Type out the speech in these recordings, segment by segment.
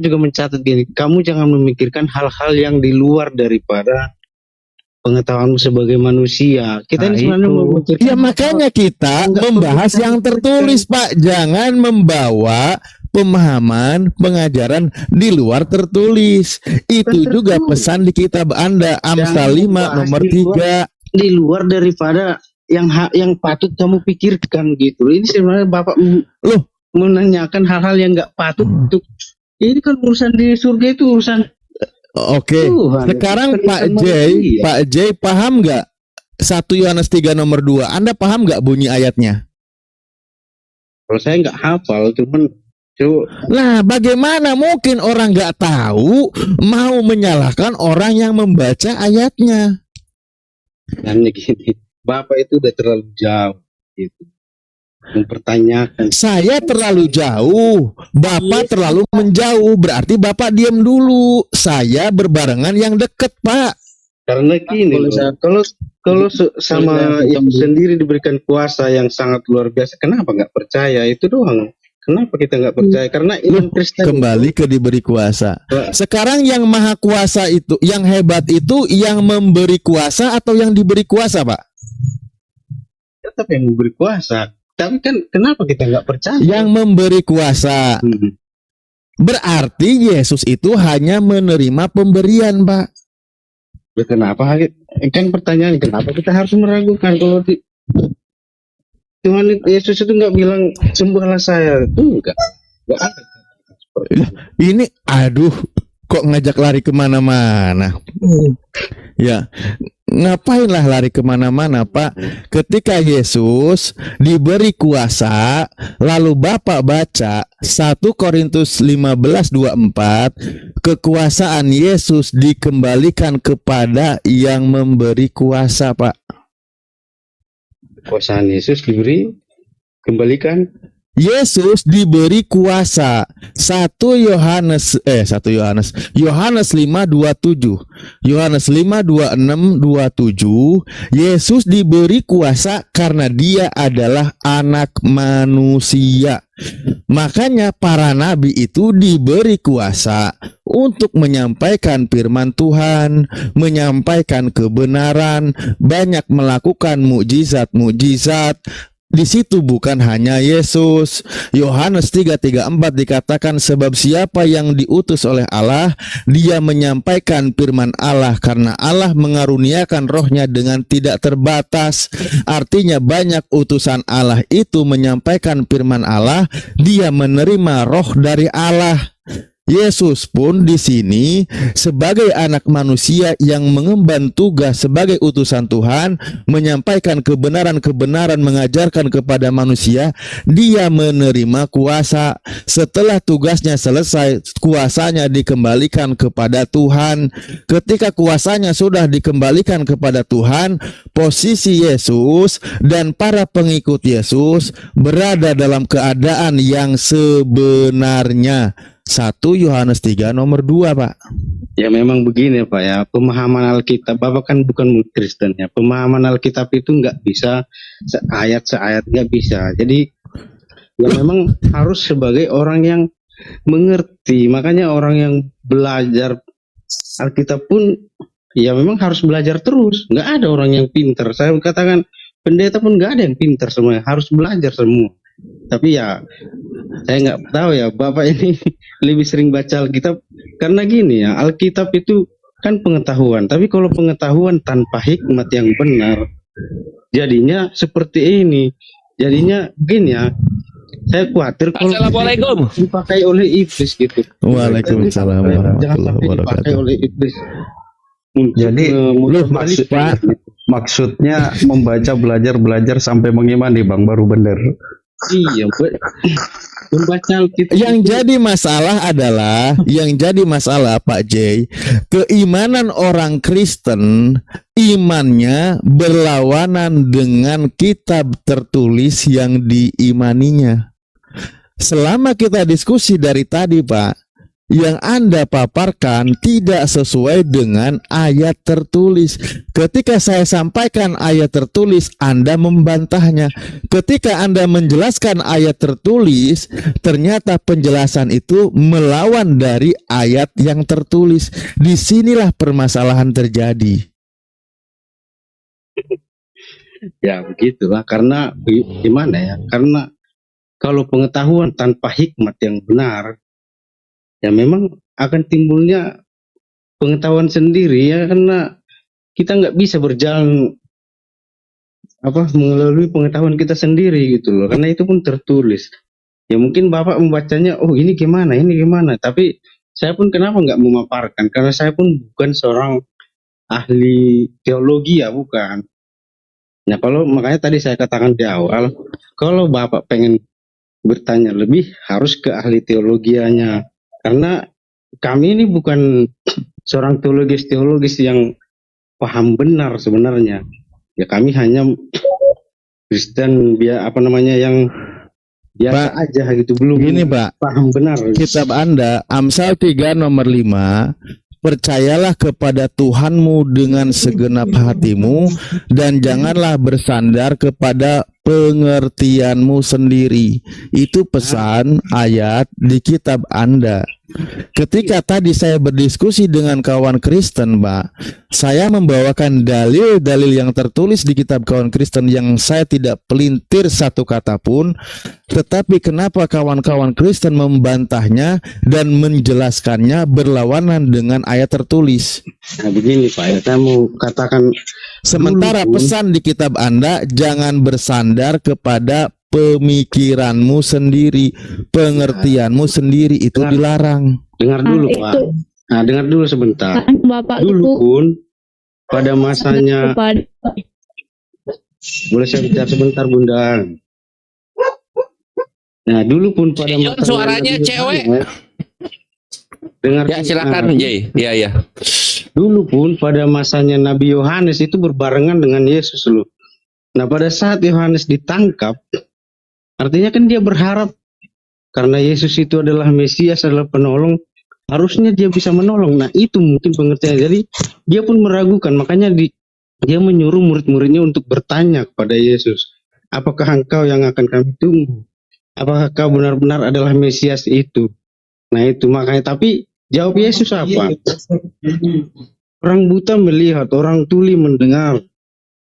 juga mencatat gini, kamu jangan memikirkan hal-hal yang di luar daripada pengetahuanmu sebagai manusia. Kita Nah, ini sebenarnya itu. memikirkan Ya makanya kita Enggak membahas perlu yang tertulis, Pak. Jangan membawa pemahaman pengajaran di luar tertulis. Itu juga pesan di kitab Anda, Amsal 5 nomor 3. di luar daripada yang patut kamu pikirkan gitu. Ini sebenarnya Bapak Loh, menanyakan hal-hal yang nggak patut untuk ini kan urusan di surga itu urusan oke. Tuhan. Sekarang Bukan Pak urusan J, manusia. Pak J paham nggak 1 Yohanes 3 nomor 2? Anda paham nggak bunyi ayatnya? Kalau saya nggak hafal, cuman Nah, bagaimana mungkin orang nggak tahu mau menyalahkan orang yang membaca ayatnya? hanya gini, Bapak itu udah terlalu jauh gitu mempertanyakan. Saya terlalu jauh, Bapak terlalu menjauh. Berarti Bapak diam dulu. Saya berbarengan yang deket, Pak. Karena gini, kalau sama yang sendiri diberikan kuasa yang sangat luar biasa, kenapa nggak percaya? Itu doang. Kenapa kita nggak percaya? Karena iman Kristen Kembali ke diberi kuasa. Sekarang yang maha kuasa itu, yang hebat itu, yang memberi kuasa atau yang diberi kuasa, Pak? tetap yang memberi kuasa. Tapi kan kenapa kita nggak percaya? Yang memberi kuasa. Berarti Yesus itu hanya menerima pemberian, Pak. Kenapa? Kan pertanyaan, kenapa kita harus meragukan kalau Tuhan Yesus itu nggak bilang sembuhlah saya? Enggak ada. Ini, aduh, kok ngajak lari kemana-mana? Ya, ngapainlah lari kemana-mana, Pak? Ketika Yesus diberi kuasa, lalu Bapak baca 1 Korintus 15:24, kekuasaan Yesus dikembalikan kepada yang memberi kuasa, Pak. Kekuasaan Yesus diberi kembalikan. Yesus diberi kuasa. 1 Yohanes Yohanes 5:27. Yohanes 5:26-27. Yesus diberi kuasa karena dia adalah anak manusia. Makanya para nabi itu diberi kuasa untuk menyampaikan firman Tuhan, menyampaikan kebenaran, banyak melakukan mukjizat-mukjizat. Di situ bukan hanya Yesus. Yohanes 3:34 dikatakan, sebab siapa yang diutus oleh Allah, dia menyampaikan firman Allah, karena Allah mengaruniakan rohnya dengan tidak terbatas. Artinya banyak utusan Allah itu menyampaikan firman Allah, dia menerima roh dari Allah. Yesus pun di sini sebagai anak manusia yang mengemban tugas sebagai utusan Tuhan, menyampaikan kebenaran-kebenaran, mengajarkan kepada manusia. Dia menerima kuasa. Setelah tugasnya selesai, kuasanya dikembalikan kepada Tuhan. Ketika kuasanya sudah dikembalikan kepada Tuhan, posisi Yesus dan para pengikut Yesus berada dalam keadaan yang sebenarnya. 1 Yohanes 3 nomor 2, Pak. Ya memang begini Pak ya, pemahaman Alkitab, Bapak kan bukan Kristen ya, pemahaman Alkitab itu nggak bisa seayat nggak bisa. Jadi ya memang harus sebagai orang yang mengerti. Makanya orang yang belajar Alkitab pun ya memang harus belajar terus. Nggak ada orang yang pintar. Saya katakan pendeta pun nggak ada yang pintar, semuanya harus belajar semua. Tapi ya saya nggak tahu ya, Bapak ini lebih sering baca Alkitab karena gini ya, Alkitab itu kan pengetahuan, tapi kalau pengetahuan tanpa hikmat yang benar, jadinya seperti ini. Jadinya gini ya, saya khawatir kalau Assalamualaikum dipakai oleh iblis gitu. Waalaikumsalam warahmatullahi dipakai wabarakatuh. oleh iblis. Jadi maksudnya membaca, belajar sampai mengimani, Bang, baru benar. Iya, membaca Alkitab. Yang jadi masalah Pak J, keimanan orang Kristen, imannya berlawanan dengan kitab tertulis yang diimaninya. Selama kita diskusi dari tadi, Pak, yang Anda paparkan tidak sesuai dengan ayat tertulis. Ketika saya sampaikan ayat tertulis, Anda membantahnya. Ketika Anda menjelaskan ayat tertulis, ternyata penjelasan itu melawan dari ayat yang tertulis. Disinilah permasalahan terjadi. Ya begitulah, karena gimana ya? Karena kalau pengetahuan tanpa hikmat yang benar, ya memang akan timbulnya pengetahuan sendiri ya, karena kita nggak bisa berjalan melalui pengetahuan kita sendiri gitu loh, karena itu pun tertulis. Ya mungkin Bapak membacanya, oh ini gimana, tapi saya pun kenapa nggak memaparkan, karena saya pun bukan seorang ahli teologi ya, bukan. Nah, kalau makanya tadi saya katakan di awal, kalau Bapak pengen bertanya lebih, harus ke ahli teologianya. Karena kami ini bukan seorang teologis yang paham benar sebenarnya. Ya kami hanya Kristen yang biasa Pak, aja gitu, belum Gini Pak, paham benar. kitab Anda, Amsal 3 nomor 5, percayalah kepada Tuhanmu dengan segenap hatimu dan janganlah bersandar kepada pengertianmu sendiri. Itu pesan ayat di kitab Anda. Ketika tadi saya berdiskusi dengan kawan Kristen, Pak, saya membawakan dalil-dalil yang tertulis di kitab kawan Kristen yang saya tidak pelintir satu kata pun. Tetapi kenapa kawan-kawan Kristen membantahnya dan menjelaskannya berlawanan dengan ayat tertulis? Nah begini Pak, ya, saya mau katakan, Sementara pesan di kitab Anda, jangan bersandar kepada pemikiranmu sendiri, pengertianmu sendiri, itu dilarang. dengar dulu Pak. Nah dengar dulu sebentar. Bapak Dulu itu pun pada masanya, kepada boleh saya bicara sebentar Bunda? Nah dulu pun pada Yon, masanya suaranya Nabi cewek. Yohanes, dengar Ya silakan Jay. Ya. dulu pun pada masanya Nabi Yohanes itu berbarengan dengan Yesus loh. Nah pada saat Yohanes ditangkap, artinya kan dia berharap karena Yesus itu adalah Mesias, adalah penolong, harusnya dia bisa menolong. Nah itu mungkin pengertiannya. Jadi dia pun meragukan, makanya dia menyuruh murid-muridnya untuk bertanya kepada Yesus, apakah engkau yang akan kami tunggu? Apakah kau benar-benar adalah Mesias itu? Nah itu makanya, tapi jawab Yesus apa? Orang buta melihat, orang tuli mendengar,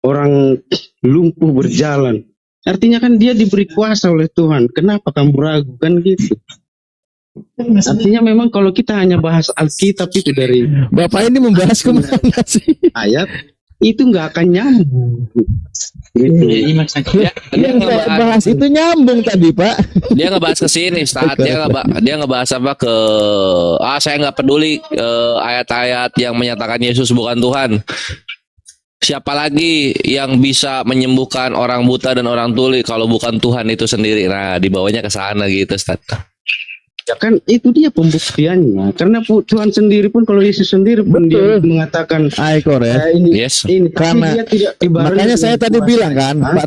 orang lumpuh berjalan. Artinya kan dia diberi kuasa oleh Tuhan. Kenapa kamu ragu? Kan gitu. Artinya memang kalau kita hanya bahas Alkitab itu dari Bapak ini membahas kemana sih? ayat, itu nggak akan nyambung. Gitu. Dia Yang saya ngebahas, bahas itu nyambung tadi, Pak. dia ngebahas ke sini, Ustaz. Dia ngebahas apa ke saya nggak peduli ayat-ayat yang menyatakan Yesus bukan Tuhan. Siapa lagi yang bisa menyembuhkan orang buta dan orang tuli kalau bukan Tuhan itu sendiri? Nah, dibawanya ke sana gitu, Ustaz. Ya kan itu dia pembuktiannya. Karena Tuhan sendiri pun, kalau Yesus sendiri pun dia mengatakan ini Yes. ini, tapi Karena dia tidak dibarengi makanya saya dengan tadi kuasa. bilang kan, Hah? Pak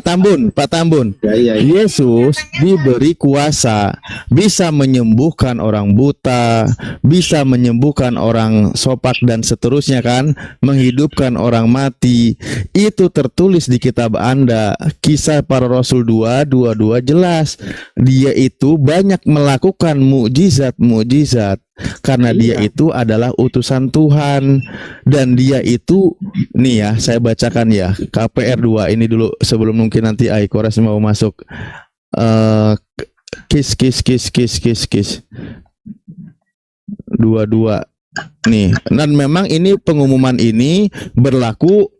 Tambun, Ya. Yesus diberi kuasa, bisa menyembuhkan orang buta, bisa menyembuhkan orang sopak dan seterusnya kan, menghidupkan orang mati. Itu tertulis di kitab Anda. Kisah Para Rasul 2:22 jelas. Dia itu banyak melakukan mukjizat karena dia itu adalah utusan Tuhan, dan dia itu nih ya, saya bacakan ya, KPR 2 ini dulu sebelum mungkin nanti Aikores mau masuk. Kis 22 nih. Dan memang ini pengumuman ini berlaku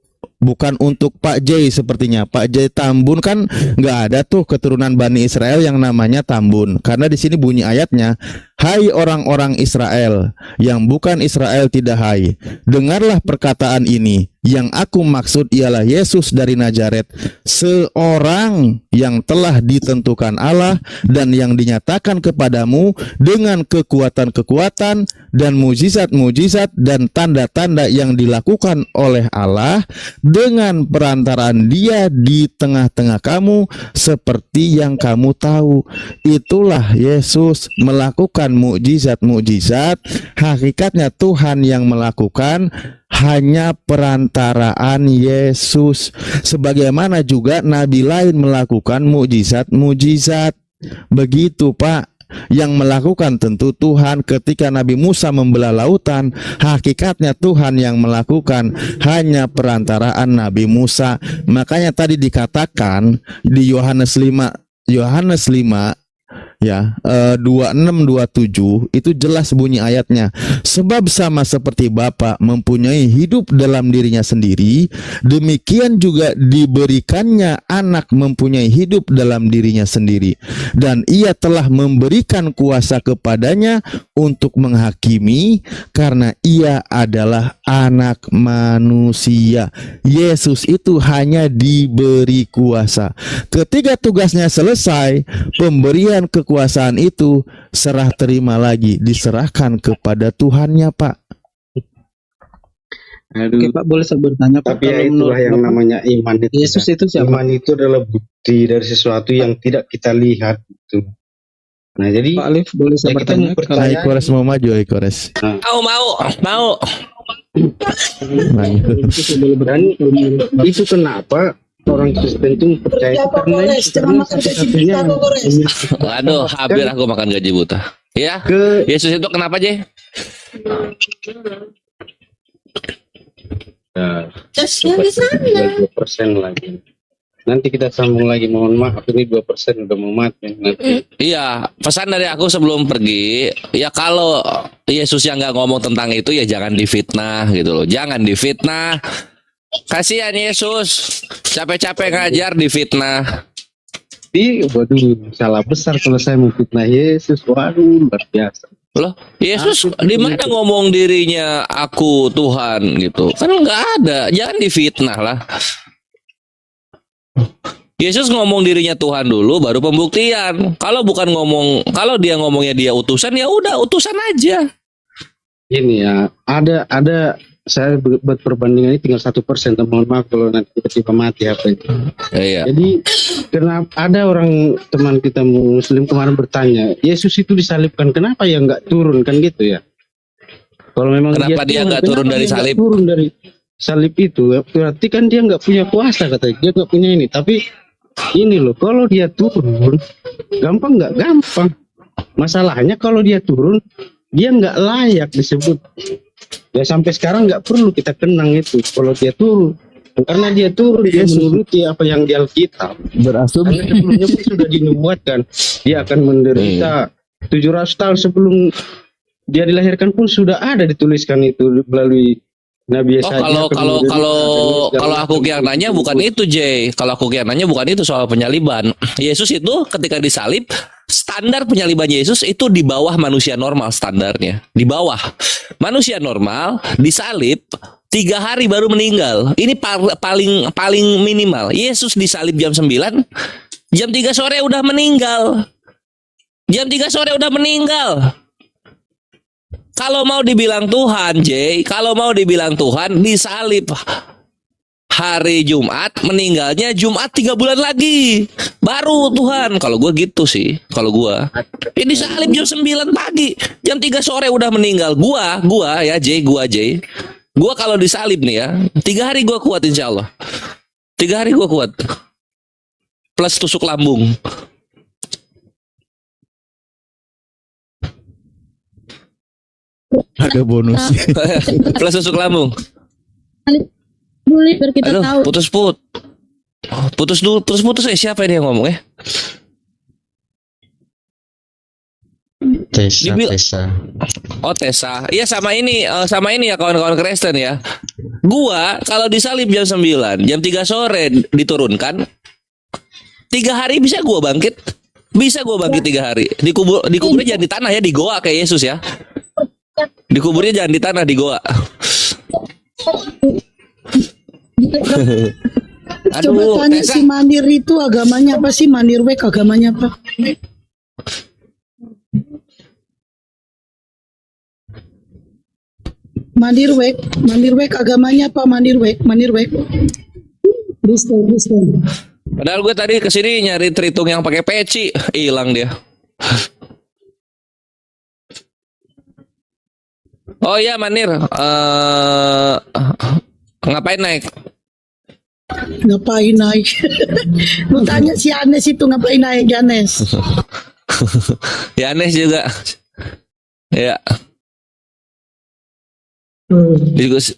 bukan untuk Pak J sepertinya. Pak J Tambun kan nggak ada tuh keturunan Bani Israel yang namanya Tambun. Karena di sini bunyi ayatnya, hai orang-orang Israel, yang bukan Israel tidak hai, dengarlah perkataan ini. Yang aku maksud ialah Yesus dari Nazaret, seorang yang telah ditentukan Allah dan yang dinyatakan kepadamu dengan kekuatan-kekuatan dan mujizat-mujizat dan tanda-tanda yang dilakukan oleh Allah dengan perantaraan Dia di tengah-tengah kamu, seperti yang kamu tahu. Itulah Yesus melakukan mukjizat-mukjizat. Hakikatnya Tuhan yang melakukan, hanya perantaraan Yesus. Sebagaimana juga nabi lain melakukan mukjizat-mukjizat. Begitu, Pak. Yang melakukan tentu Tuhan. Ketika Nabi Musa membelah lautan, hakikatnya Tuhan yang melakukan, hanya perantaraan Nabi Musa. Makanya tadi dikatakan di Yohanes 5 ya, 26-27 itu jelas bunyi ayatnya. Sebab sama seperti Bapa mempunyai hidup dalam dirinya sendiri, demikian juga diberikannya anak mempunyai hidup dalam dirinya sendiri. Dan ia telah memberikan kuasa kepadanya untuk menghakimi, karena ia adalah anak manusia. Yesus itu hanya diberi kuasa. Ketika tugasnya selesai, pemberian kekuasaan itu serah terima lagi, diserahkan kepada Tuhannya, Pak. Aduh, Oke Pak, boleh saya bertanya Pak? tapi ya Kalau itulah menurut yang Bapak, namanya iman itu. Yesus ya. itu siapa? Iman itu adalah bukti dari sesuatu yang tidak kita lihat gitu. Nah, jadi Pak Alif, boleh saya ya kita bertanya? mempercayai. Kalau Ikores mau maju, Ikores. Mau. itu saya boleh Dan bertanya, kalau menurut itu kenapa orang Kristen itu percaya itu karena itu karena satu-satunya yang memiliki Aduh, hampir aku makan gaji buta. Ya, ke Yesus itu kenapa aja? Tesnya di sana. 2% lagi. Nanti kita sambung lagi. Mohon maaf ini 2% udah mau mati nanti. Iya, pesan dari aku sebelum pergi, ya kalau Yesus yang nggak ngomong tentang itu ya jangan difitnah gitu loh, jangan difitnah. Kasihan Yesus, capek-capek ngajar difitnah. Waduh, salah besar kalau saya memfitnah Yesus. Waduh, luar biasa. Loh, Yesus di mana ngomong dirinya aku Tuhan gitu? Kan nggak ada, jangan difitnah lah. Yesus ngomong dirinya Tuhan dulu baru pembuktian. Kalau bukan kalau dia ngomongnya dia utusan, ya udah utusan aja. Ini ya, ada saya buat perbandingan ini tinggal 1%. Mohon maaf kalau nanti tiba-tiba mati HP-nya. Iya. Jadi kenapa ada orang teman kita Muslim kemarin bertanya, Yesus itu disalibkan, kenapa ya nggak turun kan gitu ya? Kalau memang Kenapa dia nggak turun kenapa dari dia nggak salib? Turun dari salib itu, berarti kan dia nggak punya kuasa katanya, dia nggak punya ini. Tapi ini loh, kalau dia turun, gampang nggak gampang. Masalahnya kalau dia turun, dia nggak layak disebut. Ya sampai sekarang nggak perlu kita kenang itu kalau dia turun. Karena dia turun, dia menuruti apa yang di Alkitab. Berasumsi Karena sebelumnya pun sudah dinubuatkan dia akan menderita 700 tahun sebelum dia dilahirkan pun sudah ada dituliskan itu melalui Nabi Oh, Yesaya. kalau aku yang nanya bukan itu, Jay. Kalau aku yang nanya bukan itu soal penyaliban. Yesus itu ketika disalib, standar penyaliban Yesus itu di bawah manusia normal standarnya. Di bawah. Manusia normal disalib 3 hari baru meninggal. Ini paling minimal. Yesus disalib jam 9, jam 3 sore udah meninggal. Jam 3 sore udah meninggal. Kalau mau dibilang Tuhan, Jay, kalau mau dibilang Tuhan, disalib hari Jumat, meninggalnya Jumat 3 bulan lagi, baru Tuhan. Kalau gue gitu sih, kalau gue. Ini disalib jam 9 pagi, jam 3 sore udah meninggal. Gua ya, Jay. Gua kalau disalib nih ya, 3 hari gue kuat insya Allah. 3 hari gue kuat. Plus tusuk lambung. ada bonusnya. Plus tusuk lambung. Boleh biar kita Aduh, tahu. putus siapa ini yang ngomong ya? Tesa, Dibil- Tesa. Oh, Tessa. Iya sama ini ya kawan-kawan Kristen ya. Gua kalau disalib jam 9, jam 3 sore diturunkan. 3 hari bisa gua bangkit. Bisa gua bangkit 3 hari. Dikuburnya jangan di tanah ya, di goa kayak Yesus ya. Dikuburnya jangan di tanah, di goa. Coba Aduh, tanya Tessa. si Manir itu agamanya apa sih? Manirwek agamanya apa? Manirwek agamanya apa? Manirwek. Kristen. Padahal gue tadi kesini nyari Tritung yang pakai peci, hilang dia. Oh iya Manir, ngapain naik? Ngapain naik? Lu tanya si Anes itu ngapain naik, Anes? Ya Anes juga. Ya, diskus.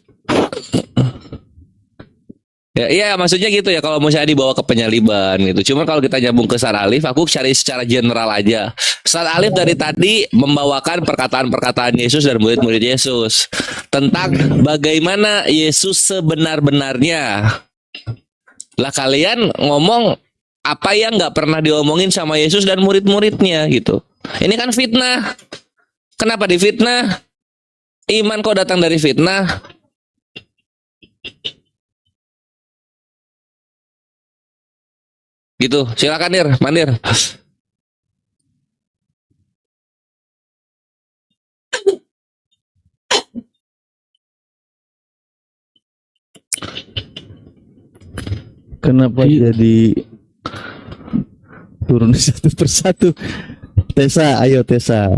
Ya, iya maksudnya gitu ya kalau misalnya dibawa ke penyaliban gitu. Cuman kalau kita nyambung ke Ustaz Alif, aku cari secara general aja. Ustaz Alif dari tadi membawakan perkataan-perkataan Yesus dan murid-murid Yesus tentang bagaimana Yesus sebenar-benarnya. Lah kalian ngomong apa yang nggak pernah diomongin sama Yesus dan murid-muridnya gitu. Ini kan fitnah. Kenapa difitnah? Iman kok datang dari fitnah? Gitu. Silakan Manir. Kenapa jadi turun satu persatu? Tessa, ayo Tessa.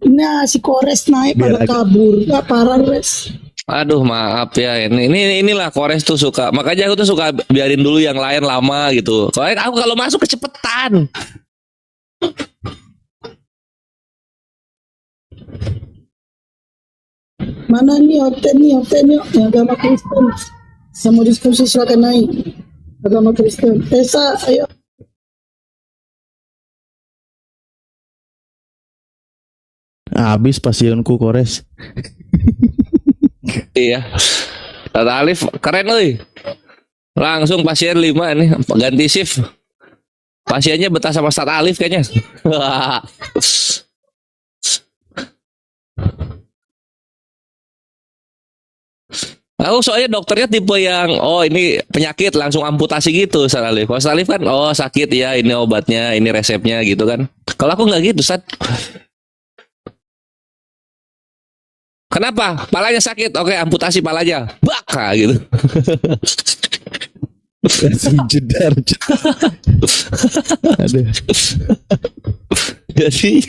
Nah, si Kores naik Biar pada kabur. Gak parah, Res. Aduh maaf ya inilah Kores tuh suka, makanya aku tuh suka biarin dulu yang lain lama gitu. Soalnya aku kalau masuk kecepetan. Mana nih hotel nih yang agama Kristen. Saya mau diskusi silakan naik. Agama Kristen. Tessa, ayo. Habis pasionku Kores. Iya. Tata Alif keren euy. Langsung pasien 5 nih ganti shift. Pasiennya betah sama Ustaz Alif kayaknya. Aku soalnya dokternya tipe yang ini penyakit langsung amputasi gitu Ustaz Alif. Kalau Ustaz Alif kan sakit ya ini obatnya, ini resepnya gitu kan. Kalau aku nggak gitu Ustaz. Kenapa? Palanya sakit. Oke, amputasi palanya. Baka gitu. Langsung jedar. Aduh. Jadi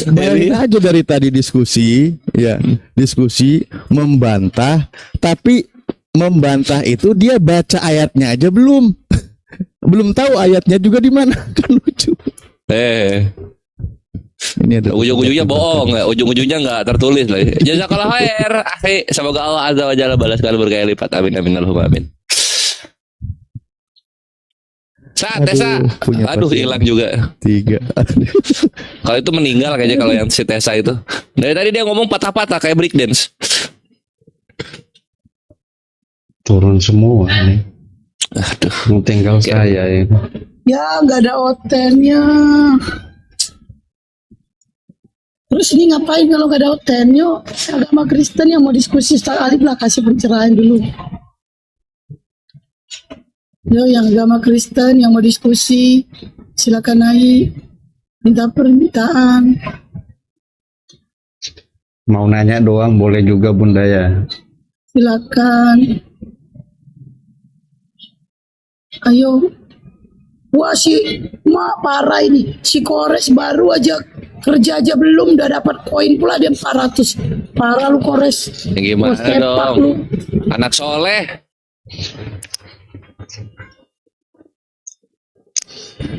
Bayangin aja dari tadi diskusi membantah, tapi membantah itu dia baca ayatnya aja belum tahu ayatnya juga di mana. Kan lucu. Ini ada ujung-ujungnya bohong ya, ujung-ujungnya nggak tertulis lah. Jazakallah khair, akhi. Semoga Allah azza wa jalla balaskan berkali lipat. Amin amin Allahumma amin. Tessa. punya Aduh, pasien. hilang juga. 3. Kalau itu meninggal kayaknya kalau yang si Tessa itu. Dari tadi dia ngomong patah-patah kayak break dance. Turun semua nih. Aduh. Tinggal saya ya. Ya, nggak ada hotelnya. Terus ini ngapain kalau nggak ada hotelnya? Agama Kristen yang mau diskusi Ustaz Alif lah, kasih pencerahan dulu. Yo, yang agama Kristen yang mau diskusi, silakan naik. Minta permintaan. Mau nanya doang boleh juga Bunda ya. Silakan. Ayo. Wah parah ini. Si Kores baru aja kerja aja belum udah dapat koin pula dia 400. Parah lu Kores. Ya gimana Bos kepak dong? lu. Anak soleh.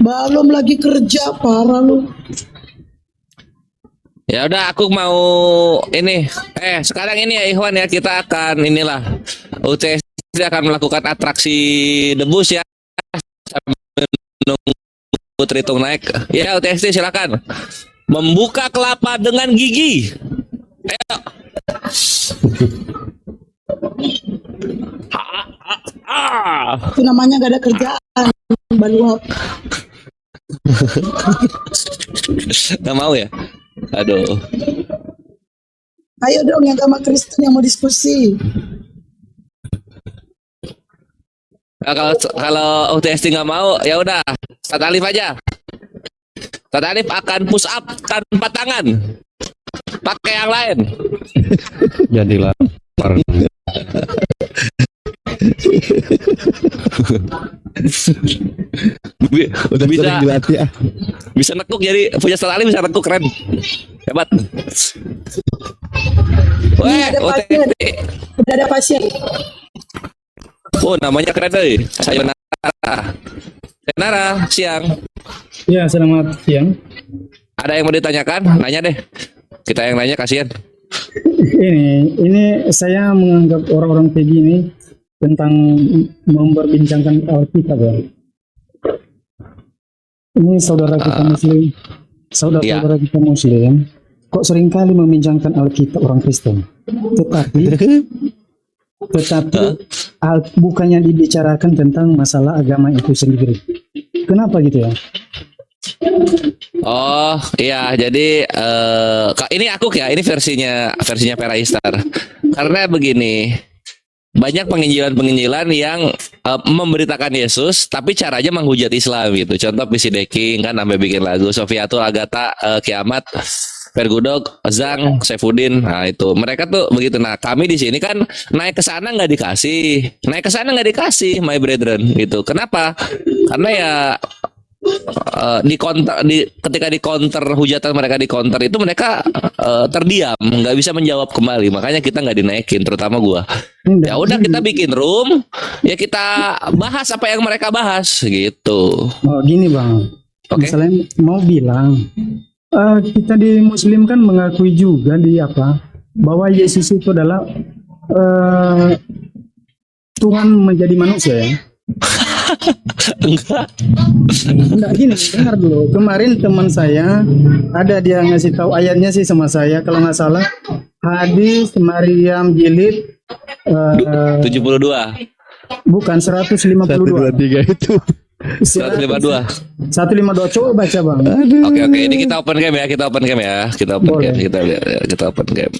Belum lagi kerja, parah lu. Ya udah aku mau ini. Sekarang ini ya Ikhwan ya, kita akan inilah UTS akan melakukan atraksi debus ya. Sambil menunggu Tritung naik. Ya UTST silakan. Membuka kelapa dengan gigi. Ayo. Itu namanya gak ada kerjaan. Baluap. Gak mau ya? Aduh. Ayo dong yang agama Kristen yang mau diskusi. Nah, kalau UTST nggak mau, ya udah, Ustaz Alif aja. Ustaz Alif akan push up tanpa tangan, pakai yang lain. Jadilah Udah Bisa. sering dilatih ah. Bisa nekuk, jadi punya Ustaz Alif bisa nekuk, keren, hebat. Weh, ada pasien. UTST. Udah ada pasien. Oh, namanya keren deh. Sayonara. Sayonara, siang. Ya, selamat siang. Ada yang mau ditanyakan? Nanya deh. Kita yang nanya, kasihan. Ini saya menganggap orang-orang kayak gini tentang memperbincangkan Alkitab ya. Ini saudara kita Muslim, saudara-saudara kita Muslim, kok seringkali membincangkan Alkitab orang Kristen. Tetapi bukannya dibicarakan tentang masalah agama itu sendiri. Kenapa gitu ya? Oh iya, jadi ini aku ya, ini versinya Vera Istar. Karena begini, banyak penginjilan yang memberitakan Yesus, tapi caranya menghujat Islam gitu. Contoh PC Deking kan sampai bikin lagu, Sofiatul Agata, Kiamat, Pergudok, Zang, Saifuddin. Nah itu mereka tuh begitu. Nah kami di sini kan naik ke sana nggak dikasih, my brethren gitu. Kenapa? Karena ya ketika di counter hujatan mereka, di counter itu mereka terdiam, nggak bisa menjawab kembali. Makanya kita nggak dinaikin, terutama gua. Ya udah, kita bikin room, ya kita bahas apa yang mereka bahas gitu. Oh gini bang, Oke. misalnya mau bilang kita di Muslim kan mengakui juga bahwa Yesus itu adalah Tuhan menjadi manusia ya. Enggak. Enggak gini, dengar dulu. Kemarin teman saya ada dia ngasih tahu ayatnya sih sama saya kalau nggak salah, hadis Maryam jilid 72, bukan 152. 123 itu. 152. 152, coba baca bang. Oke, ini kita open game ya, kita open Boleh. game, kita open game.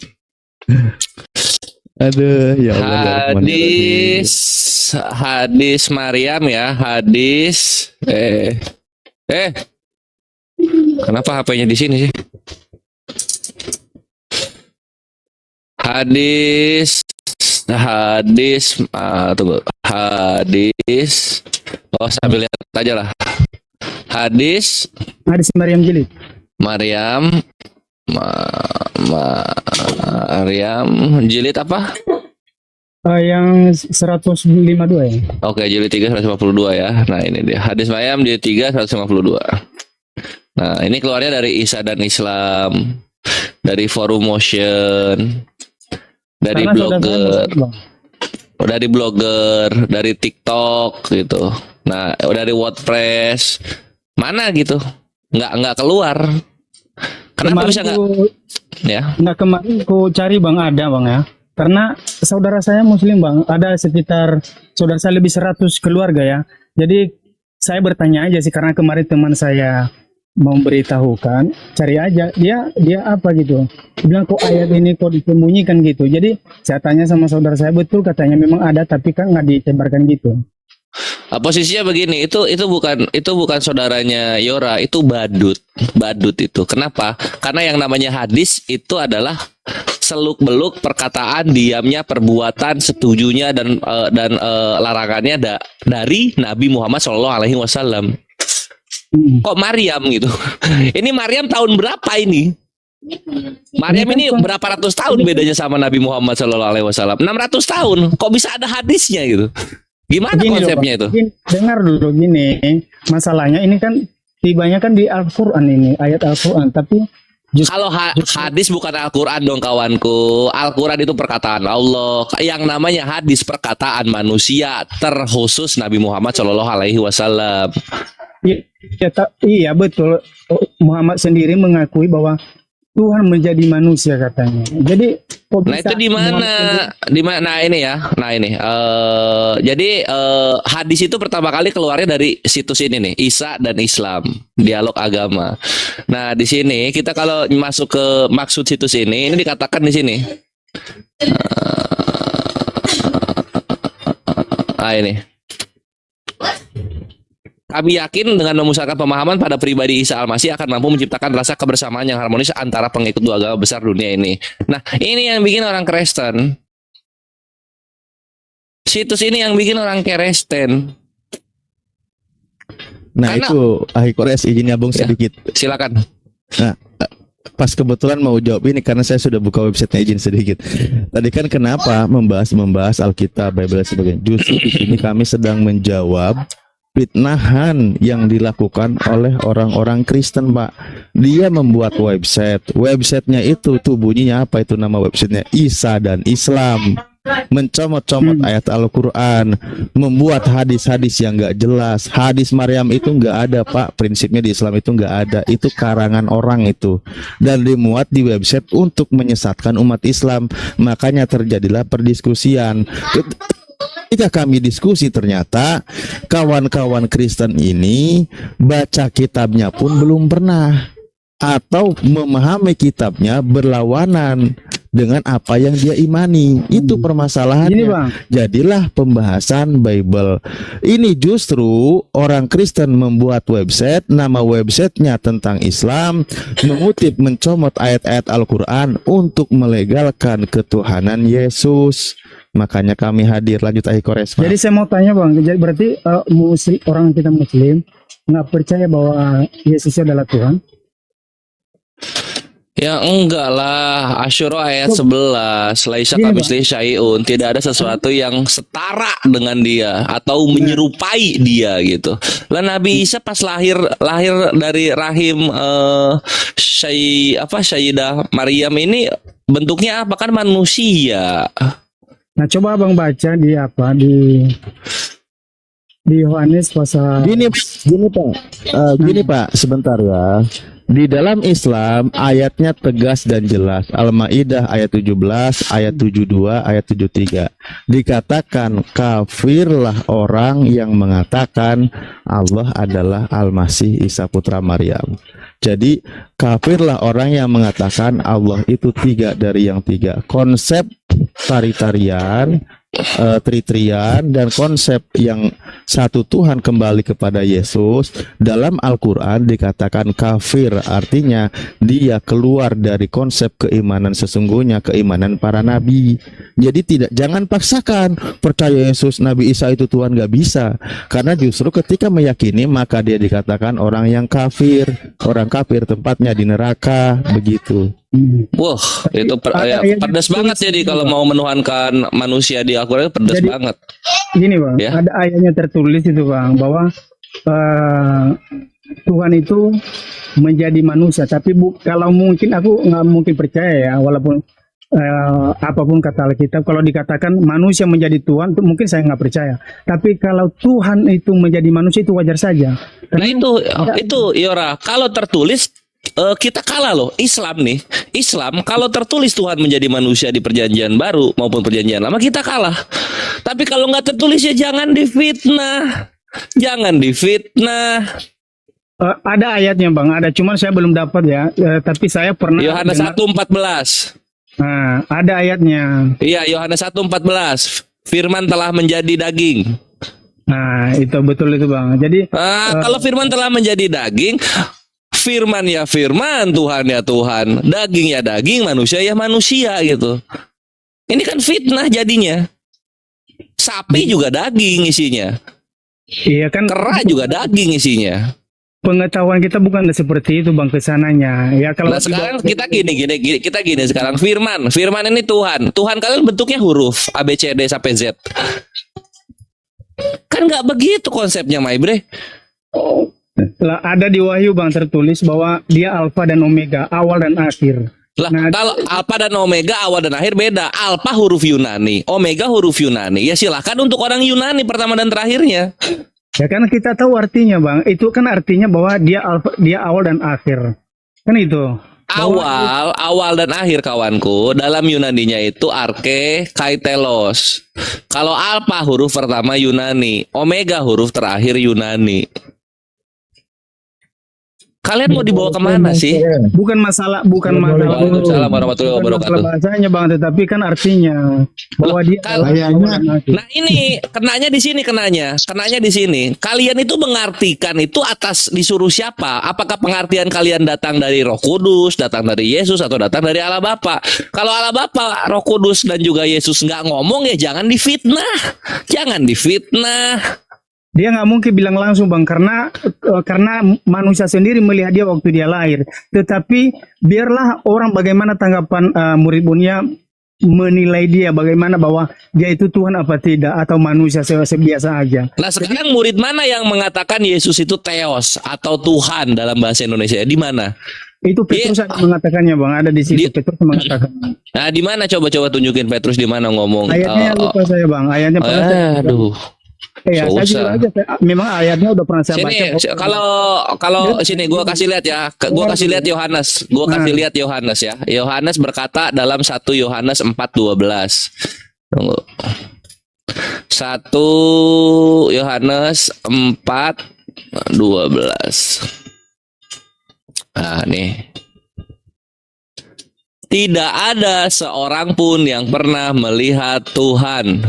Aduh, ya Allah. Hadis Maryam ya, hadis kenapa HP-nya di sini sih? Tunggu. Hadis. Oh, sambil lihat aja lah. Hadis Hadis Maryam jilid. Maryam Maryam jilid apa? Yang 152 ya. Oke, jilid 3 152 ya. Nah, ini dia. Hadis Maryam jilid 3 152. Nah, ini keluarnya dari Isa dan Islam, dari Forum Motion, dari blogger, dari TikTok gitu. Nah, dari WordPress. Mana gitu? Nggak keluar. Kenapa bisa nggak? Ya. Nggak, kemarin ku cari bang, ada bang ya. Karena saudara saya Muslim bang, ada sekitar saudara saya lebih 100 keluarga ya. Jadi saya bertanya aja sih, karena kemarin teman saya memberitahukan, cari aja dia apa gitu. Dia bilang kok ayat ini kok disembunyikan gitu. Jadi saya tanya sama saudara saya, betul katanya memang ada, tapi kan nggak disebarkan gitu. Posisinya begini, itu bukan saudaranya Yora, itu badut itu. Kenapa? Karena yang namanya hadis itu adalah seluk-beluk perkataan, diamnya, perbuatan, setujunya dan larangannya dari Nabi Muhammad SAW. Kok Maryam gitu? Ini Maryam tahun berapa ini? Maryam ini berapa ratus tahun bedanya sama Nabi Muhammad SAW? 600 tahun. Kok bisa ada hadisnya gitu? Gimana Gini konsepnya loh, itu? Dengar dulu gini, masalahnya ini kan tibanya kan di Al-Quran ini, ayat Al-Quran, tapi Kalau hadis bukan Al-Quran dong kawanku. Al-Quran itu perkataan Allah. Yang namanya hadis perkataan manusia, terkhusus Nabi Muhammad SAW. Iya betul. Muhammad sendiri mengakui bahwa Tuhan menjadi manusia katanya. Jadi Nah itu di mana? Nah ini ya. Nah ini. Jadi hadis itu pertama kali keluarnya dari situs ini nih, Isa dan Islam, dialog agama. Nah di sini kita kalau masuk ke maksud situs ini dikatakan di sini. Ini. Kami yakin dengan memusatkan pemahaman pada pribadi Isa Al-Masih akan mampu menciptakan rasa kebersamaan yang harmonis antara pengikut dua agama besar dunia ini. Nah, ini yang bikin orang Kristen. Situs ini yang bikin orang Kristen. Nah, Karena- itu Ahli Kores izin nyambung Ya. sedikit. Silakan. Nah, pas kebetulan mau jawab ini karena saya sudah buka websitenya, izin sedikit. Tadi kan kenapa membahas Alkitab, Bible dan sebagainya. Justru di sini kami sedang menjawab fitnahan yang dilakukan oleh orang-orang Kristen, Pak. Dia membuat websitenya itu tuh bunyinya apa itu nama websitenya? Isa dan Islam. Mencomot-comot ayat Al-Quran, membuat hadis-hadis yang gak jelas. Hadis Maryam itu gak ada, Pak. Prinsipnya di Islam itu gak ada. Itu karangan orang itu, dan dimuat di website untuk menyesatkan umat Islam. Makanya terjadilah perdiskusian. Ketika kami diskusi, ternyata kawan-kawan Kristen ini baca kitabnya pun belum pernah, atau memahami kitabnya berlawanan dengan apa yang dia imani. Itu permasalahannya. Gini Bang, Jadilah pembahasan Bible. Ini justru orang Kristen membuat website, nama websitenya tentang Islam, mengutip, mencomot ayat-ayat Al-Quran untuk melegalkan ketuhanan Yesus. Makanya kami hadir. Lanjut Ahli Kores, Pak. jadi saya mau tanya Bang, jadi berarti orang kita Muslim nggak percaya bahwa Yesus adalah Tuhan? Ya enggak lah. Asyura ayat 11, Laisa Gini, kamitslihi syai'un, tidak ada sesuatu yang setara dengan dia atau menyerupai dia gitu. Lah Nabi Isa pas lahir dari rahim Sayyidah Maryam ini bentuknya apa, kan manusia. Nah coba Abang baca di Yohanes pasal Gini Pak, gini Pak, sebentar ya. Di dalam Islam ayatnya tegas dan jelas. Al-Maidah ayat 17, ayat 72, ayat 73. Dikatakan kafirlah orang yang mengatakan Allah adalah Al-Masih Isa putra Maryam. Jadi kafirlah orang yang mengatakan Allah itu tiga dari yang tiga. Konsep tritarian, dan konsep yang satu Tuhan kembali kepada Yesus dalam Al-Quran dikatakan kafir, artinya dia keluar dari konsep keimanan sesungguhnya, keimanan para nabi. Jadi jangan paksakan percaya Yesus Nabi Isa itu Tuhan, gak bisa, karena justru ketika meyakini maka dia dikatakan orang yang kafir. Orang kafir tempatnya di neraka, begitu. Wah, itu pedas banget. Jadi kalau mau menuhankan manusia di Al-Quran pedas Jadi- banget. gini Bang, Ya. ada ayatnya tertulis itu Bang bahwa Tuhan itu menjadi manusia, tapi kalau mungkin aku nggak mungkin percaya ya, walaupun apapun kata Alkitab, kalau dikatakan manusia menjadi Tuhan, mungkin saya nggak percaya. Tapi kalau Tuhan itu menjadi manusia itu wajar saja. Nah itu Yora, kalau tertulis kita kalah loh. Islam kalau tertulis Tuhan menjadi manusia di perjanjian baru maupun perjanjian lama, kita kalah. Tapi kalau nggak tertulis ya jangan difitnah. Ada ayatnya Bang, ada, cuman saya belum dapat ya. Tapi saya pernah Yohanes dengar- 1:14. Nah, ada ayatnya. Iya, Yohanes 1:14. Firman telah menjadi daging. Nah, itu betul itu Bang. Jadi Kalau firman telah menjadi daging, firman ya firman, Tuhan ya Tuhan, daging ya daging, manusia ya manusia gitu. Ini kan fitnah jadinya. Sapi juga daging isinya, iya kan, kera juga daging isinya. pengetahuan kita bukan seperti itu Bang kesananya. Ya kalau Nah sekarang kita gini sekarang firman ini Tuhan kalian bentuknya huruf A B C D sampai Z. Kan nggak begitu konsepnya, Maibre. lah, ada di Wahyu Bang tertulis bahwa dia Alfa dan Omega, awal dan akhir. Lah Nah, kalau Alfa dan Omega awal dan akhir beda. Alfa huruf Yunani, Omega huruf Yunani. Ya silahkan untuk orang Yunani pertama dan terakhirnya. Ya kan kita tahu artinya Bang. Itu kan artinya bahwa dia Alfa, dia awal dan akhir. Kan itu. Awal dan akhir kawanku. Dalam Yunaninya itu arke kaitelos. Kalau Alfa huruf pertama Yunani, Omega huruf terakhir Yunani. Kalian mau dibawa kemana sih? Bukan masalah Waalaikumsalam warahmatullahi bukan masalah wabarakatuh. bahasanya Bang, tetapi kan artinya bahwa dia Kalau- Nah ini kenanya di sini, kenanya di sini. Kalian itu mengartikan itu atas disuruh siapa? Apakah pengertian kalian datang dari Roh Kudus, datang dari Yesus, atau datang dari Allah Bapa? Kalau Allah Bapa, Roh Kudus dan juga Yesus nggak ngomong ya jangan difitnah, jangan difitnah. Dia nggak mungkin bilang langsung Bang, karena manusia sendiri melihat dia waktu dia lahir. Tetapi biarlah orang bagaimana tanggapan murid-muridnya menilai dia, bagaimana bahwa dia itu Tuhan apa tidak, atau manusia biasa aja. Nah sekarang murid mana yang mengatakan Yesus itu Theos atau Tuhan dalam bahasa Indonesia? Di mana? Itu Petrus ada mengatakannya Bang, ada di situ Petrus mengatakan. Nah di mana coba tunjukin Petrus di mana ngomong? Ayatnya lupa saya Bang, ayatnya pernah saya- Aduh. Ya, saya susah. jujur aja, memang ayatnya udah pernah saya Sini baca. kalau sini gua kasih lihat ya. Gua kasih lihat Yohanes. Gua kasih lihat Yohanes ya. Yohanes berkata dalam 1 Yohanes 4:12. Tunggu. 1 Yohanes 4:12. Nah, nih. Tidak ada seorang pun yang pernah melihat Tuhan.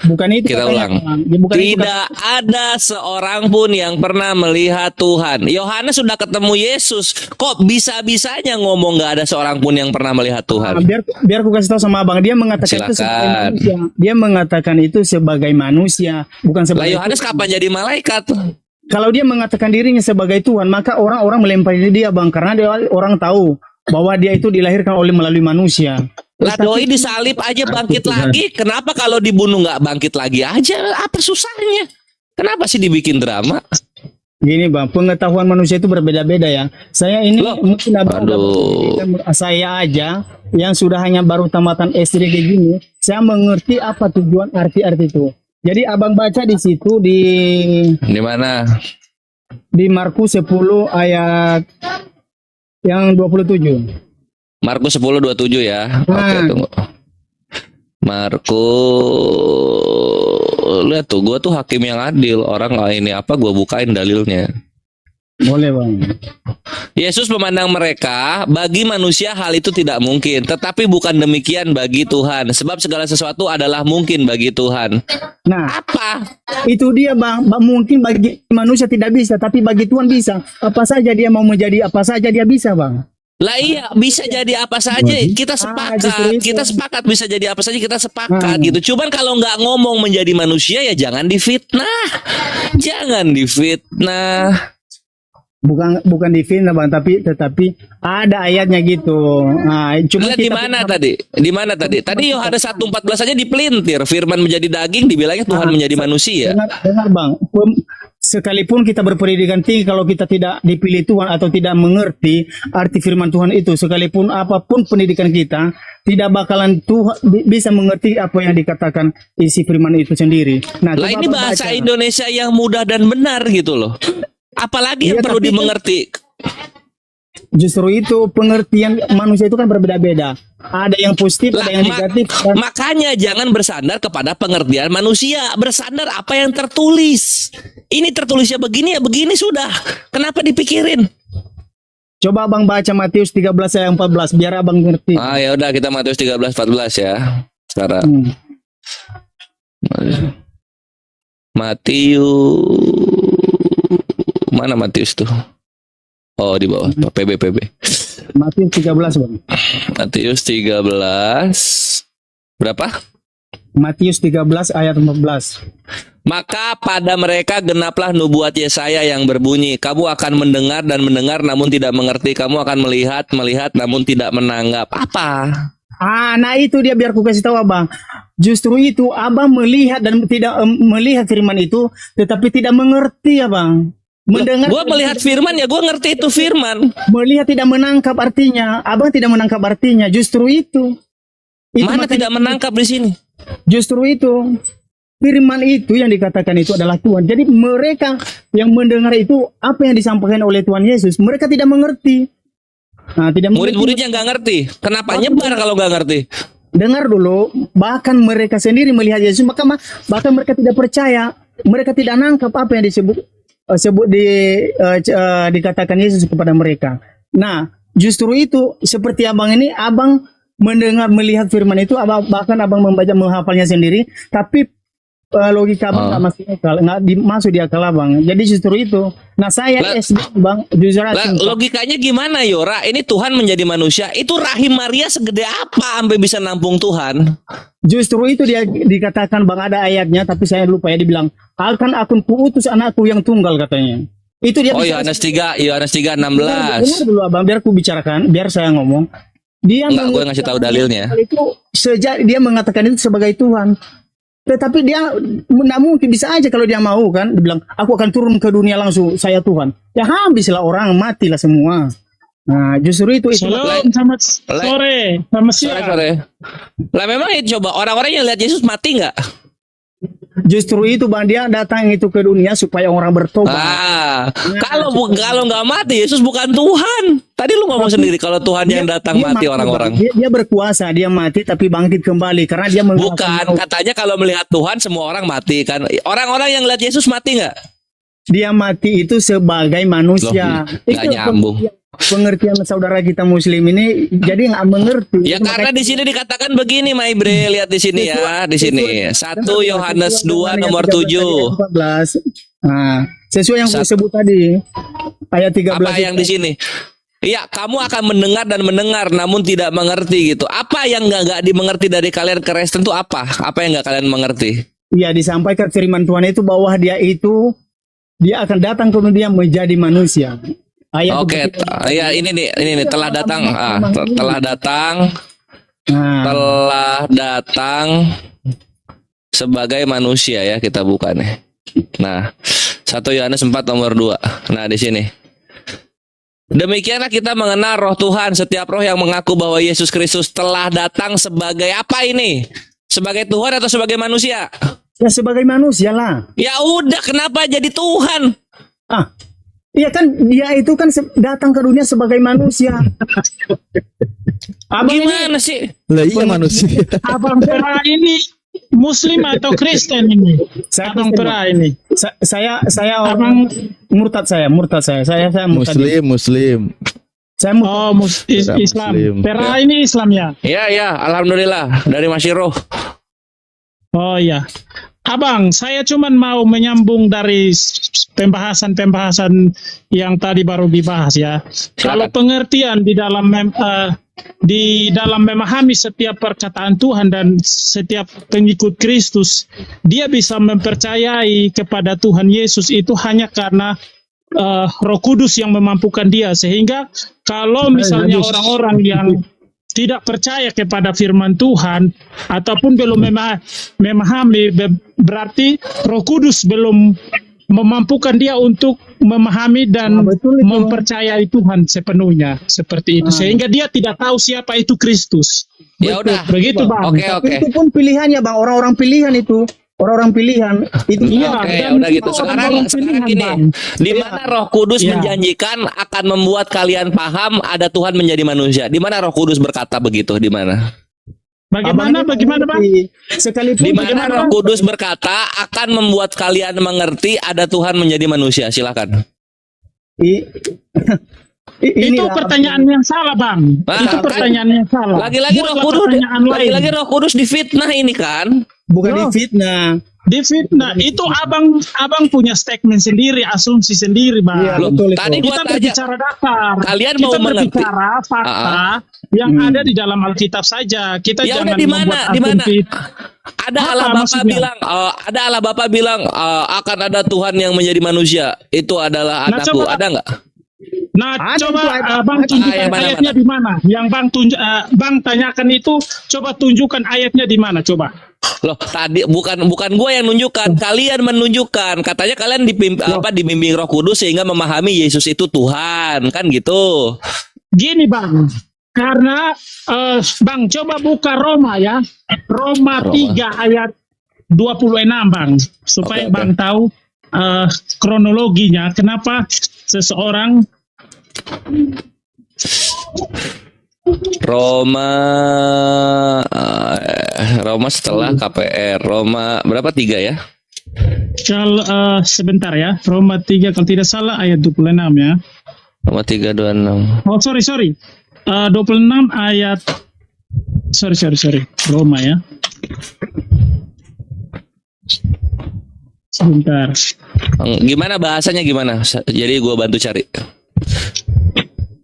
Bukan itu Kita katanya, ulang. Bang. Ya, bukan itu Tidak ada seorang pun yang pernah melihat Tuhan. Yohanes sudah ketemu Yesus. Kok bisa-bisanya ngomong gak ada seorang pun yang pernah melihat Tuhan? biar aku kasih tahu sama Abang, dia mengatakan itu sebagai Silakan. manusia. Dia mengatakan itu sebagai manusia, bukan Lah sebagai Yohanes Tuhan. kapan jadi malaikat? Kalau dia mengatakan dirinya sebagai Tuhan, maka orang-orang melempari dia Bang, karena dia orang tahu bahwa dia itu dilahirkan melalui manusia. Lah doi disalib aja bangkit lagi. Kenapa kalau dibunuh nggak bangkit lagi aja? Apa susahnya? Kenapa sih dibikin drama? Gini Bang, pengetahuan manusia itu berbeda-beda ya. Saya ini Loh, mungkin Abang aduh. saya aja yang sudah hanya baru tamatan SD kayak gini, saya mengerti apa tujuan arti-arti itu. Jadi Abang baca di situ Di mana? di Markus 10 ayat yang 27. Markus 10:27 ya. Oke, Nah. tunggu. Markus, lihat tuh, gue tuh hakim yang adil. Orang ini apa? Gue bukain dalilnya. Boleh Bang. Yesus memandang mereka, bagi manusia hal itu tidak mungkin, tetapi bukan demikian bagi Tuhan, sebab segala sesuatu adalah mungkin bagi Tuhan. Nah, Apa? itu dia Bang. Mungkin bagi manusia tidak bisa, tapi bagi Tuhan bisa. Apa saja dia mau menjadi, apa saja dia bisa Bang. Lah iya, bisa jadi apa saja, kita justru sepakat, itu. kita sepakat bisa jadi apa saja, kita sepakat gitu. Cuman kalau nggak ngomong menjadi manusia ya jangan difitnah, jangan difitnah. Bukan difitnah Bang, tetapi ada ayatnya gitu. Nah, cuma Lihat di mana tadi? Di mana tadi? Tadi Yohanes 1:14 aja dipelintir, firman menjadi daging, dibilangnya Tuhan menjadi manusia. Dengar Bang, sekalipun kita berpendidikan tinggi, kalau kita tidak dipilih Tuhan atau tidak mengerti arti firman Tuhan itu, sekalipun apapun pendidikan kita, tidak bakalan Tuhan bisa mengerti apa yang dikatakan isi firman itu sendiri. Nah, Lah coba ini Abang bahasa baca. Indonesia yang mudah dan benar gitu loh. Apalagi yang Iya, perlu tapi kan- dimengerti. Justru itu pengertian manusia itu kan berbeda-beda. Ada yang positif, Lah, ada yang negatif. Dan makanya jangan bersandar kepada pengertian manusia, bersandar apa yang tertulis. Ini tertulisnya begini ya begini sudah. Kenapa dipikirin? coba Abang baca Matius 13 ayat 14 biar Abang ngerti. Ah ya udah kita Matius 13:14 ya. Sekarang Matius mana Matius tuh? Oh di bawah PB. Matius 13 Bang. Matius 13 berapa? Matius 13 ayat 14. Maka pada mereka genaplah nubuat Yesaya yang berbunyi, kamu akan mendengar dan mendengar namun tidak mengerti, kamu akan melihat namun tidak menanggap. Apa? Nah itu dia biar ku kasih tahu Abang. Justru itu Abang melihat dan tidak melihat firman itu, tetapi tidak mengerti Abang. Mendengar, Gue melihat firman ya gue ngerti itu firman. melihat tidak menangkap artinya. Abang tidak menangkap artinya. Justru itu. Mana makanya- tidak menangkap di sini? Justru itu. Firman itu yang dikatakan itu adalah Tuhan. Jadi mereka yang mendengar itu apa yang disampaikan oleh Tuhan Yesus, mereka tidak mengerti. Nah, tidak mengerti. Murid-muridnya nggak ngerti. Kenapa nyebar kalau nggak ngerti? Dengar dulu, bahkan mereka sendiri melihat Yesus, bahkan mereka tidak percaya, mereka tidak nangkap apa yang disebut sebut dikatakan Yesus kepada mereka. Nah, justru itu seperti abang ini, abang mendengar melihat firman itu, bahkan abang membaca menghafalnya sendiri, tapi logika abang nggak masuk akal, masuk di akal abang. Jadi justru itu. Nah saya SD bang, jujur aja. Logikanya gimana Yora? Ini Tuhan menjadi manusia, itu rahim Maria segede apa sampai bisa nampung Tuhan? Justru itu dia dikatakan bang, ada ayatnya, tapi saya lupa ya, dibilang akan aku utus anakku yang tunggal katanya. Itu dia. Oh Yohanes 3:16. Benar dulu abang, biar aku bicarakan, biar saya ngomong. Dia enggak, gue ngasih tahu dalilnya. Itu sejak dia mengatakan itu sebagai Tuhan. Tetapi dia tidak mungkin, bisa aja kalau dia mau kan, dia bilang aku akan turun ke dunia langsung, saya Tuhan. Ya habislah orang, matilah semua. Nah justru itu. Shalom, selamat sore, selamat siang. Sore. Lah memang coba orang-orang yang lihat Yesus mati nggak? Justru itu bang, dia datang itu ke dunia supaya orang bertobat. Kalau nggak mati, Yesus bukan Tuhan. Tadi lu ngomong sendiri kalau Tuhan yang datang mati orang-orang. Dia berkuasa, dia mati tapi bangkit kembali karena dia bukan. Katanya kalau melihat Tuhan semua orang mati kan. Orang-orang yang lihat Yesus mati nggak? Dia mati itu sebagai manusia. Nggak nyambung. Pengertian saudara kita Muslim ini jadi nggak mengerti. Ya karena di sini dikatakan begini, Maibre, lihat di sini ya, di sini 1 Yohanes 2 nomor 7. Nah, sesuai yang saya sebut tadi ayat 13. Apa yang di sini? Iya, kamu akan mendengar dan mendengar, namun tidak mengerti gitu. Apa yang nggak dimengerti dari kalian Kristen itu apa? Apa yang nggak kalian mengerti? Iya, disampaikan firman Tuhan itu bahwa dia akan datang kemudian menjadi manusia. Oke, ya ini nih telah datang, telah datang sebagai manusia ya, kita buka nih. Nah, 1 Yohanes 4 nomor 2. Nah, di sini. Demikianlah kita mengenal roh Tuhan, setiap roh yang mengaku bahwa Yesus Kristus telah datang sebagai apa ini? Sebagai Tuhan atau sebagai manusia? Ya sebagai manusia lah. Ya udah, kenapa jadi Tuhan? Iya kan, dia itu kan datang ke dunia sebagai manusia. Gimana sih? Lah iya manusia. Abang Pera ini Muslim atau Kristen ini? Abang Pera ini. Saya orang murtad saya. Saya Muslim. Saya Islam. Pera ini Islam ya? Iya, alhamdulillah dari Masyiroh. Oh iya. Abang, saya cuman mau menyambung dari pembahasan yang tadi baru dibahas ya. Kalau pengertian di dalam memahami setiap perkataan Tuhan dan setiap pengikut Kristus, dia bisa mempercayai kepada Tuhan Yesus itu hanya karena Roh Kudus yang memampukan dia. Sehingga kalau misalnya orang-orang yang tidak percaya kepada firman Tuhan ataupun belum memahami, berarti Roh Kudus belum memampukan dia untuk memahami dan mempercayai Tuhan sepenuhnya, seperti itu, sehingga dia tidak tahu siapa itu Kristus. Ya udah, begitu bang. Oke. Itu pun pilihannya bang, orang-orang pilihan itu. Orang-orang pilihan itu. Oke, udah gitu. Sekarang gini, di mana Roh Kudus menjanjikan akan membuat kalian paham ada Tuhan menjadi manusia? Di mana Roh Kudus berkata begitu? Di mana? Bagaimana bang? Di mana Roh Kudus berkata akan membuat kalian mengerti ada Tuhan menjadi manusia? Silakan. Itu pertanyaan yang salah bang. Itu pertanyaan yang salah. Lagi-lagi Roh Kudus difitnah ini kan? Bukan difitnah. Difitnah itu abang punya statement sendiri, asumsi sendiri bang. Iya, betul, tadi kita berbicara dasar. Kalian kita mau mengerti? berbicara fakta yang ada di dalam Alkitab saja. Kita ya jangan udah, di mana? Ada Allah Bapa bilang akan ada Tuhan yang menjadi manusia. Itu adalah anakku. Ada nggak? Nah, coba Bang tunjukkan ayatnya di mana? Yang Bang tanyakan itu, coba tunjukkan ayatnya di mana, coba. Loh, tadi bukan gue yang nunjukkan, kalian menunjukkan. Katanya kalian dibimbing Roh Kudus sehingga memahami Yesus itu Tuhan, kan gitu. Gini Bang, karena Bang coba buka Roma ya. Roma 3 ayat 26 Bang, supaya Bang tahu kronologinya kenapa seseorang Roma setelah KPR. Roma berapa 3 ya? Kalau sebentar ya, Roma 3 kalau tidak salah ayat 26 ya. Roma 3:26. Oh sorry. 26 ayat sorry. Roma ya. Sebentar. Gimana bahasanya gimana? Jadi gua bantu cari.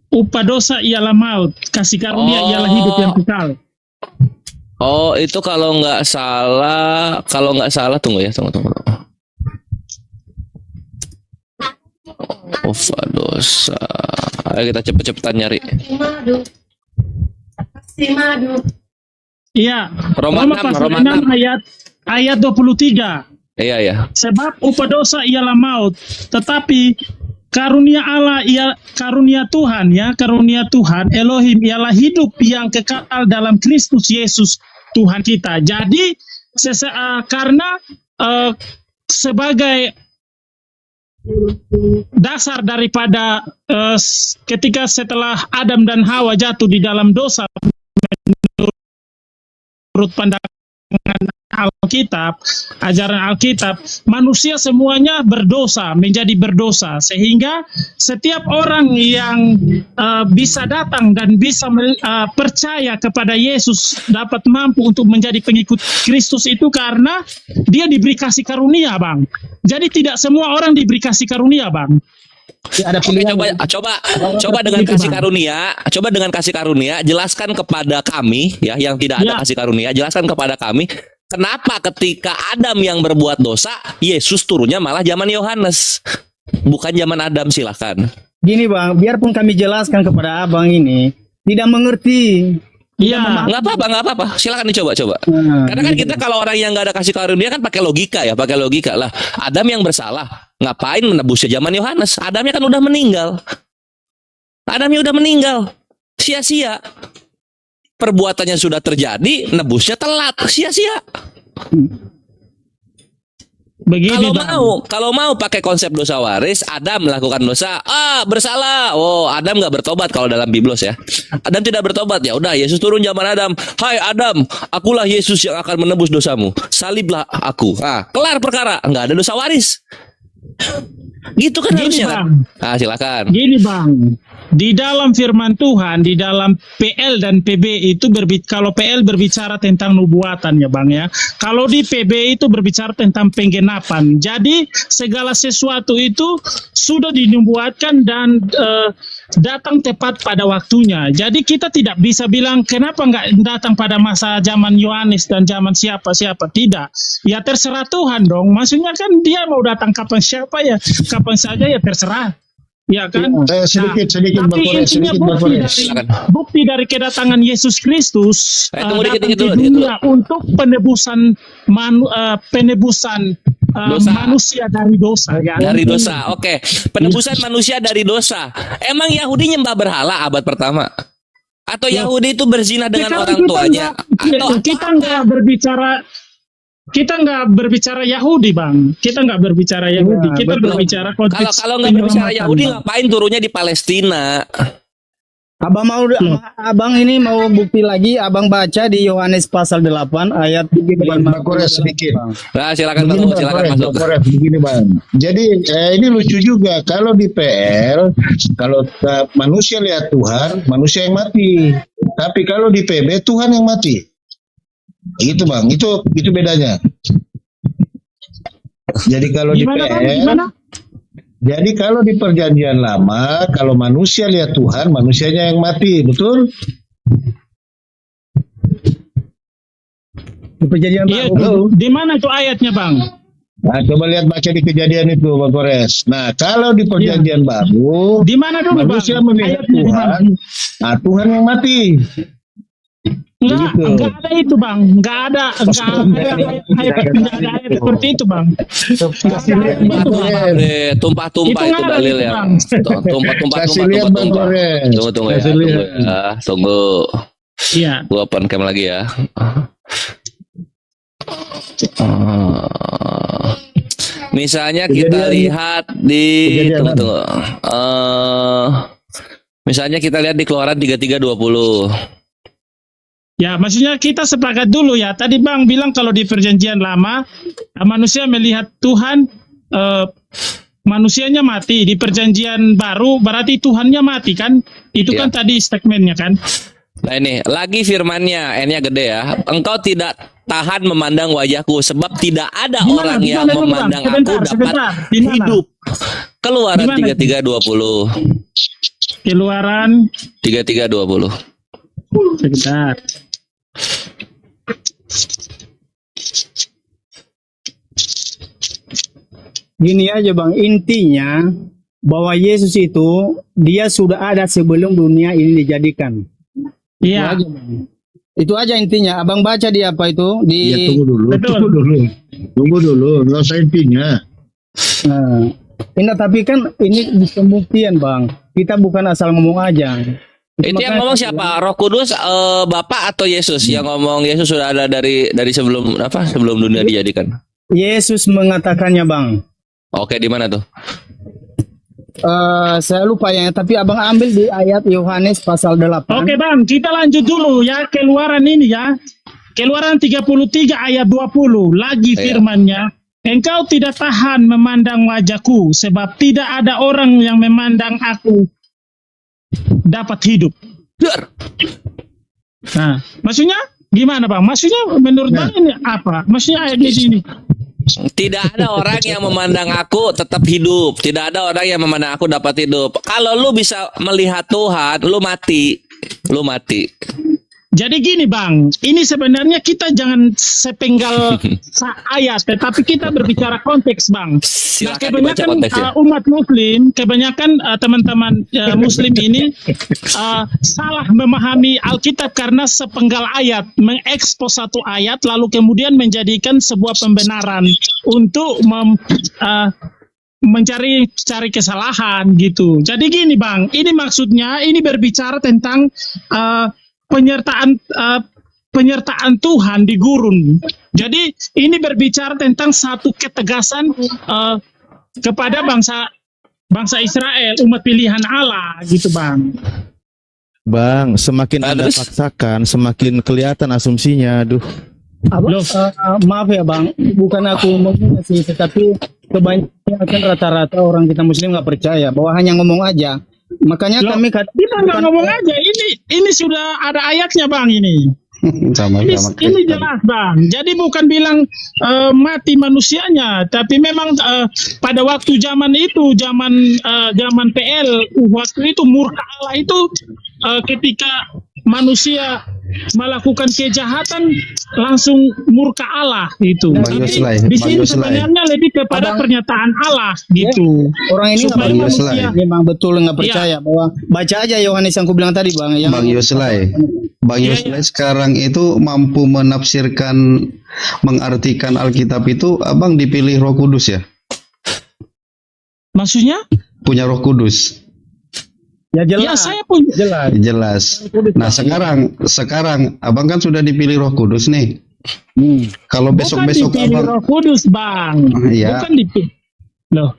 Upah dosa ialah maut, kasih karunia ialah hidup yang kekal. Oh, itu kalau nggak salah tunggu. Upah dosa. Ayo kita cepet-cepetan nyari. Kasih madu. Iya. Roma 6, pasal Roma 6 ayat 23. Iya. Sebab upah dosa ialah maut, tetapi karunia Allah karunia Tuhan Elohim ialah hidup yang kekal dalam Kristus Yesus Tuhan kita. Jadi karena sebagai dasar daripada ketika setelah Adam dan Hawa jatuh di dalam dosa menurut pandangan Alkitab, ajaran Alkitab, manusia semuanya menjadi berdosa, sehingga setiap orang yang bisa datang dan bisa percaya kepada Yesus dapat mampu untuk menjadi pengikut Kristus itu karena dia diberi kasih karunia, Bang. Jadi tidak semua orang diberi kasih karunia, Bang. Ada Oke, coba dengan kasih karunia, jelaskan kepada kami ya yang tidak ada kasih karunia, jelaskan kepada kami kenapa ketika Adam yang berbuat dosa, Yesus turunnya malah zaman Yohanes, bukan zaman Adam. Silakan. Gini Bang, biarpun kami jelaskan kepada Abang ini tidak mengerti. Iya, nggak apa-apa. Silakan dicoba. Karena kan kita kalau orang yang nggak ada kasih karunia kan pakai logika lah. Adam yang bersalah, ngapain menebusnya zaman Yohanes? Adamnya kan udah meninggal. Sia-sia. Perbuatannya sudah terjadi, nebusnya telat, sia-sia. begini Kalau mau pakai konsep dosa waris, Adam melakukan dosa, bersalah. Oh, Adam nggak bertobat kalau dalam Biblos ya. Adam tidak bertobat, ya udah Yesus turun zaman Adam. Hai Adam, akulah Yesus yang akan menebus dosamu. Saliblah aku. Kelar perkara, nggak ada dosa waris. Gitu kan harusnya kan? Silakan. Gini Bang, di dalam firman Tuhan, di dalam PL dan PB itu kalau PL berbicara tentang nubuatan ya Bang ya. Kalau di PB itu berbicara tentang penggenapan. Jadi segala sesuatu itu sudah dinubuatkan dan datang tepat pada waktunya. Jadi kita tidak bisa bilang kenapa nggak datang pada masa zaman Yohanes dan zaman siapa-siapa. Tidak. Ya terserah Tuhan dong. Maksudnya kan dia mau datang kapan saja ya terserah. Ya kan? Sedikit tapi intinya bukti dari kedatangan Yesus Kristus Tunggu datang dikit ke dulu. dunia untuk penebusan manusia dari dosa. Ya. Dari dosa, oke. Penebusan manusia dari dosa. Emang Yahudi nyembah berhala abad pertama? Atau Yahudi itu berzina dengan orang tuanya? Kita nggak berbicara Yahudi, Bang. Kita nggak berbicara Yahudi. Kita berbicara konteks. Kalau nggak berbicara Yahudi, ngapain turunnya di Palestina? Abang ini mau bukti lagi, Abang baca di Yohanes pasal 8 ayat 5. Bang Kores sedikit. Nah, silakan masuk. Begini Bang. Jadi ini lucu juga kalau di PL kalau manusia lihat Tuhan, manusia yang mati. Tapi kalau di PB Tuhan yang mati. Itu Bang, itu bedanya. Jadi kalau di PL, jadi kalau di perjanjian lama, kalau manusia lihat Tuhan, manusianya yang mati, betul? Di perjanjian baru. Di mana itu ayatnya, Bang? Nah, coba lihat baca di kejadian itu, Bang Kores. Nah, kalau di perjanjian baru, di mana dulu, manusia Bang? melihat Tuhan, Tuhan yang mati. Enggak ada itu Bang, enggak ada ayat seperti itu Bang. Tumpah-tumpah itu dalil ya. Tumpah-tumpah. Tunggu. Iya. Gua open cam lagi ya. Misalnya kita lihat di tunggu. Misalnya kita lihat di Keluaran 33:20. Ya, maksudnya kita sepakat dulu ya. Tadi Bang bilang kalau di perjanjian lama manusia melihat Tuhan, manusianya mati. Di perjanjian baru berarti Tuhannya mati kan? Itu Iya. kan tadi statementnya kan? Nah ini lagi firmannya, N-nya gede ya. Engkau tidak tahan memandang wajahku sebab tidak ada Di mana? orang Di yang mana itu, Bang? memandang Sebentar, aku dapat sebentar. Di mana? hidup. Keluaran Di mana? 33:20. Keluaran 33:20. sebentar. Gini aja bang, intinya bahwa Yesus itu dia sudah ada sebelum dunia ini dijadikan. Iya. Itu aja, Bang. Itu aja intinya. Abang baca di apa itu di. Ya tunggu dulu, Betul. tunggu dulu, nggak usah intinya. Nah, ini tapi kan ini pembuktian bang. Kita bukan asal ngomong aja. Itu yang Makanya ngomong saya siapa? Roh Kudus, Bapak atau Yesus? Yang ngomong Yesus sudah ada dari sebelum apa? Sebelum dunia dijadikan. Yesus mengatakannya bang. Oke, di mana tuh? Saya lupa ya, tapi abang ambil di ayat Yohanes pasal 8. Oke Bang, kita lanjut dulu ya. Keluaran ini ya. Keluaran 33 ayat 20. Lagi Iya. firmannya. Engkau tidak tahan memandang wajahku, sebab tidak ada orang yang memandang aku dapat hidup. Dar. Nah, maksudnya gimana Bang? Maksudnya menurut Bang ini apa? Maksudnya ayat di sini. Tidak ada orang yang memandang aku tetap hidup. Tidak ada orang yang memandang aku dapat hidup. Kalau lu bisa melihat Tuhan, lu mati. Lu mati. Jadi gini Bang, ini sebenarnya kita jangan sepenggal ayat, tetapi kita berbicara konteks Bang. Nah, Silakan dibaca kebanyakan konteksnya. umat Muslim, kebanyakan teman-teman Muslim ini salah memahami Alkitab karena sepenggal ayat, mengekspos satu ayat lalu kemudian menjadikan sebuah pembenaran untuk mencari kesalahan gitu. Jadi gini Bang, ini maksudnya ini berbicara tentang penyertaan Tuhan di gurun. Jadi ini berbicara tentang satu ketegasan kepada bangsa Israel, umat pilihan Allah gitu Bang. Bang, semakin Nah, Anda terus? paksakan, semakin kelihatan asumsinya. Aduh. Abang, maaf ya bang, bukan aku ngomongnya sih, tetapi kebanyakan rata-rata orang kita Muslim nggak percaya bahwa hanya ngomong aja. Makanya Loh, kami kita nggak ngomong aja, ini sudah ada ayatnya Bang ini. Sama-sama Ini jelas Bang. Jadi bukan bilang mati manusianya, tapi memang pada waktu zaman itu, zaman PL, waktu itu murka Allah itu ketika manusia melakukan kejahatan langsung murka Allah gitu. Bang Tapi Yoslai, di Bang sini Yoslai. sebenarnya lebih kepada Abang- pernyataan Allah gitu. orang ini nggak Supaya Bang percaya. Yoslai. Memang betul nggak percaya bahwa baca aja Yohanes yang aku bilang tadi bang. Yang Bang Yoslai, Bang Iya, Yoslai sekarang itu mampu menafsirkan, mengartikan Alkitab itu, abang dipilih Roh Kudus ya, Maksudnya? punya Roh Kudus, ya Ya jelas. saya pun Jelas. jelas. Nah sekarang abang kan sudah dipilih Roh Kudus nih. Kalau besok-besok bukan dipilih abang, Roh Kudus Bang. Iya. Bukan dipilih. Loh,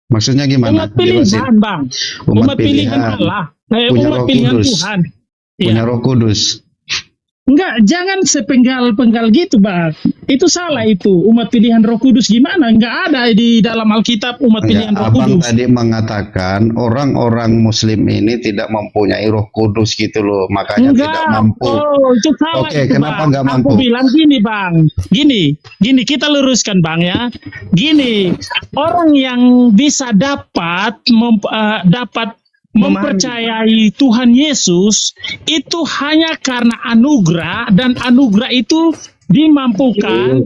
maksudnya gimana? umat pilihan Jelasin. Bang. Umat Umat pilihan pilihan. Allah. Punya Umat Roh pilihan Kudus. Tuhan. Punya Iya. Roh Kudus. Enggak, jangan sepenggal-penggal gitu, Bang. Itu salah itu. Umat pilihan Roh Kudus gimana? Enggak ada di dalam Alkitab umat pilihan Enggak, Roh abang Kudus. tadi mengatakan orang-orang Muslim ini tidak mempunyai Roh Kudus gitu loh, makanya Enggak. tidak mampu. Oh, itu salah Oke, itu, kenapa Bang. enggak Aku mampu? bilang gini, Bang. Gini kita luruskan, Bang ya. Gini, orang yang bisa dapat mempercayai Tuhan Yesus itu hanya karena anugerah, dan anugerah itu dimampukan.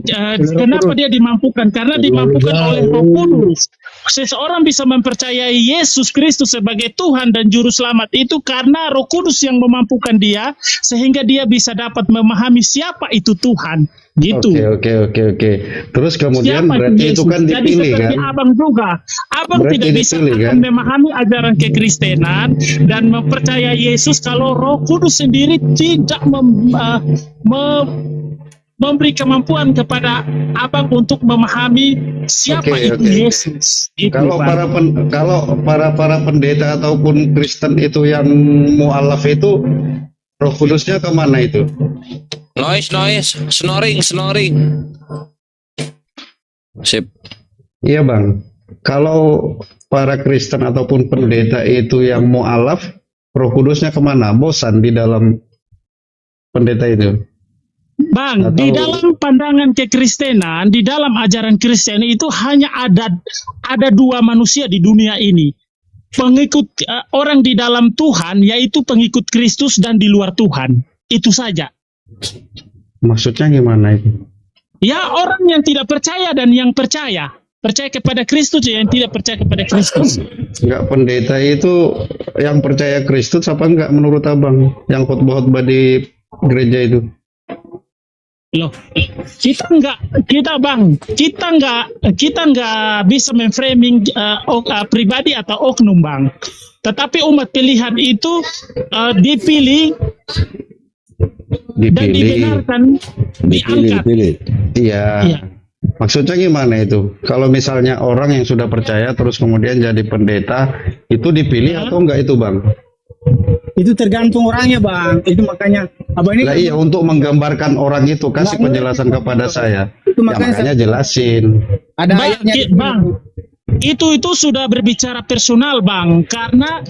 Kenapa dia dimampukan? Karena dimampukan oleh Roh Kudus. Seseorang bisa mempercayai Yesus Kristus sebagai Tuhan dan Juru Selamat itu karena Roh Kudus yang memampukan dia, sehingga dia bisa dapat memahami siapa itu Tuhan. Gitu. Oke. Terus kemudian Siapa berarti Yesus? itu kan Jadi dipilih kan? seperti abang juga, abang Berarti tidak bisa dipilih, kan? memahami ajaran kekristenan dan mempercayai Yesus kalau Roh Kudus sendiri tidak memberi kemampuan kepada abang untuk memahami siapa Oke, itu oke. Yesus. Gitu, Kalau Bang. para pendeta ataupun Kristen itu yang mualaf itu Roh Kudusnya kemana itu? Noise, snoring. Sip. Iya bang, kalau para Kristen ataupun pendeta itu yang mu'alaf, Roh Kudusnya kemana? Bosan di dalam pendeta itu. Bang, Nggak di tahu. dalam pandangan kekristenan, di dalam ajaran Kristen itu hanya ada dua manusia di dunia ini. Pengikut orang di dalam Tuhan, yaitu pengikut Kristus, dan di luar Tuhan. Itu saja. Maksudnya gimana itu? Ya, orang yang tidak percaya dan yang percaya. Percaya kepada Kristus, yang tidak percaya kepada Kristus. Enggak, pendeta itu yang percaya Kristus apa enggak menurut abang? Yang khotbah-khotbah di gereja itu? Loh, kita nggak bisa memframing pribadi atau oknum, bang. Tetapi umat pilihan itu dipilih dan dibenarkan, diangkat. Iya. Iya. Maksudnya gimana itu? Kalau misalnya orang yang sudah percaya terus kemudian jadi pendeta, itu dipilih atau enggak itu bang? Itu tergantung orangnya, Bang. Itu makanya abang ini Lah iya, untuk menggambarkan orang itu kasih penjelasan kepada saya. itu Ya, makanya makanya jelasin. ada Bang, ayatnya. Bang, itu sudah berbicara personal, bang. Karena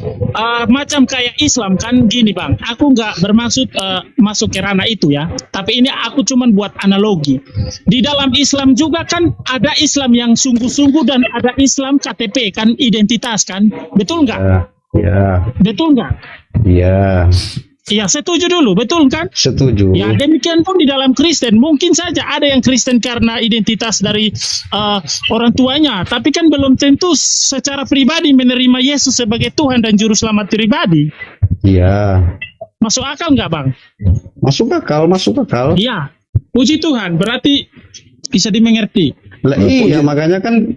macam kayak Islam kan gini, bang. Aku nggak bermaksud masuk ke ranah itu ya. Tapi ini aku cuman buat analogi. Di dalam Islam juga kan ada Islam yang sungguh-sungguh dan ada Islam KTP kan, identitas kan. Betul nggak? Ya, Betul nggak? ya, Iya, setuju dulu, betul kan? setuju. Ya, demikian pun di dalam Kristen. Mungkin saja ada yang Kristen karena identitas dari orang tuanya. Tapi kan belum tentu secara pribadi menerima Yesus sebagai Tuhan dan Juru Selamat pribadi. Iya. Masuk akal nggak, Bang? Masuk akal, masuk akal. Iya. Puji Tuhan, berarti bisa dimengerti. Lah iya, makanya kan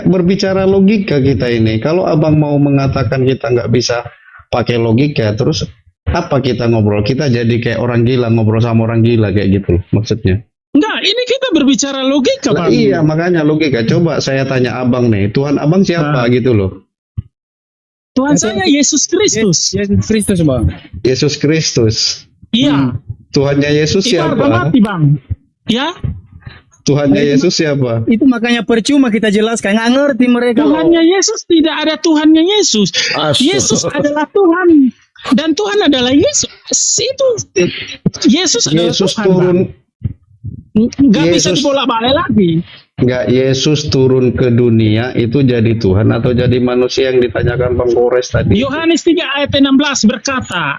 berbicara logika kita ini. Kalau abang mau mengatakan kita nggak bisa pakai logika, terus apa kita ngobrol? Kita jadi kayak orang gila, ngobrol sama orang gila kayak gitu maksudnya. Enggak, ini kita berbicara logika, Lah Bang. iya, makanya logika. Coba saya tanya abang nih, Tuhan abang siapa gitu loh? Tuhan saya Yesus Kristus. Yesus Kristus, Bang. Yesus Kristus. Iya. Tuhannya Yesus Itu harga siapa? mati, Bang. Ya. Tuhannya Yesus siapa? Itu makanya percuma kita jelaskan, nggak ngerti mereka. Tuhannya Yesus tidak ada Tuhannya Yesus. Yesus adalah Tuhan dan Tuhan adalah Yesus. Itu Yesus adalah Yesus Tuhan, turun, Bang. Nggak bisa Yesus- dibolak-balik lagi. nggak Yesus turun ke dunia itu jadi Tuhan atau jadi manusia yang ditanyakan Bang Kores tadi? Yohanes 3 ayat 16 berkata,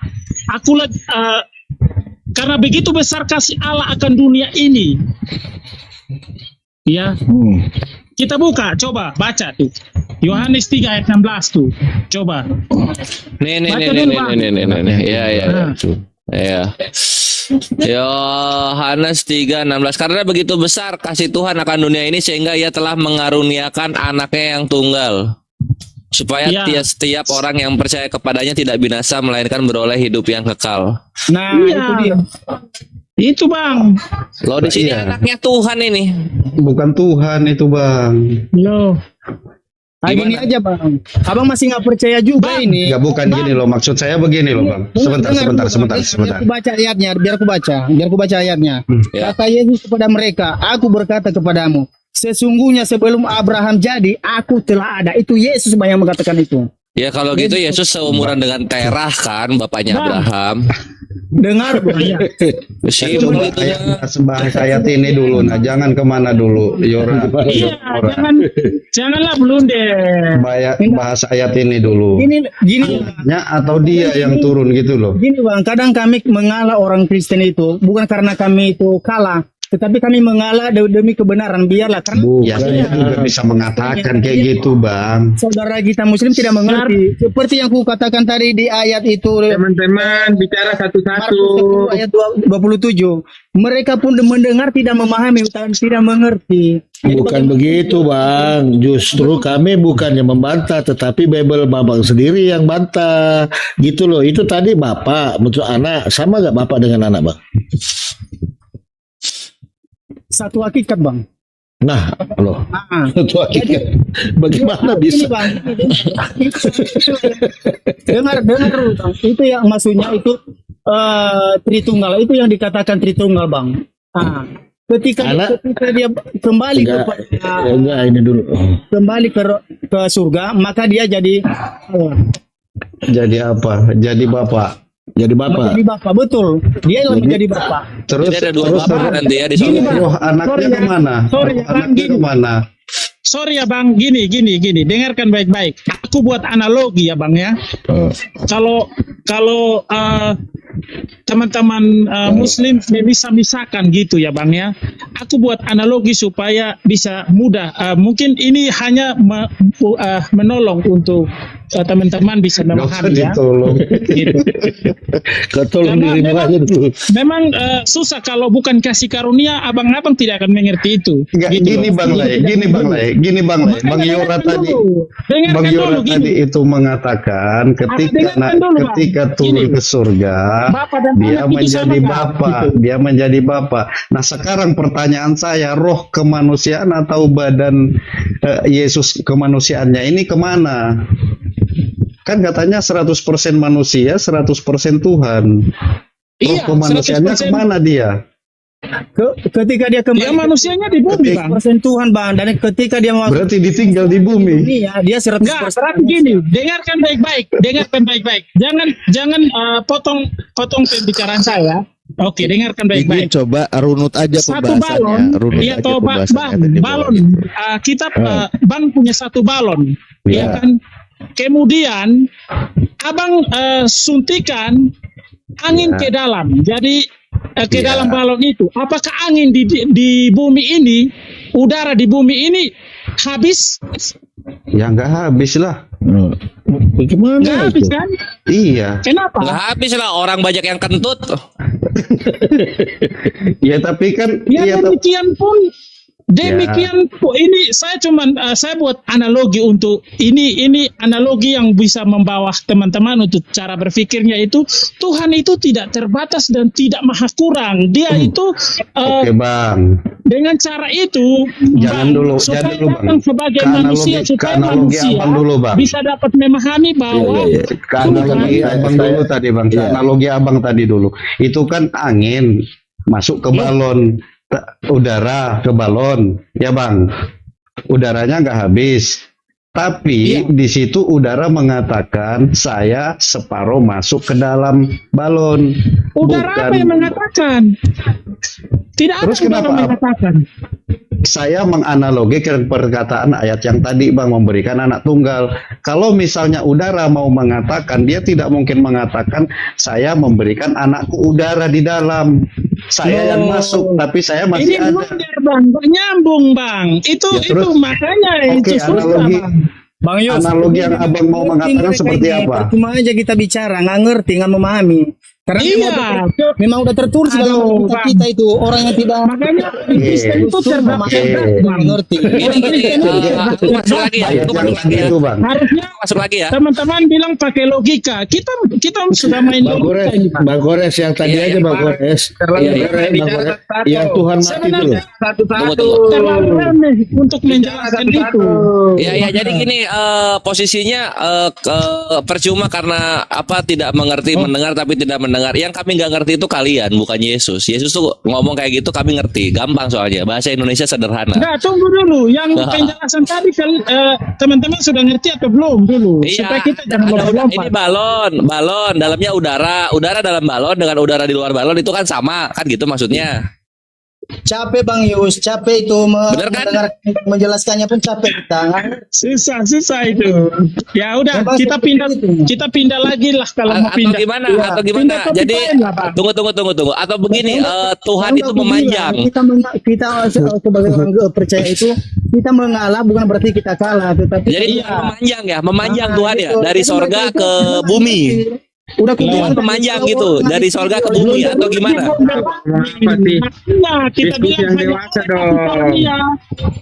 Akulah karena begitu besar kasih Allah akan dunia ini. Ya. Kita buka, coba baca tuh. Yohanes 3 ayat 16 tuh. Coba. Nih. Baca dulu, Bang. Ya. Ya. Yohanes 3:16. Karena begitu besar kasih Tuhan akan dunia ini sehingga ia telah mengaruniakan anaknya yang tunggal. Supaya Ya. setiap orang yang percaya kepadanya tidak binasa melainkan beroleh hidup yang kekal. Nah, Iya. itu dia. Itu, Bang. Loh di sini Iya. anaknya Tuhan ini. Bukan Tuhan itu bang. Loh. Gini aja, Bang. Abang masih nggak percaya juga ini. Nggak, bukan gini loh, maksud saya begini loh bang. Sebentar. Biar aku baca ayatnya, biar aku baca ayatnya. Ya. Kata Yesus kepada mereka, aku berkata kepadamu, sesungguhnya sebelum Abraham jadi, aku telah ada. Itu Yesus yang mengatakan itu. Ya kalau gitu Yesus seumuran dengan Terah kan, bapaknya Bang. Abraham. Dengar, Iya. Si Coba itu bahas ayat ini dulu. Nah, jangan kemana dulu, Yora. Iya, janganlah blunder. Bahas ayat ini dulu. gini, Nya atau dia yang turun gitu loh. gini, Bang. Kadang kami mengalah orang Kristen itu bukan karena kami itu kalah, tetapi kami mengalah demi kebenaran. Biarlah, karena Ya saya juga bisa mengatakan kayak gitu bang. saudara kita Muslim tidak mengerti. Seperti yang ku katakan tadi di ayat itu. Teman-teman bicara satu-satu. Markus 10 ayat 27. Mereka pun mendengar tidak memahami dan tidak mengerti. Bukan begitu bang, justru kami bukannya membantah, tetapi Bible babang sendiri yang bantah, gitu loh. Itu tadi bapak, untuk anak, sama gak bapak dengan anak bang? Satu hakikat, Bang. Nah, loh, Ah. itu hakikat. Bagaimana Ini, bisa? Bang. Dengar dulu, Bang. Itu yang maksudnya itu Tritunggal itu yang dikatakan Tritunggal, Bang. Nah, ketika dia kembali enggak ini dulu. kembali ke surga, maka dia jadi Jadi apa? Jadi bapak. Jadi bapak. menjadi bapak, betul. Dia yang menjadi bapak. Terus Jadi ada dua terus bapak nanti ya di Gini, sana. Bang. roh anaknya Sorry ya. kemana? Sorry Roh ya, Bang, anaknya gini. kemana? Sorry ya Bang, gini, dengarkan baik-baik. Aku buat analogi ya Bang ya. Kalau teman-teman Muslim bisa misalkan gitu ya Bang ya. Aku buat analogi supaya bisa mudah. Mungkin ini hanya menolong untuk teman-teman bisa Gak usah memahami ya. ditolong. Gitu. Ketolong Karena dirimu memang- aja dulu. Memang susah kalau bukan kasih karunia, abang-abang tidak akan mengerti itu. Enggak, Gitu gini loh. Bang Lai, gini Bang Lai, gini Bang Lai. Bang Makanya Yora dengarkan tadi, dulu. Dengarkan Bang Yora dulu, tadi gini. itu mengatakan dengarkan dulu, Bang. ketika turun Gini. ke surga, Bapak dan dia anak itu menjadi sama, Kak. bapak, Gitu. dia menjadi bapak. Nah sekarang pertanyaan saya, roh kemanusiaan atau badan Yesus kemanusiaannya ini kemana? Kan katanya 100% manusia, 100% Tuhan. Roh Iya, kemanusiaannya 100%. kemana dia? Ketika dia Dia kembali manusianya di bumi, Bang. persen Tuhan, Bang, dan ketika dia mau Berarti ditinggal di bumi. dia 100%. Enggak, berarti gini, dengarkan baik-baik. Jangan potong pembicaraan saya. Oke, dengarkan Ini baik-baik. coba runut aja Satu balon, pembahasannya. Runut iya aja toh pembahasannya tadi, balon. Kita Bang punya satu balon, Iya. ya kan? Kemudian abang suntikan angin ke dalam. Jadi ke dalam balon itu. Apakah angin di bumi ini, udara di bumi ini habis? Ya nggak habis lah. Bagaimana Nggak itu? habis kan? Iya. Kenapa? Nggak habis lah, orang banyak yang kentut. Ya tapi kan Ya iya, demikian pun ini saya cuman saya buat analogi untuk ini analogi yang bisa membawa teman-teman untuk cara berpikirnya itu Tuhan itu tidak terbatas dan tidak maha kurang. Dia itu Oke Bang. dengan cara itu Jangan Bang, dulu, supaya jangan dulu, Bang. datang sebagai Ke manusia analogi- supaya ke analogi manusia Abang dulu, Bang. bisa dapat memahami bahwa Ke analogi abang dulu tadi Bang. Ke analogi abang tadi dulu. Itu kan angin masuk ke balon, udara ke balon, ya Bang. Udaranya nggak habis. Tapi di situ udara mengatakan saya separuh masuk ke dalam balon. udara apa yang mengatakan? Tidak ada Terus udara kenapa? mengatakan. Saya menganalogikan perkataan ayat yang tadi Bang, memberikan anak tunggal. Kalau misalnya udara mau mengatakan, dia tidak mungkin mengatakan saya memberikan anakku udara di dalam. Saya yang masuk, tapi saya masih Ini ada. blunder Bang, nggak nyambung Bang. Itu Ya, terus? makanya Oke, itu susah analogi Bang. Bang Yos, analogi yang abang mau mengatakan seperti apa? Cuma aja kita bicara, nggak ngerti, nggak memahami. Karena Iya, memang udah tertulis dalam Aduh, kitab Bang. kita itu orang yang tidak makanya Kristen itu terdapat nggak ngerti. Gini, aku masuk lagi ya. Ayat Aku yang masuk lagi ya. itu Bang. harusnya Masuk lagi ya. teman-teman bilang pakai logika. Kita sudah main Bang logika Gores, ini Bang. Bang Gores yang tadi Iya, aja iya, Bang Bang. Gores. Iya, iya. Bang Gores, yang Tuhan mati dulu. Tunggu, tunggu. Terlalu remeh untuk menjelaskan itu. Ya, jadi gini, posisinya percuma karena apa tidak mengerti mendengar tapi tidak mendengar. Yang kami nggak ngerti itu kalian, bukan Yesus. Yesus tuh ngomong kayak gitu kami ngerti, gampang soalnya. Bahasa Indonesia sederhana. Enggak, tunggu dulu. Yang penjelasan tadi teman-teman sudah ngerti atau belum dulu? Supaya kita jangan Iya, ini lompat-lompat. balon, dalamnya udara dalam balon dengan udara di luar balon itu kan sama, kan gitu maksudnya. Capek Bang Yus, capek itu Bener kan? mendengar menjelaskannya pun capek kita. Susah itu. Ya udah, Coba kita seperti pindah itu. kita pindah lagi lah kalau mau Atau pindah. gimana? Iya, Atau pindah gimana? topik Jadi lain lah, Bang. tunggu. Atau begini, Tuhan Kan itu udah memanjang. bilang, kita sebagai orang percaya itu kita mengalah bukan berarti kita kalah, tetapi Jadi Iya. memanjang Nah, Tuhan ya itu. dari Jadi sorga mereka itu ke memang bumi. udah Tuhan memanjang gitu dari sorga ke bumi atau gimana? Nah, kita bilang dewasa dong.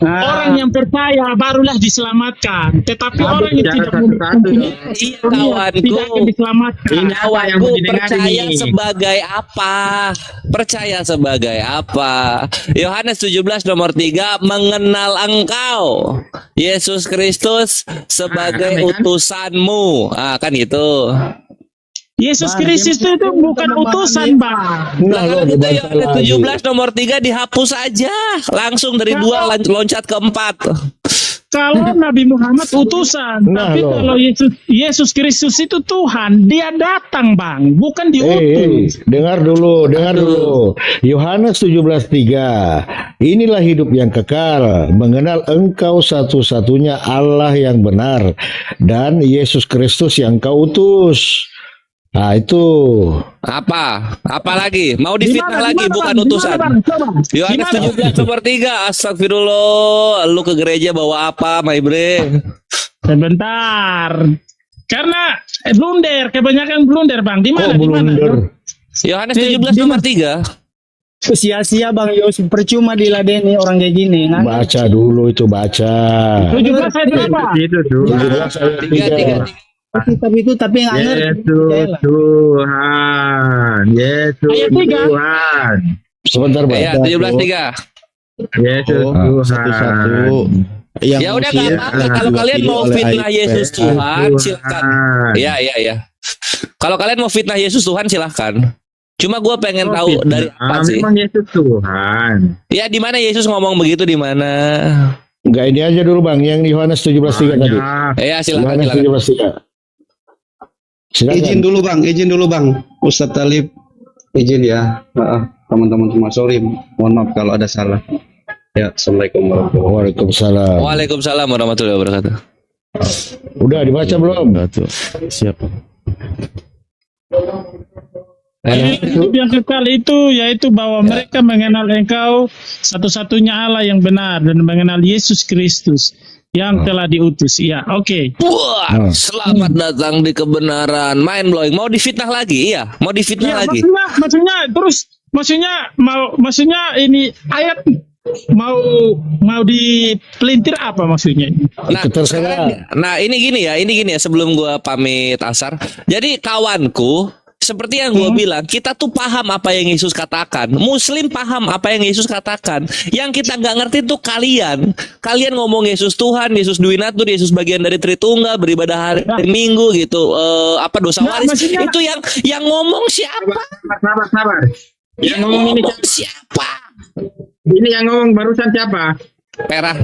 Orang yang percaya barulah diselamatkan. Tetapi orang yang tidak mempunyai Iya kawanku, tidak akan diselamatkan. kawanku percaya sebagai apa? Percaya sebagai apa? Yohanes 17 nomor 3 mengenal engkau Yesus Kristus sebagai utusanmu. Ah kan gitu. Yesus Bang, Kristus dia itu bukan utusan, Bang. Nah, lo Kalau kita dibantah Yohanes lagi. 17 nomor 3 dihapus aja. Langsung dari 2 loncat ke 4. Kalau Nabi Muhammad utusan, Nah, tapi loh. kalau Yesus Kristus itu Tuhan, dia datang, Bang, bukan diutus. Dengar dulu. Yohanes 17:3. Inilah hidup yang kekal, mengenal Engkau satu-satunya Allah yang benar dan Yesus Kristus yang Kau utus. Nah, itu. Apa lagi? Mau Di difitnah mana, lagi, di mana, bukan Bang? Di mana, utusan. Bang? Coba. Yohanes Di mana? 17 nomor 3. Astagfirullah. Lu ke gereja bawa apa, my bre? Sebentar. Karena blunder, kebanyakan blunder, Bang. Di mana? Kok Di mana? blunder? Yohanes 17 nomor 3. sia-sia Bang Yos, percuma diladeni orang kayak gini. Baca dulu itu, baca. 17 ayat berapa? Itu tuh. 17 ayat 3. 3. Kitab itu tapi nggak ngerti. Yesus Tuhan, Yesus Ayat 3. Tuhan, Sebentar, baca. Ya, 17:3. Yesus Oh, Tuhan. satu-satu. Yang Ya udah usia nggak apa-apa. Kalau kalian mau diwakili oleh fitnah AIP. Yesus Tuhan, silakan. Tuhan. Ya. Kalau kalian mau fitnah Yesus Tuhan, silahkan. Cuma gue pengen tahu dari apa sih? Memang Yesus Tuhan. Ya di mana Yesus ngomong begitu, di mana? Enggak, ini aja dulu, Bang, yang di Yohanes 17:3 tadi. Banyak. Ya silakan. Yohanes 17:3. Silakan. Izin dulu bang, Ustadz Talib izin ya, teman-teman semua, sorry, mohon maaf kalau ada salah. Ya, assalamualaikum warahmatullahi Waalaikumsalam. Waalaikumsalam warahmatullahi wabarakatuh. Udah dibaca belum? Satu. Siap. Hidup yang kekal itu yaitu bahwa mereka mengenal Engkau satu-satunya Allah yang benar dan mengenal Yesus Kristus yang telah diutus. Ya, oke. Wah, selamat datang di kebenaran. Mind blowing. Mau difitnah lagi? Iya, mau difitnah Ya, lagi. maksudnya ini ayat mau dipelintir apa maksudnya? Nah, Terserah. nah ini gini ya sebelum gua pamit asar. Jadi kawanku, seperti yang gue bilang, kita tuh paham apa yang Yesus katakan. Muslim paham apa yang Yesus katakan. Yang kita nggak ngerti tuh kalian. Kalian ngomong Yesus Tuhan, Yesus Duinatur, Yesus bagian dari Tritunggal, beribadah hari Minggu gitu. Apa dosa Nah, waris? maksudnya- Itu yang ngomong siapa? Sabar. Yang ngomong ini siapa? Ini yang ngomong barusan siapa? Perah.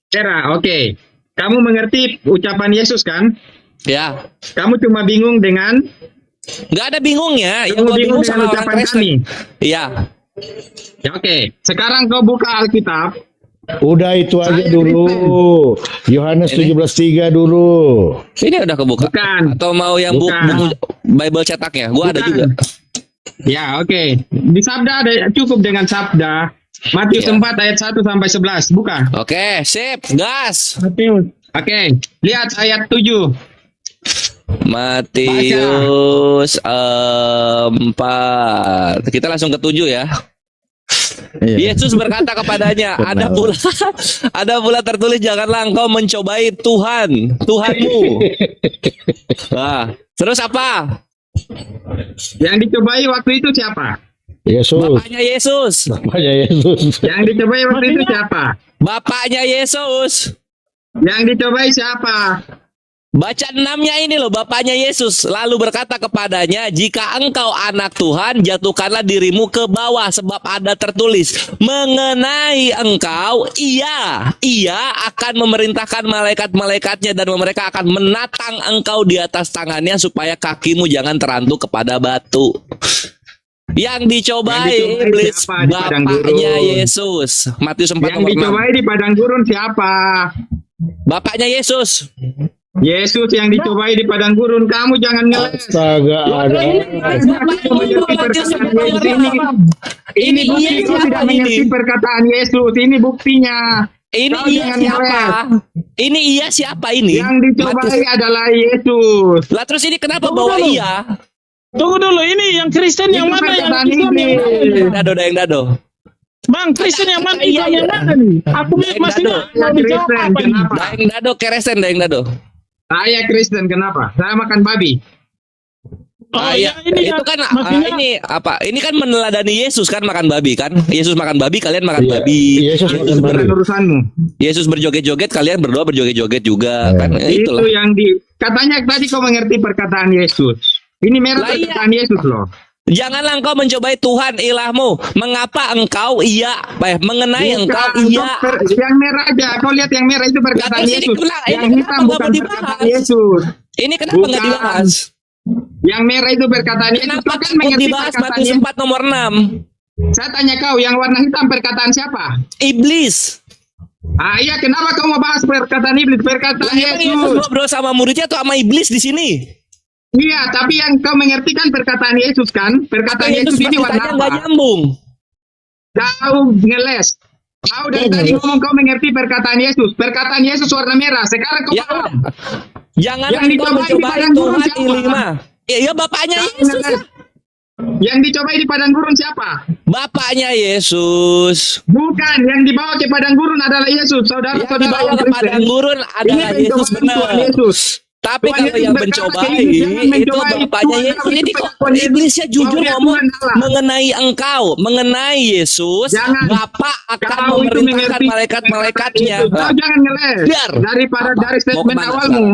Kera, oke. Kamu mengerti ucapan Yesus kan? Ya, Kamu cuma bingung dengan nggak ada bingungnya. Yang kamu gue bingung bingung dengan sama orang ucapan Kristen. kami. Iya. Ya, oke. Sekarang kau buka Alkitab. Udah itu aja dulu. Yohanes 17:3 dulu. Ini udah kebuka. Bukan. Atau mau yang Bukan. buku Bible cetaknya? Gua ada Bukan. juga. Ya, oke. Di Sabda ada cukup dengan Sabda. Matius Ya. 4 ayat 1 sampai 11. Buka. Oke, sip, gas. Matius. Oke. Lihat ayat 7. Matius 4. Kita langsung ke 7 ya. Iya. Yesus berkata kepadanya, ada pula tertulis, janganlah engkau mencobai Tuhanmu. Nah, terus apa? Yang dicobai waktu itu siapa? Yesus. Bapaknya Yesus. Bapaknya Yesus. Yang dicobai waktu itu siapa? Bapaknya Yesus. Yang dicobai siapa? Baca 6-nya ini loh, bapaknya Yesus lalu berkata kepadanya, jika engkau anak Tuhan, jatuhkanlah dirimu ke bawah, sebab ada tertulis mengenai engkau, ia akan memerintahkan malaikat-malaikatnya dan mereka akan menatang engkau di atas tangannya supaya kakimu jangan terantuk kepada batu. Yang dicobai Yang dicobai iblis siapa di padang bapaknya gurun? Yesus. Matius 4 Yang nomor 6. dicobai di padang gurun siapa? Bapaknya Yesus. Yesus yang dicobai di padang gurun. Kamu jangan ngeles. Astaga, ada. Ini bukti kau tidak mengerti perkataan Yesus. Ini buktinya. Ini Kau iya jangan siapa? ngeles. Ini iya siapa ini? Yang dicobai adalah Yesus. Lah terus ini kenapa Tunggu bawa dulu. iya? Tunggu dulu, ini yang Kristen yang Itu mana, yang perkataan Islam yang mana? Iblis. Yang dado. Bang, Kristen yang mana, Iya, Islam yang iya. mana nih? Aku Daeng masih dado. nggak dijawab Kristen, apa ini. kenapa? Daeng dado keresen, daeng dado. Saya Kristen, kenapa? Saya makan babi. Oh iya, ya ini itu kan maksudnya ini apa? Ini kan meneladani Yesus kan makan babi kan? Yesus makan babi, kalian makan Iya, babi. Yesus makan babi. urusanmu. Yesus berjoget-joget, kalian berdoa berjoget-joget juga kan? Itulah. Itu yang katanya tadi kau mengerti perkataan Yesus. Ini merah Lah, iya. perkataan Yesus loh. Janganlah engkau mencobai Tuhan ilahmu. Mengapa engkau mengenai engkau Yang merah aja. Kau lihat yang merah itu perkataan Terus ini Yesus. kenapa- Yang ini hitam kenapa bukan nggak mau perkataan dibahas? Yesus. Ini kenapa nggak Bukan. dibahas? Yang merah itu perkataan Yesus. Kenapa Kau kan takut mengerti dibahas perkataan Matius Yesus. 4 nomor 6? Saya tanya kau, yang warna hitam perkataan siapa? Iblis. Iya, kenapa kau mau bahas perkataan iblis? Perkataan Lah, emang Yesus Yesus. ngobrol sama muridnya atau sama iblis di sini? Iya, tapi yang kau mengerti kan perkataan Yesus kan? Perkataan Yesus ini warna ceritanya nggak apa? nyambung. Kau ngeles. Kau dari tadi ngomong kau mengerti perkataan Yesus. Perkataan Yesus warna merah. Sekarang kau Ya paham. udah. Jangan Yang engkau dicobai di mencobai padang gurun Tuhan siapa? ilma. Ya bapaknya Kau Yesus ngeles. lah. Yang dicobai di padang gurun siapa? Bapaknya Yesus. Bukan, yang dibawa ke padang gurun adalah Yesus. Yang Saudara-saudara dibawa yang ke Kristen. padang gurun adalah Ini Yesus pencobaan benar. Tuhan Yesus. Tapi Tuhan kalau Yesus yang berkata mencobai ke iblis, jangan itu mencobai bapaknya Tuhan Yesus. Allah, Ini itu kok pengakuan Yesus. iblisnya jujur Bahwa ngomong Tuhan Allah. mengenai engkau, mengenai Yesus. Jangan. Bapak akan Kau itu memerintahkan mengerti malaikat-malaikatnya. Kau jangan ngeles. Biar. Daripada Apa? dari Mau statement kemana awalmu.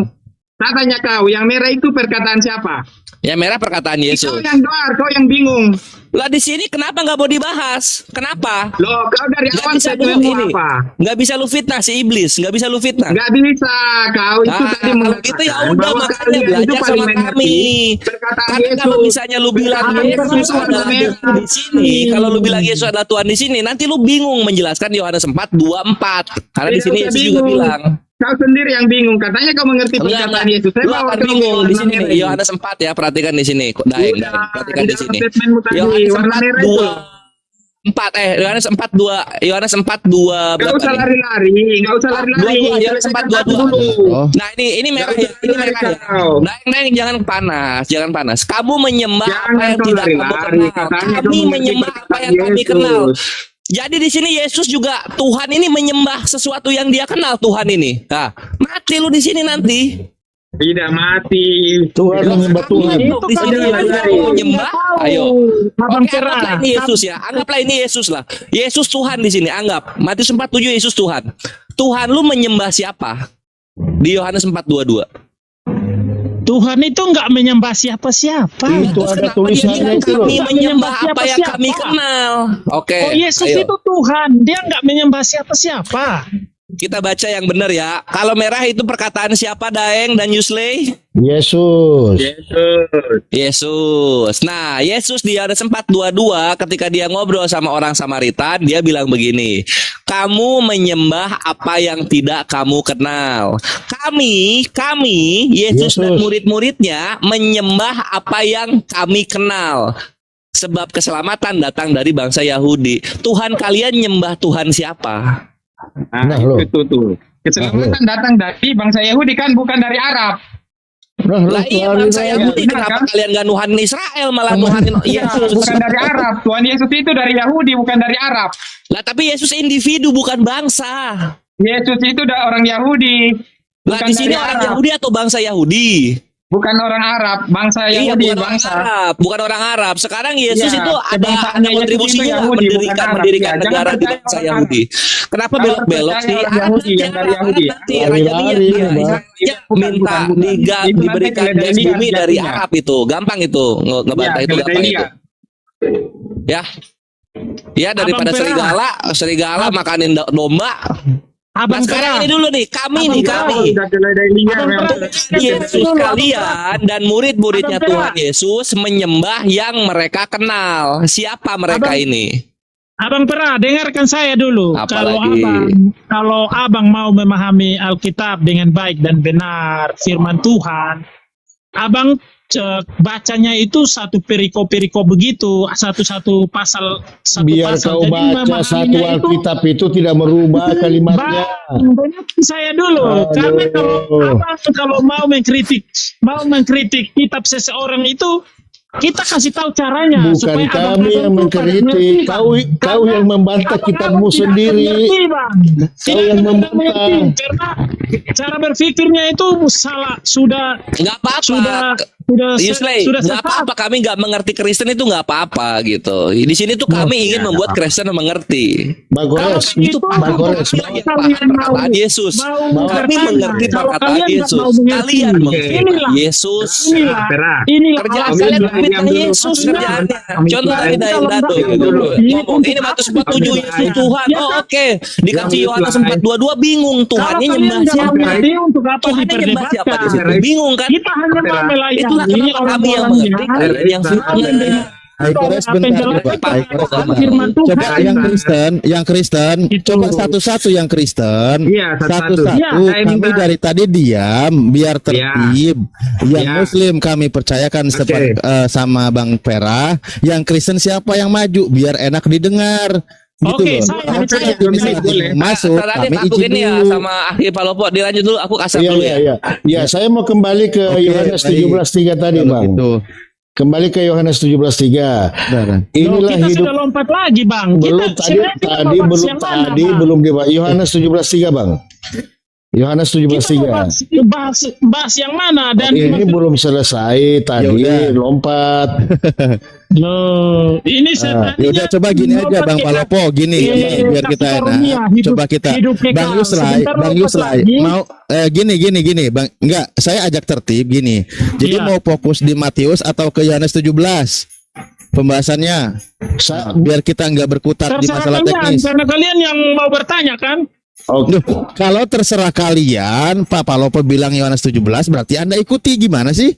Saya tanya kau, yang merah itu perkataan siapa? Yang merah perkataan Kau Yesus. yang doar, kau yang bingung. Lah di sini kenapa nggak mau dibahas? Kenapa? Loh, kau dari Nggak awal bisa dulu statementmu ini. apa? Nggak bisa lu fitnah si iblis, nggak bisa lu fitnah. Nggak bisa, kau itu Nah, tadi kalau gitu ya mengatakan udah bahwa makanya kalian itu belajar paling sama mengerti kami. perkataan Karena kalau Yesus. misalnya lu bilang Perkataan Yesus Yesus warna adalah merah. Tuhan di sini, kalau lu bilang Yesus adalah Tuhan di sini, nanti lu bingung menjelaskan Yohanes 4:24. Karena di Tidak sini usah Yesus juga bingung. bilang. Kau sendiri yang bingung. Katanya kau mengerti Enggak, perkataan Yesus. Saya lu bawa akan kau bingung ke di warna sini merah nih. ini. Yohanes 4 ya, perhatikan di sini. Daeng, perhatikan di sini. Statementmu tadi, Yohanes warna 4 merah itu. 4 Yohanes 4:2 Yohanes 4:2 Gak berapa usah nih? lari-lari, gak usah lari-lari. 22, Yohanes 4:22. Oh. Nah ini merah ya, ini merah ya. Daeng jangan panas, jangan panas. Kamu menyembah Jangan apa yang kau tidak kamu lari-lari, kenal. katanya Kami kau mengerti menyembah apa perkataan yang kami Yesus. kenal. Jadi di sini Yesus juga Tuhan ini menyembah sesuatu yang dia kenal Tuhan ini. Nah, mati lu di sini nanti. Tidak mati. Tuhan menyembah Tuhan. Di sini Itu menyembah. Ayo. Abang Oke, Pera. anggaplah ini Yesus ya. Anggaplah ini Yesus lah. Yesus Tuhan di sini. Anggap. Matius 4:7 Yesus Tuhan. Tuhan lu menyembah siapa? Di Yohanes 4:22. Tuhan itu nggak menyembah siapa-siapa. Itu Terus ada kenapa tulisannya dia bilang itu loh. kami menyembah apa yang Siapa-siapa. kami kenal. Oke. Oh Yesus ayo. itu Tuhan, dia nggak menyembah siapa-siapa. Kita baca yang benar ya. Kalau merah itu perkataan siapa, Daeng dan Yusley? Yesus. Yesus. Nah, Yesus di Yohanes 4:22 ketika dia ngobrol sama orang Samaritan, dia bilang begini, kamu menyembah apa yang tidak kamu kenal. Kami, Yesus dan Yesus. murid-muridnya menyembah apa yang kami kenal. Sebab keselamatan datang dari bangsa Yahudi. Tuhan kalian nyembah Tuhan siapa? Nah, loh. itu tuh. Keselamatan datang dari bangsa Yahudi kan, bukan dari Arab. Nah, Lah iya bangsa Yahudi, benar, kenapa kan? kalian gak nuhanin Israel malah nuhanin Iya, Yesus? bukan dari Arab. Tuhan Yesus itu dari Yahudi, bukan dari Arab. Lah tapi Yesus individu bukan bangsa. Yesus itu orang Yahudi. Lah Bukan di sini dari orang Arab. Yahudi atau bangsa Yahudi? Bukan orang Arab, bangsa Iya, Yahudi, bukan orang bangsa. Arab, bukan orang Arab. Sekarang Yesus Iya, itu ada kebangsaannya Yesus kontribusinya itu nggak Yahudi, bukan mendirikan Arab. mendirikan Ya, jangan negara di percaya bangsa orang Yahudi. Kenapa Jangan belok-belok percaya sih? orang Yahudi, yang dari Yahudi ya. Nanti Raja Lari-lari, Lihat ya, Bang. Israel Bukan, minta bukan. Itu nanti diberikan keledai gas liar bumi dari jatuhnya. Arab itu. Gampang itu ngebantah Iya, itu keledai gampang itu. liar. Ya. Ya daripada Abang Pera. serigala makanin domba. Nah Abang sekarang Pera. ini dulu nih, kami. Udah keledai liar Abang memang. Pera. Yesus kalian dan murid-muridnya Abang Pera. Tuhan Yesus menyembah yang mereka kenal. Siapa mereka Abang- ini? Abang Pera, dengarkan saya dulu. Apalagi? Kalau abang mau memahami Alkitab dengan baik dan benar firman Tuhan, abang bacanya itu satu perikop begitu, satu pasal satu Biar pasal. kau Jadi baca memahaminya satu itu- Alkitab itu tidak merubah kalimatnya. Dengarkan saya dulu, Aduh. karena kalau mau mengkritik kitab seseorang itu kita kasih tahu caranya. Bukan supaya abang kami yang itu mengkritik, mengerti, Bang. kau yang membantah Abang kitabmu tidak sendiri. mengerti, Bang. Kau yang Tidak mengerti, membantah. karena cara berpikirnya itu salah, sudah Nggak apa-apa. Sudah Yusle, sudah nggak sesat. apa-apa, kami nggak mengerti Kristen itu nggak apa-apa gitu. Di sini tuh kami ingin membuat Kristen mengerti. Bang Gores, Itu Bang Gores, kalau Paham kalian mau perkataan Yesus. mau Kami bertanya, mengerti kalau perkataan kalian nggak Yesus. mau mengerti, Kalian mengerti inilah Yesus. inilah Kerjaan alasan kalian yang memfitnah Yesus kerjaannya. Contoh lagi dari Datu ngomong ini Matius 47 Yesus Tuhan. Oh oke. Dikasih Yohanes 4:22 bingung Tuhannya nyembah siapa? untuk apa Tuhannya nyembah siapa di situ? Bingung kan? Kita hanya mau melayani Itulah kenapa kami yang mengerti, kalian yang fitnah. Hai Kores, bentar coba. Hai Kores, bentar. Firman Tuhan. Coba yang Kristen, coba satu-satu yang Kristen. Iya, satu-satu. Satu-satu Iya, kami dari tadi diam biar tertib. Yang Muslim kami percayakan seperti sama Bang Pera. Yang Kristen siapa yang maju biar enak didengar. Gitu Oke, loh. saya Nanti percaya. misalnya Boleh. masuk, Tadi kami aku izin gini ya dulu. sama Akhi Palopo, dilanjut dulu, aku kasar Iya, dulu iya, ya. iya. Ya, saya mau kembali ke Oke, Yohanes baik. 17:3 tadi, Kalau Bang. gitu. Kembali ke Yohanes 17:3. Bentar. Inilah kita hidup sudah lompat lagi, Bang. belum Kita tadi sebenarnya kita tadi mau bahas belum yang mana, tadi Bang? belum dibahas. Yohanes 17:3, Bang. Yohanes Kita mau 17:3. bahas yang mana dan Ini belum selesai tadi, Ya udah. lompat. Loh, ini saya Ya udah coba gini aja Bang Palopo, gini biar kita enak. Coba kita Bang Yuslai, mau gini Bang. Enggak, saya ajak tertib gini. Jadi Iya. mau fokus di Matius atau ke Yohanes 17 pembahasannya. Biar kita nggak berkutat di terserah masalah kalian, teknis. karena kalian yang mau bertanya kan. Oke. Duh, kalau terserah kalian, Pak Palopo bilang Yohanes 17 berarti Anda ikuti gimana sih?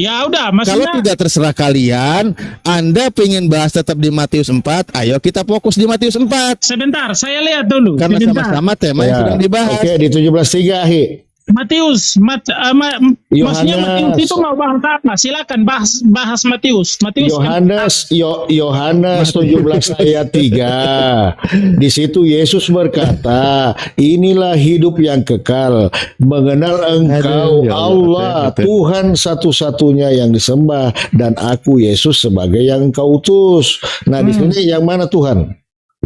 Ya udah, Kalau maksudnya tidak terserah kalian, Anda pengen bahas tetap di Matius 4, ayo kita fokus di Matius 4. sebentar, saya lihat dulu. Karena Sebentar. sama-sama tema yang Ya, sedang dibahas. Oke, di 17:3, Hi. Matius, maksudnya Yohanes. Matius itu mau bahas apa? Silakan bahas Matius. Yohanes 17 ayat 3. Di situ Yesus berkata, inilah hidup yang kekal, mengenal Engkau Aduh, ya Allah, Allah, betul. Tuhan satu-satunya yang disembah, dan aku Yesus sebagai yang Engkau utus. Nah, di sini yang mana Tuhan?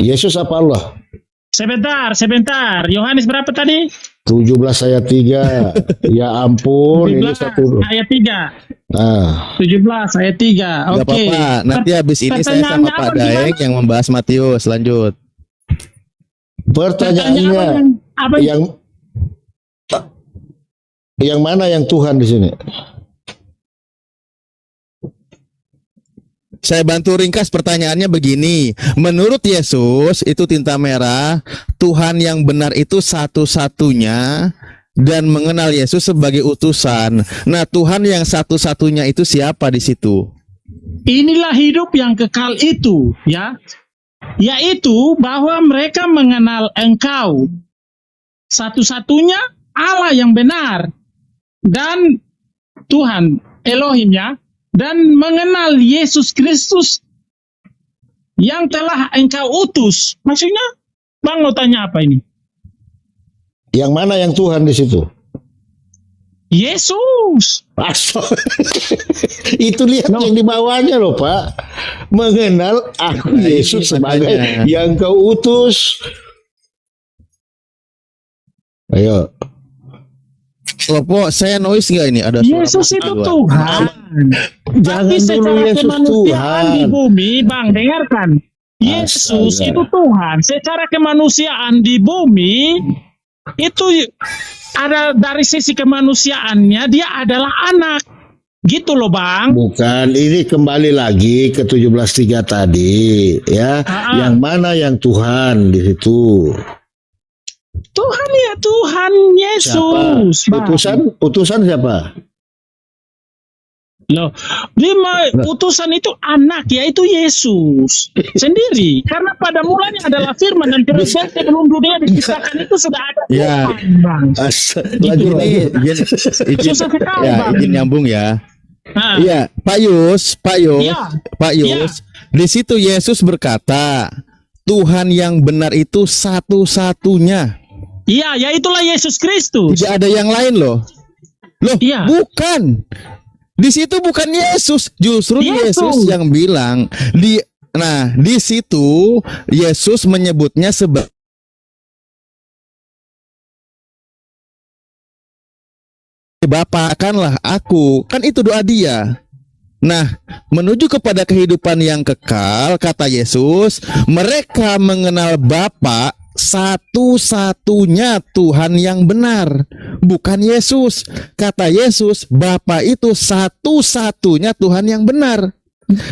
Yesus apa Allah? Sebentar. Yohanes berapa tadi? 17 ayat 3. Ya ampun, ini 17 satu. ayat 3. Nah, 17 ayat 3. Gak Oke. apa-apa, nanti habis ini saya sama Pertanyaannya Pak apa, Daeng yang membahas Matius. Lanjut. pertanyaannya Apa yang mana yang Tuhan di sini? Saya bantu ringkas pertanyaannya begini. Menurut Yesus itu tinta merah, Tuhan yang benar itu satu-satunya dan mengenal Yesus sebagai utusan. Nah, Tuhan yang satu-satunya itu siapa di situ? inilah hidup yang kekal itu, ya. Yaitu bahwa mereka mengenal Engkau satu-satunya Allah yang benar dan Tuhan Elohimnya, dan mengenal Yesus Kristus yang telah Engkau utus. Maksudnya, Bang mau tanya apa ini? Yang mana yang Tuhan di situ? Yesus. Itu lihat yang di bawahnya loh, Pak. Mengenal aku Nah, ini Yesus sebagai makanya. yang Kau utus. Ayo. Lopo, saya noise nggak ini? Ada suara Yesus masuk itu keluar. Tuhan. Jangan Tapi dulu secara Yesus kemanusiaan di Tuhan. bumi, Bang, dengarkan. Yesus Astaga. itu Tuhan. Secara kemanusiaan di bumi, itu ada dari sisi kemanusiaannya, dia adalah anak. Gitu loh, Bang. Bukan, ini kembali lagi ke 17:3 tadi, ya. Yang mana yang Tuhan di situ? Tuhan ya Tuhan Yesus. Siapa? Bang. Utusan siapa? Loh, utusan itu anak, yaitu Yesus sendiri. Karena pada mulanya adalah firman, dan firman sebelum dunia diciptakan itu sudah ada Ya. Tuhan, Bang. Lanjut, Ini lanjut. izin, Susah sekali, ya, Bang. izin nyambung ya. Nah, Iya, Pak Yus, Iya. di situ Yesus berkata, Tuhan yang benar itu satu-satunya. iya, yaitulah Yesus Kristus. Tidak ada yang lain loh. Loh, Iya. bukan. Di situ bukan Yesus, justru Yesus yang bilang di situ Yesus menyebutnya sebagai . Bapakanlah aku. Kan itu doa dia. Nah, menuju kepada kehidupan yang kekal, kata Yesus, mereka mengenal Bapa, satu-satunya Tuhan yang benar, bukan Yesus. Kata Yesus, Bapa itu satu-satunya Tuhan yang benar,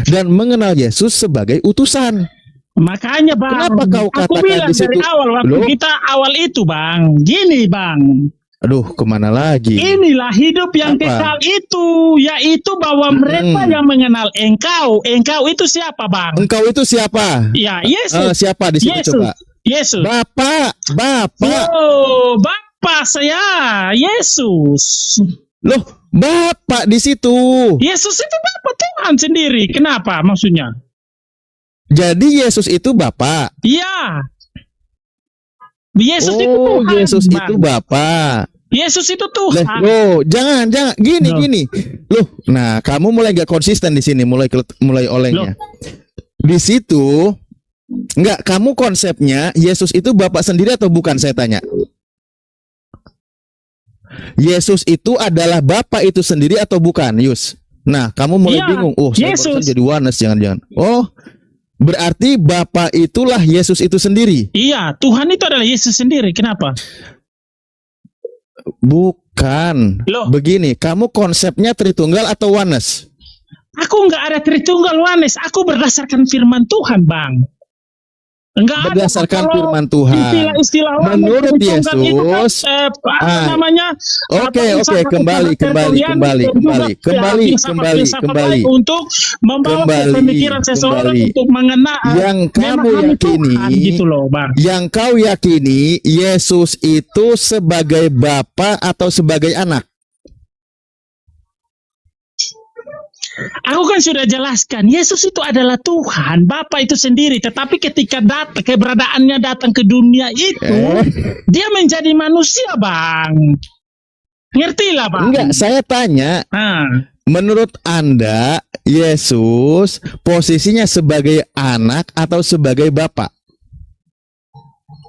dan mengenal Yesus sebagai utusan. Makanya Bang, Kenapa kau aku katakan bilang di situ? dari awal waktu Loh? kita awal itu Bang, gini Bang, Aduh, kemana lagi? inilah hidup yang Apa? kekal itu, yaitu bahwa mereka yang mengenal Engkau. Engkau itu siapa Bang? Engkau itu siapa? Ya Yesus. Siapa di situ Yesus. coba? Yesus. Bapak. Oh, Bapa saya, Yesus. Loh, Bapak di situ. Yesus itu Bapa Tuhan sendiri. Kenapa maksudnya? Jadi Yesus itu Bapak. Iya. Yesus itu Oh, Tuhan. Yesus Bang. itu Bapak. Yesus itu Loh, Tuhan. jangan gini. Loh, nah kamu mulai gak konsisten di sini, mulai olengnya. Di situ enggak, kamu konsepnya Yesus itu Bapak sendiri atau bukan, saya tanya. Yesus itu adalah Bapak itu sendiri atau bukan, Yus? Nah, kamu mulai Iya, bingung. Oh, saya Yesus. barusan jadi oneness, jangan-jangan. Oh, berarti Bapak itulah Yesus itu sendiri. Iya, Tuhan itu adalah Yesus sendiri. Kenapa? Bukan. Loh. Begini, kamu konsepnya Tritunggal atau oneness? Aku nggak ada Tritunggal Wanes. Aku berdasarkan firman Tuhan, Bang. Enggak Berdasarkan firman Tuhan. Istilah-istilah Menurut Tritunggal itu kan, Yesus, apa namanya? Oke, misalkan kembali untuk membawa Kembali, pemikiran seseorang kembali. untuk mengenal Yang kamu memahami yakini, Tuhan, gitu loh, Bang. yang kau yakini Yesus itu sebagai Bapa atau sebagai anak? Aku kan sudah jelaskan, Yesus itu adalah Tuhan, Bapa itu sendiri. Tetapi ketika keberadaannya datang ke dunia itu, dia menjadi manusia, Bang. Ngertilah, Bang. Enggak, saya tanya, Nah, menurut Anda Yesus posisinya sebagai anak atau sebagai Bapa?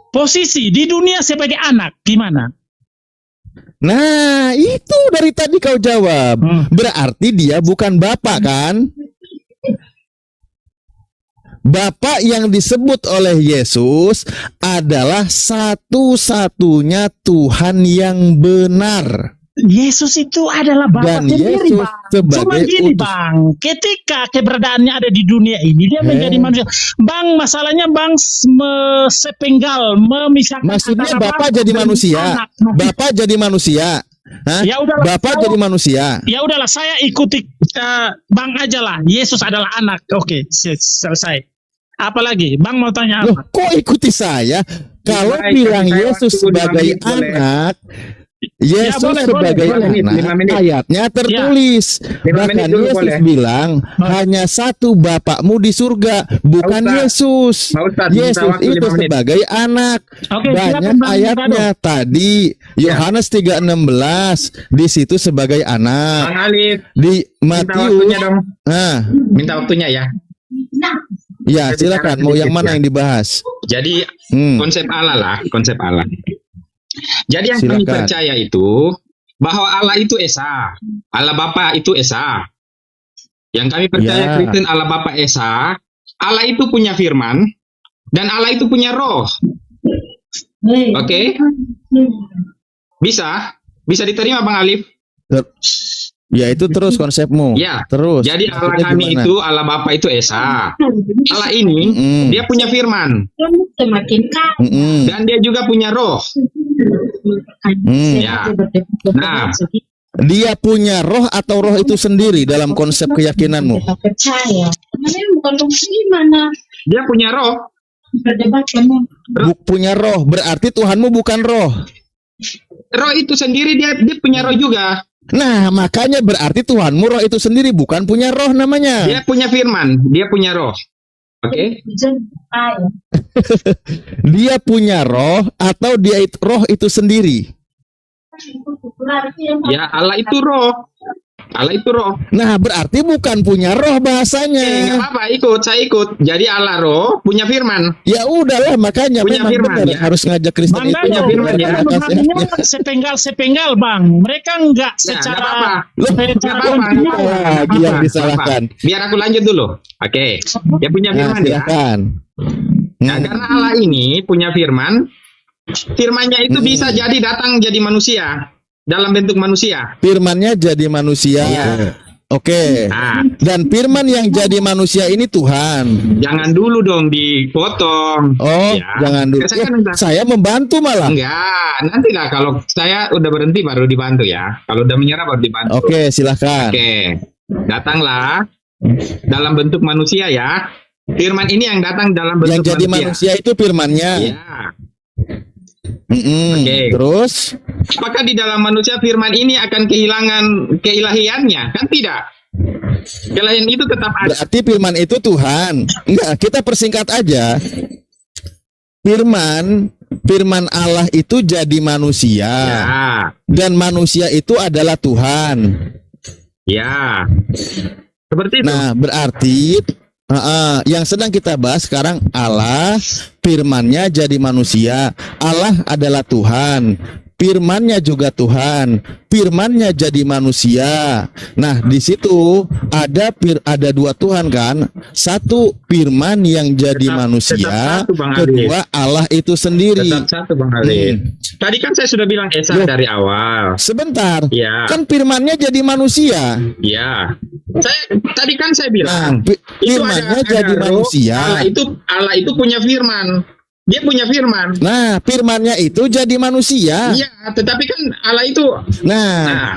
posisi di dunia sebagai anak, gimana? Nah, itu dari tadi kau jawab. Berarti dia bukan Bapak kan? Bapak yang disebut oleh Yesus adalah satu-satunya Tuhan yang benar. Yesus itu adalah Bapa Dan sendiri, Yesus Bang. sebagai Cuma gini, utus- Bang. Ketika keberadaannya ada di dunia ini, dia menjadi manusia. Bang, masalahnya Bang sepenggal, memisahkan Maksudnya antara Bapak Bapa jadi dan manusia. anak. Bapak jadi manusia. Hah? Ya udahlah, Bapak saya- jadi manusia. Ya udahlah, saya ikuti Bang aja lah. Yesus adalah anak. Oke, selesai. Apalagi, Bang mau tanya Loh, apa? kok ikuti saya? Kalau Baik, bilang tapi saya Yesus waktu 5 sebagai menit boleh. anak, Yesus boleh, sebagai boleh. anak, 5 menit. ayatnya tertulis. 5 menit Bahkan dulu Yesus boleh. bilang, hanya satu Bapakmu di surga, bukan Pak Ustaz. Yesus. Pak Ustaz, minta Yesus waktu itu 5 menit. sebagai anak. Oke, Banyak silakan, Bang ayatnya tadi. Yohanes 3:16 di situ sebagai anak. Bang Alif, Di minta waktunya Matius, dong. nah, Minta waktunya ya. ya silakan. Mau yang mana yang dibahas? Jadi Hmm. konsep Allah lah, konsep Allah. Jadi yang kami Silakan. percaya itu bahwa Allah itu Esa, Allah Bapa itu Esa. Yang kami percaya Ya. Kristen Allah Bapa Esa, Allah itu punya firman dan Allah itu punya roh. Oke? Bisa diterima Bang Alif? Ya itu terus konsepmu. Ya. Terus. Jadi Allah Maksudnya kami gimana? itu Allah Bapa itu Esa. Allah ini Mm-mm. dia punya firman Mm-mm. dan dia juga punya roh. Mm. Ya. Nah, Dia punya roh atau roh itu sendiri dalam konsep keyakinanmu? percaya. Bukan gimana? dia punya roh. Punya roh, berarti Tuhanmu bukan roh. Roh itu sendiri dia punya roh juga. Nah, makanya berarti Tuhanmu roh itu sendiri, bukan punya roh namanya. Dia punya firman, dia punya roh. Oke? Dia punya roh atau roh itu sendiri? Ya, Allah itu roh. Allah itu roh. Nah, berarti bukan punya roh Nggak bahasanya. apa-apa, saya ikut. Jadi Allah roh punya firman. Ya udahlah, makanya Punya memang firman, benar ya. harus ngajak Kristen Bang itu Dano, punya firman, ya. mereka memahaminya sepenggal-sepenggal, Bang. Mereka enggak Ya, nggak secara apa-apa. secara Nggak apa-apa. kontinua. lagi yang disalahkan. Biar aku lanjut dulu. Oke. Dia punya Nah, firman ya. silakan. Nah, karena Allah ini punya firman, firmannya itu bisa jadi datang jadi manusia dalam bentuk manusia. Firman-Nya jadi manusia. Iya. Oke. Nah, Dan firman yang jadi manusia ini Tuhan. jangan dulu dong dipotong. Oh, Ya. jangan dulu. Saya kan udah- Saya membantu malah. Enggak, nanti lah kalau saya udah berhenti baru dibantu ya. Kalau udah menyerah baru dibantu. Oke, silahkan. Oke. Datanglah dalam bentuk manusia ya. Firman ini yang datang dalam Yang bentuk jadi manusia itu firman-Nya. Ya. Mm-mm. Oke. Terus, Apakah di dalam manusia firman ini akan kehilangan keilahiannya? Kan tidak. Keilahian itu tetap ada. berarti firman itu Tuhan. Enggak, kita persingkat aja. Firman Allah itu jadi manusia. Ya. Dan manusia itu adalah Tuhan. Ya. Seperti itu. Nah, berarti yang sedang kita bahas sekarang Allah, firman-Nya jadi manusia. Allah adalah Tuhan. Firman-Nya juga Tuhan. Firman-Nya jadi manusia. Nah, di situ ada dua Tuhan kan? Satu firman yang jadi Tetap manusia, satu, Bang kedua Allah itu sendiri. Tetap satu Bang Alif. Tadi kan saya sudah bilang Esa Loh. dari awal. Sebentar. Ya. Kan firman-Nya jadi manusia. Ya. Tadi kan saya Nah, bilang itu firman-Nya ada jadi roh. manusia. Allah itu punya firman. Dia punya firman. Nah, firman-Nya itu jadi manusia. Iya, tetapi kan Allah itu Nah,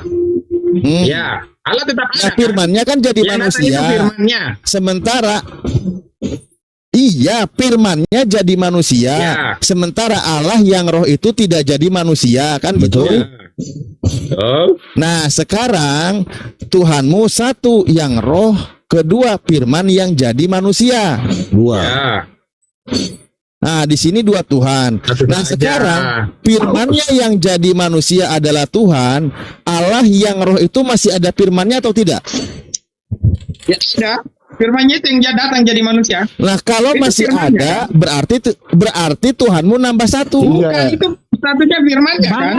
ya, Allah tetap ada. nah, firman-Nya kan jadi Yang datang manusia. itu firman-Nya. Sementara iya, firman-Nya jadi manusia. Ya. Sementara Allah yang roh itu tidak jadi manusia, kan betul? Ya. Oh, Nah, sekarang Tuhanmu satu yang roh, kedua firman yang jadi manusia. Dua. ya. Nah, di sini dua Tuhan. Satu Nah, aja. sekarang firman-Nya yang jadi manusia adalah Tuhan. Allah yang roh itu masih ada firman-Nya atau tidak? Ya sudah. Firman-Nya itu yang datang jadi manusia. Nah, kalau Itu masih firman-Nya. ada, berarti Tuhanmu nambah satu. Bukan itu satunya firman-Nya kan?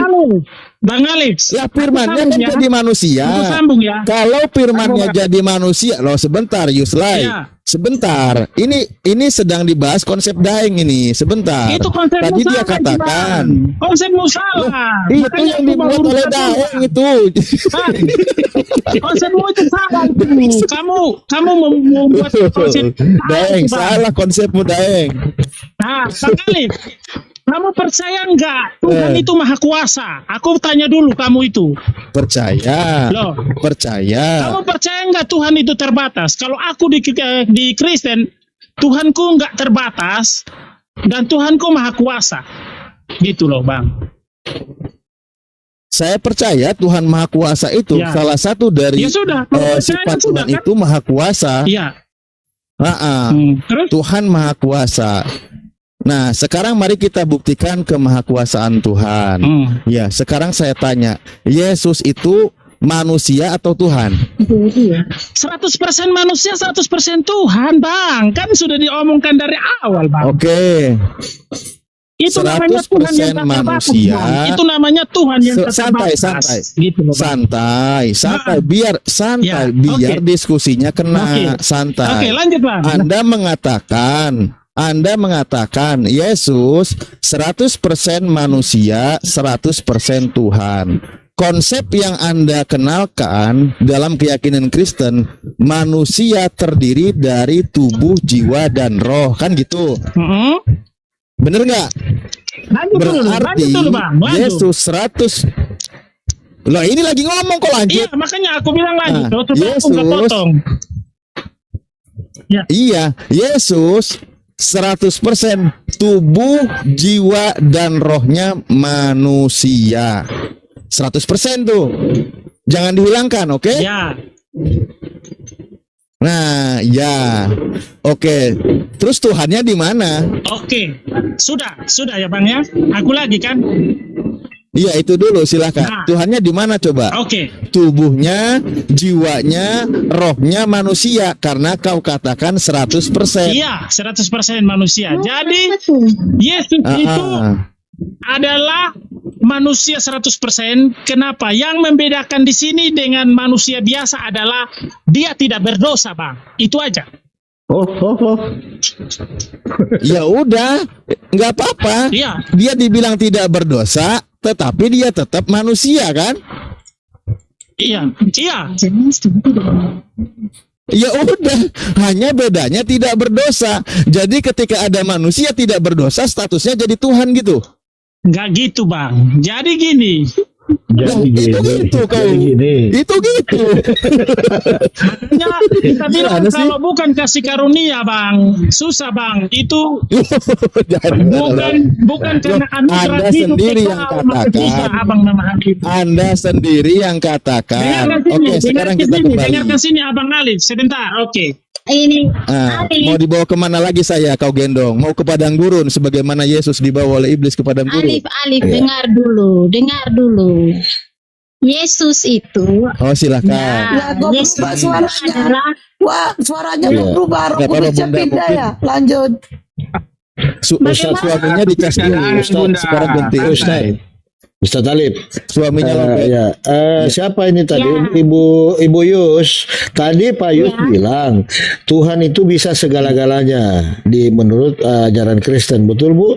Bang Alif. Ya, firman-Nya kan ya. jadi manusia. Aku sambung ya. Kalau firman-Nya jadi manusia, loh sebentar Yuslai. Iya. Sebentar. Ini sedang dibahas konsep daeng ini. Sebentar. Itu konsepmu Tadi dia salah, katakan. Bang. Konsepmu salah. Itu Makanya yang aku dibuat baru oleh katakan. daeng itu. Bang, konsepmu itu salah itu. Kamu membuat konsep Daeng, Bang. salah konsepmu daeng. Nah, Bang Alif, kamu percaya enggak Tuhan itu maha kuasa? Aku tanya dulu kamu itu. Percaya. Loh. Percaya. Kamu percaya enggak Tuhan itu terbatas? Kalau aku di Kristen, Tuhanku enggak terbatas dan Tuhanku maha kuasa. Gitu loh, Bang. Saya percaya Tuhan Maha Kuasa itu Ya. salah satu dari Ya sudah, kalau percaya sifat sudah, Tuhan kan? itu Maha Kuasa. Iya. Terus? Tuhan Maha Kuasa. Nah, sekarang mari kita buktikan kemahakuasaan Tuhan. Ya, sekarang saya tanya, Yesus itu manusia atau Tuhan? 100% manusia, 100% Tuhan, Bang. Kan sudah diomongkan dari awal, Bang. Oke. Itu namanya Tuhan yang tak terbatas, manusia. Bang. Itu namanya Tuhan yang tak Santai, terbatas. santai. Gitu loh, Bang. Santai, biar santai, Ya, biar oke. diskusinya kena Oke. santai. Oke, lanjut, Bang. Anda mengatakan Yesus 100% manusia, 100% Tuhan. Konsep yang Anda kenalkan dalam keyakinan Kristen, manusia terdiri dari tubuh, jiwa, dan roh, kan gitu? Bener nggak? Lanjut Berarti dulu, Bang. Lanjut. Yesus 100. Loh, ini lagi ngomong kok lanjut. Iya, makanya aku bilang lanjut. Nah, Supaya aku nggak Yesus- potong. Iya, Yesus 100% tubuh, jiwa, dan rohnya manusia. 100% tuh. Jangan dihilangkan, oke? Ya. Nah, ya. Oke. Terus Tuhannya di mana? Oke. Sudah ya, Bang ya. Aku lagi kan. Iya, itu dulu silakan. Nah. Tuhannya di mana coba? Oke. Tubuhnya, jiwanya, rohnya manusia karena kau katakan 100%. Iya, 100% manusia. Jadi Yesus itu adalah manusia 100%. Kenapa? Yang membedakan di sini dengan manusia biasa adalah dia tidak berdosa, Bang. Itu aja. Ya udah, nggak apa-apa. Iya. Dia dibilang tidak berdosa, tetapi dia tetap manusia kan? Iya. Iya. Ya udah, hanya bedanya tidak berdosa. Jadi ketika ada manusia tidak berdosa, statusnya jadi Tuhan gitu. Nggak gitu, Bang. Jadi gini. Jadi Itu gini, gitu kau. jadi gini. Itu gitu. Ya, kita bilang Gimana sih? kalau bukan kasih karunia, Bang, susah, Bang. Itu Jadi, bukan karena anugerah Anda hidup sendiri kita, yang maka katakan. bisa Abang memahami itu. Anda sendiri yang katakan. Dengarkan sini, Oke, sekarang kita kembali. dengarkan sini, Abang Alif. Sebentar, oke. Ini Mau dibawa kemana lagi saya kau gendong? Mau ke padang gurun sebagaimana Yesus dibawa oleh iblis ke padang gurun? Alif, dengar dulu. Yesus itu Oh, silakan. Lah, kok Yesus berubah itu suaranya? adalah Wah, suaranya Iya. kok berubah. Roh Nggak apa-apa, Kudusnya Bunda, pindah mungkin. ya. Lanjut. Ustaz suaminya dicas dulu. Ustaz sekarang ganti Ustaz. Ustaz Talib. Suaminya lompat. Ya, siapa ini tadi? Ya. Ibu Yus. Tadi Pak Yus bilang Tuhan itu bisa segala-galanya di menurut ajaran Kristen, betul Bu?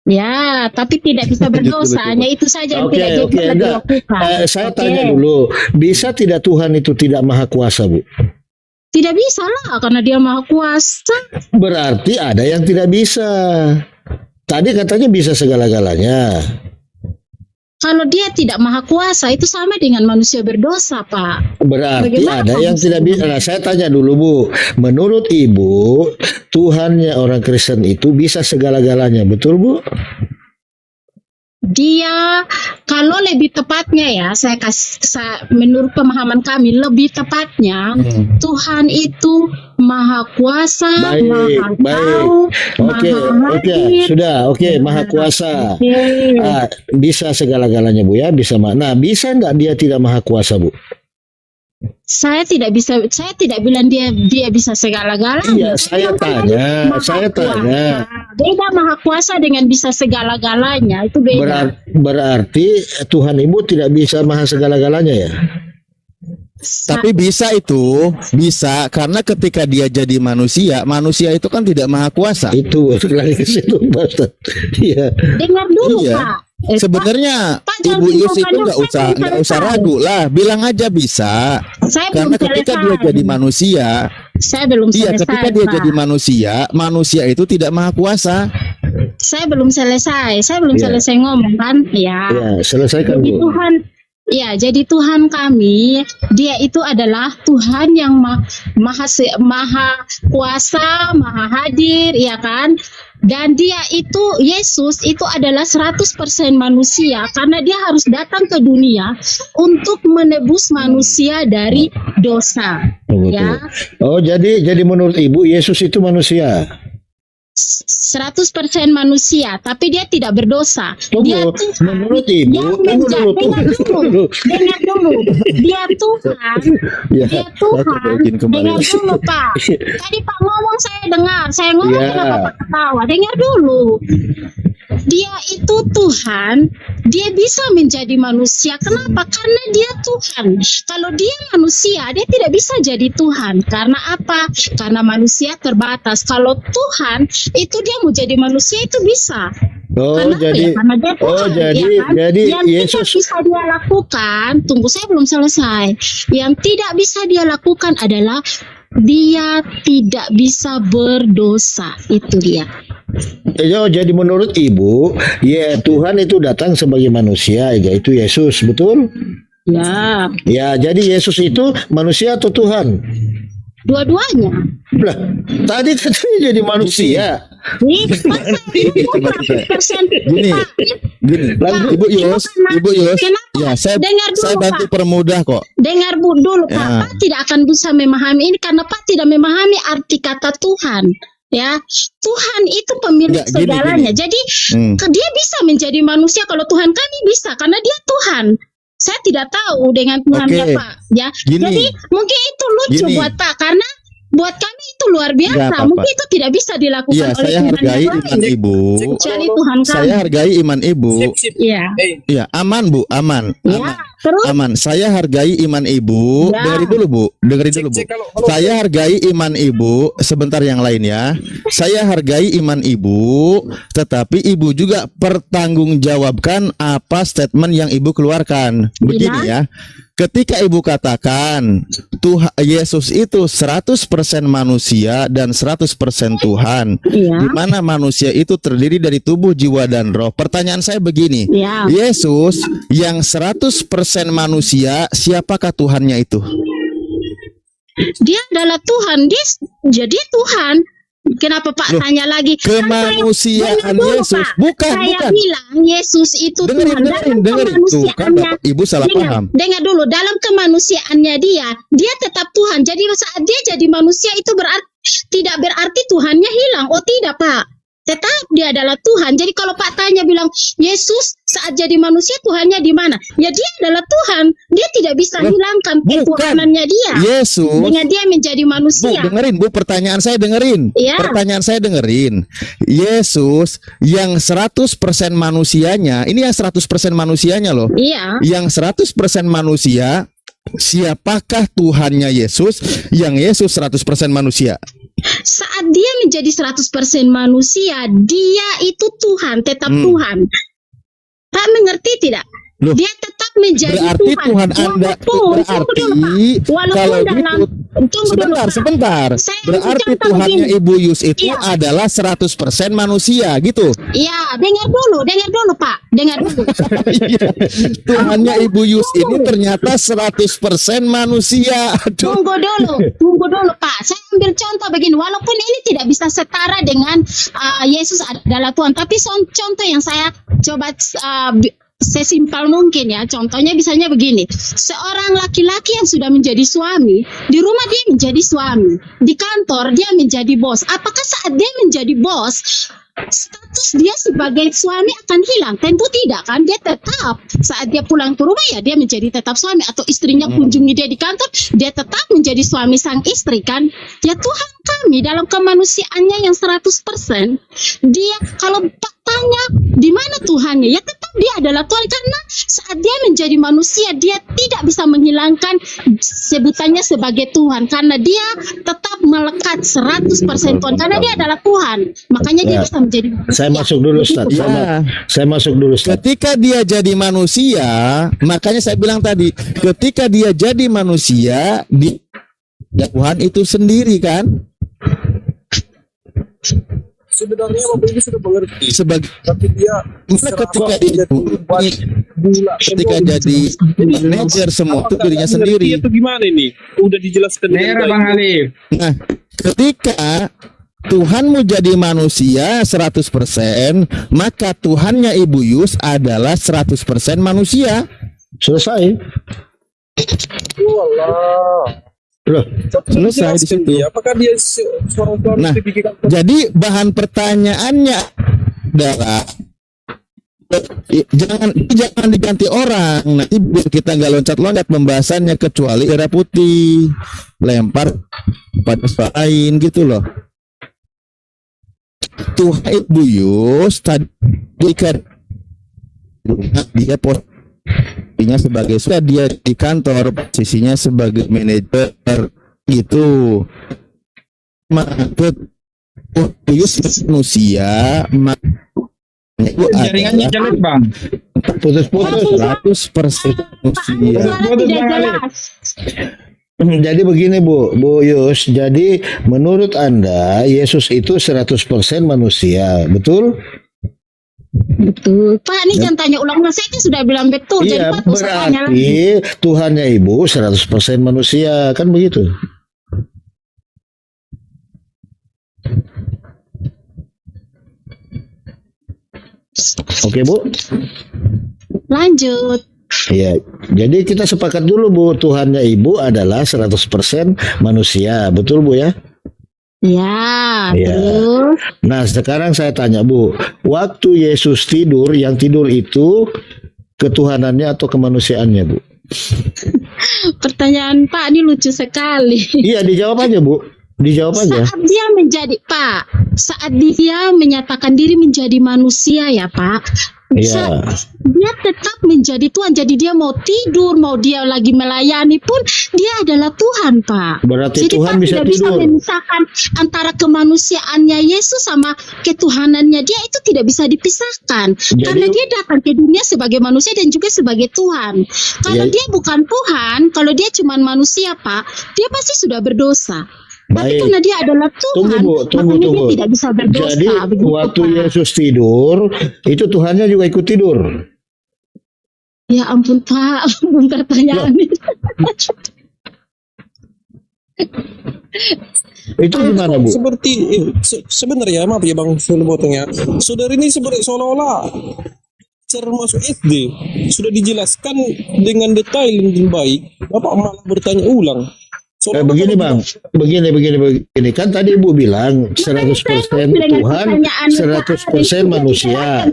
ya, tapi tidak bisa berdosa. Hanya itu saja yang tidak bisa enggak. dilakukan. Saya Oke. tanya dulu, bisa tidak Tuhan itu tidak maha kuasa, Bu? Tidak bisa lah, karena dia maha kuasa. Berarti ada yang tidak bisa. Tadi katanya bisa segala-galanya. Kalau dia tidak maha kuasa, itu sama dengan manusia berdosa, Pak. Berarti Bagaimana ada yang tidak bisa. Nah, saya tanya dulu Bu, menurut Ibu, Tuhannya orang Kristen itu bisa segala-galanya, betul Bu? Dia, kalau lebih tepatnya ya, menurut pemahaman kami, lebih tepatnya Tuhan itu maha kuasa, Baik, maha baik. tahu, Oke, maha oke, hadir. sudah, oke, maha kuasa. Oke. Bisa segala-galanya Bu ya, bisa. Nah, bisa nggak dia tidak maha kuasa Bu? Saya tidak bilang dia bisa segala-galanya. Iya, saya tanya. Beda maha kuasa dengan bisa segala-galanya, itu beda. Berarti Tuhan Ibu tidak bisa maha segala-galanya ya? Tapi bisa itu, bisa karena ketika dia jadi manusia, manusia itu kan tidak maha kuasa. Itu lagi ke situ, Pak. Iya. Dengar dulu, Iya. Pak. Sebenarnya Pak, jangan Ibu Yus itu simpulkan nggak dulu, usah saya belum selesai. ragu lah, bilang aja bisa. Saya Karena belum ketika selesai. dia jadi manusia, Saya belum iya selesai, ketika dia Pak. jadi manusia itu tidak maha kuasa. Saya belum selesai. Saya belum Iya. selesai ngomong kan? Ya. Ya, selesaikan Jadi Bu. Tuhan, ya, jadi Tuhan kami, dia itu adalah Tuhan yang maha kuasa, maha hadir, ya kan? Dan dia itu, Yesus itu adalah 100% manusia, karena dia harus datang ke dunia untuk menebus manusia dari dosa. Oh, betul. Ya, Oh, jadi menurut Ibu Yesus itu manusia. 100% manusia, tapi dia tidak berdosa. Dia Tunggu, Tuhan menurut Ibu, yang dengar dulu. Dia Tuhan, Ya, dia Tuhan. bikin kembali. Dengar dulu, Pak. Tadi Pak ngomong saya dengar, saya ngomong Ya. kenapa Pak ketawa? Dengar dulu. Dia itu Tuhan, dia bisa menjadi manusia. Kenapa? Karena dia Tuhan. Kalau dia manusia, dia tidak bisa jadi Tuhan. Karena apa? Karena manusia terbatas. Kalau Tuhan, itu dia mau jadi manusia itu bisa. Oh, Karena apa jadi ya? Karena dia Tuhan, jadi yang Yesus tidak bisa dia lakukan, tunggu saya belum selesai. Yang tidak bisa dia lakukan adalah dia tidak bisa berdosa. Itu dia. Oh, jadi menurut Ibu, ya Tuhan itu datang sebagai manusia, yaitu Yesus, betul? Ya, Ya, jadi Yesus itu manusia atau Tuhan? dua-duanya. Lah, tadi katanya jadi manusia. Nih, masa ini 100% Gini, Pak, gini, Pak, Ibu Yus, kenapa? ya saya Dengar dulu, saya bantu Pak. permudah kok. Dengar dulu, Pak. Ya. Pak tidak akan bisa memahami ini karena Pak tidak memahami arti kata Tuhan. Ya, Tuhan itu pemilik Enggak, gini, segalanya. gini. Jadi Hmm. dia bisa menjadi manusia kalau Tuhan kami bisa karena dia Tuhan. Saya tidak tahu dengan Tuhannya Oke. Pak. Ya, Gini. jadi mungkin itu lucu Gini. buat Pak karena buat kami itu luar Nggak biasa. apa-apa. Mungkin itu tidak bisa dilakukan Iya, oleh saya Tuhan hargai yang iman lain. ibu. Kecuali Tuhan kami. Saya hargai iman ibu. Iya. Iya, aman Bu, aman. Ya, Aman. terus Aman. Saya hargai iman ibu. Ya. Dengerin dulu Bu. Dengerin dulu Bu. Saya hargai iman ibu. Sebentar yang lain ya. Saya hargai iman ibu. Tetapi ibu juga pertanggungjawabkan apa statement yang ibu keluarkan. Begini ya. Ketika ibu katakan Tuhan Yesus itu 100% manusia dan 100% Tuhan, Iya. di mana manusia itu terdiri dari tubuh, jiwa dan roh. Pertanyaan saya begini. Ya. Yesus yang 100% manusia, siapakah Tuhannya itu? Dia adalah Tuhan. Dia jadi Tuhan. Kenapa Pak Loh, tanya lagi? Kan saya- Kemanusiaan dengar dulu, Yesus. Pak. Bukan, Saya bukan. bilang Yesus itu Dengerin, Tuhan. dengerin, Dalam dengerin. Tuh kan kemanusiaannya, Bapak Ibu salah paham. dengar dulu. Dalam kemanusiaannya dia tetap Tuhan. Jadi saat dia jadi manusia itu tidak berarti Tuhannya hilang. Oh tidak Pak. Tetap dia adalah Tuhan. Jadi kalau Pak tanya bilang Yesus saat jadi manusia Tuhannya di mana? Ya dia adalah Tuhan. Dia tidak bisa Loh, hilangkan bukan. ketuhanannya dia. Yesus. Dengan dia menjadi Bu, manusia. dengerin Bu, pertanyaan saya dengerin. Iya. Pertanyaan saya dengerin. Yesus yang 100% manusianya, ini yang 100% manusianya loh. Iya. Yang 100% manusia, siapakah Tuhannya Yesus yang Yesus 100% manusia? Saat dia menjadi 100% manusia, dia itu Tuhan, tetap Tuhan. Pak mengerti tidak? Loh, Dia tetap menjadi berarti Tuhan Anda Walaupun, berarti tunggu dulu, Pak. Walaupun kalau dalam, gitu tunggu dulu, Pak. sebentar. Saya Berarti kasih contoh Tuhannya begini. Ibu Yus itu Iya. adalah 100% manusia gitu. Iya, dengar dulu, Pak. Dengar dulu. Iya. Tuhannya Ibu Yus ini ternyata 100% manusia. Aduh. Tunggu dulu, Pak. Saya ambil contoh begini. Walaupun ini tidak bisa setara dengan Yesus adalah Tuhan, tapi contoh yang saya coba sesimpel mungkin ya. Contohnya misalnya begini. Seorang laki-laki yang sudah menjadi suami, di rumah dia menjadi suami, di kantor dia menjadi bos. Apakah saat dia menjadi bos status dia sebagai suami akan hilang? Tentu tidak kan, dia tetap saat dia pulang ke rumah ya dia menjadi tetap suami, atau istrinya kunjungi dia di kantor dia tetap menjadi suami sang istri kan. Ya Tuhan kami dalam kemanusiaannya yang 100%, dia kalau tanya di mana Tuhannya, ya tetap dia adalah Tuhan karena saat dia menjadi manusia dia tidak bisa menghilangkan sebutannya sebagai Tuhan karena dia tetap melekat 100% Tuhan karena dia adalah Tuhan, makanya dia Ya. bisa menjadi manusia. Saya masuk dulu Ustaz. Ya. Saya masuk dulu Ustaz. Ketika dia jadi manusia, makanya saya bilang tadi, ketika dia jadi manusia, Tuhan itu sendiri kan? Sebenarnya Bapak Ibu sudah mengerti, Sebagai tapi dia ketika jadi manajer semua itu dirinya sendiri. Itu gimana ini? Udah dijelaskan dengan Merah baik. Bang Alif. Nah, ketika Tuhanmu jadi manusia 100%, maka Tuhannya Ibu Yus adalah 100% manusia. Selesai. Walah. Loh, Selesai di situ. Apakah dia seorang suami Nah, dipikirkan jadi bahan pertanyaannya adalah jangan diganti orang, nanti biar kita nggak loncat-loncat pembahasannya, kecuali era putih lempar pada lain gitu loh. Tuhan Ibu Yus tadi dia posisinya sebagai dia di kantor, posisinya sebagai manajer gitu. Maksud Yus manusia, itu Jaringannya jelek Bang. putus-putus. 100% manusia. Suara tidak jelas. Jadi begini Bu Yus, jadi menurut Anda Yesus itu 100% manusia, betul? Betul. Pak, ini jangan tanya ulang-ulang. Saya kan sudah bilang betul. Jadi Iya, Pak, usah tanya lagi. berarti Tuhannya Ibu 100% manusia, kan begitu? Oke Bu? Lanjut. Iya, jadi kita sepakat dulu Bu, Tuhannya Ibu adalah 100% manusia, betul Bu ya? Ya, Ya. terus Nah, sekarang saya tanya Bu, waktu Yesus tidur, yang tidur itu ketuhanannya atau kemanusiaannya Bu? pertanyaan Pak ini lucu sekali. Iya, dijawab aja Bu, dijawab aja. Saat dia menjadi saat dia menyatakan diri menjadi manusia ya Pak, Iya. dia tetap menjadi Tuhan. Jadi dia mau tidur, mau dia lagi melayani pun dia adalah Tuhan Pak. Berarti Jadi Tuhan Pak bisa tidak bisa tidur. memisahkan antara kemanusiaannya Yesus sama ketuhanannya dia, itu tidak bisa dipisahkan. Karena dia datang ke dunia sebagai manusia dan juga sebagai Tuhan. Kalau Ya. dia bukan Tuhan, kalau dia cuma manusia Pak, dia pasti sudah berdosa. Tapi Baik. karena dia adalah Tunggu Tuhan, Bu, tunggu. makanya dia tidak bisa berdosa. Jadi begitu, waktu Pak. Yesus tidur, itu Tuhannya juga ikut tidur. Ya ampun Pak, belum pertanyaan itu. Itu gimana Bu? Seperti sebenarnya maaf ya Bang, saya potong ya. Saudara ini sebenarnya seolah-olah cara masuk SD sudah dijelaskan dengan detail dan baik. Bapak malah bertanya ulang. Begini Bang, begini. Kan tadi Ibu bilang 100% Tuhan, 100% manusia.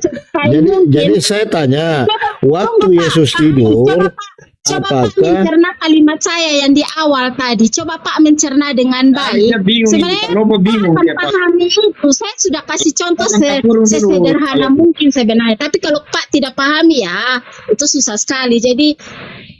Jadi saya tanya, waktu Yesus tidur, Coba Pak apakah mencerna kalimat saya yang di awal tadi. Coba Pak mencerna dengan baik. Saya bingung ini, Sebenarnya Pak Lobo bingung Pak dia, Pak. pahami itu. Saya sudah kasih contoh Turun dulu. sesederhana mungkin sebenarnya. Tapi kalau Pak tidak pahami ya, itu susah sekali. Jadi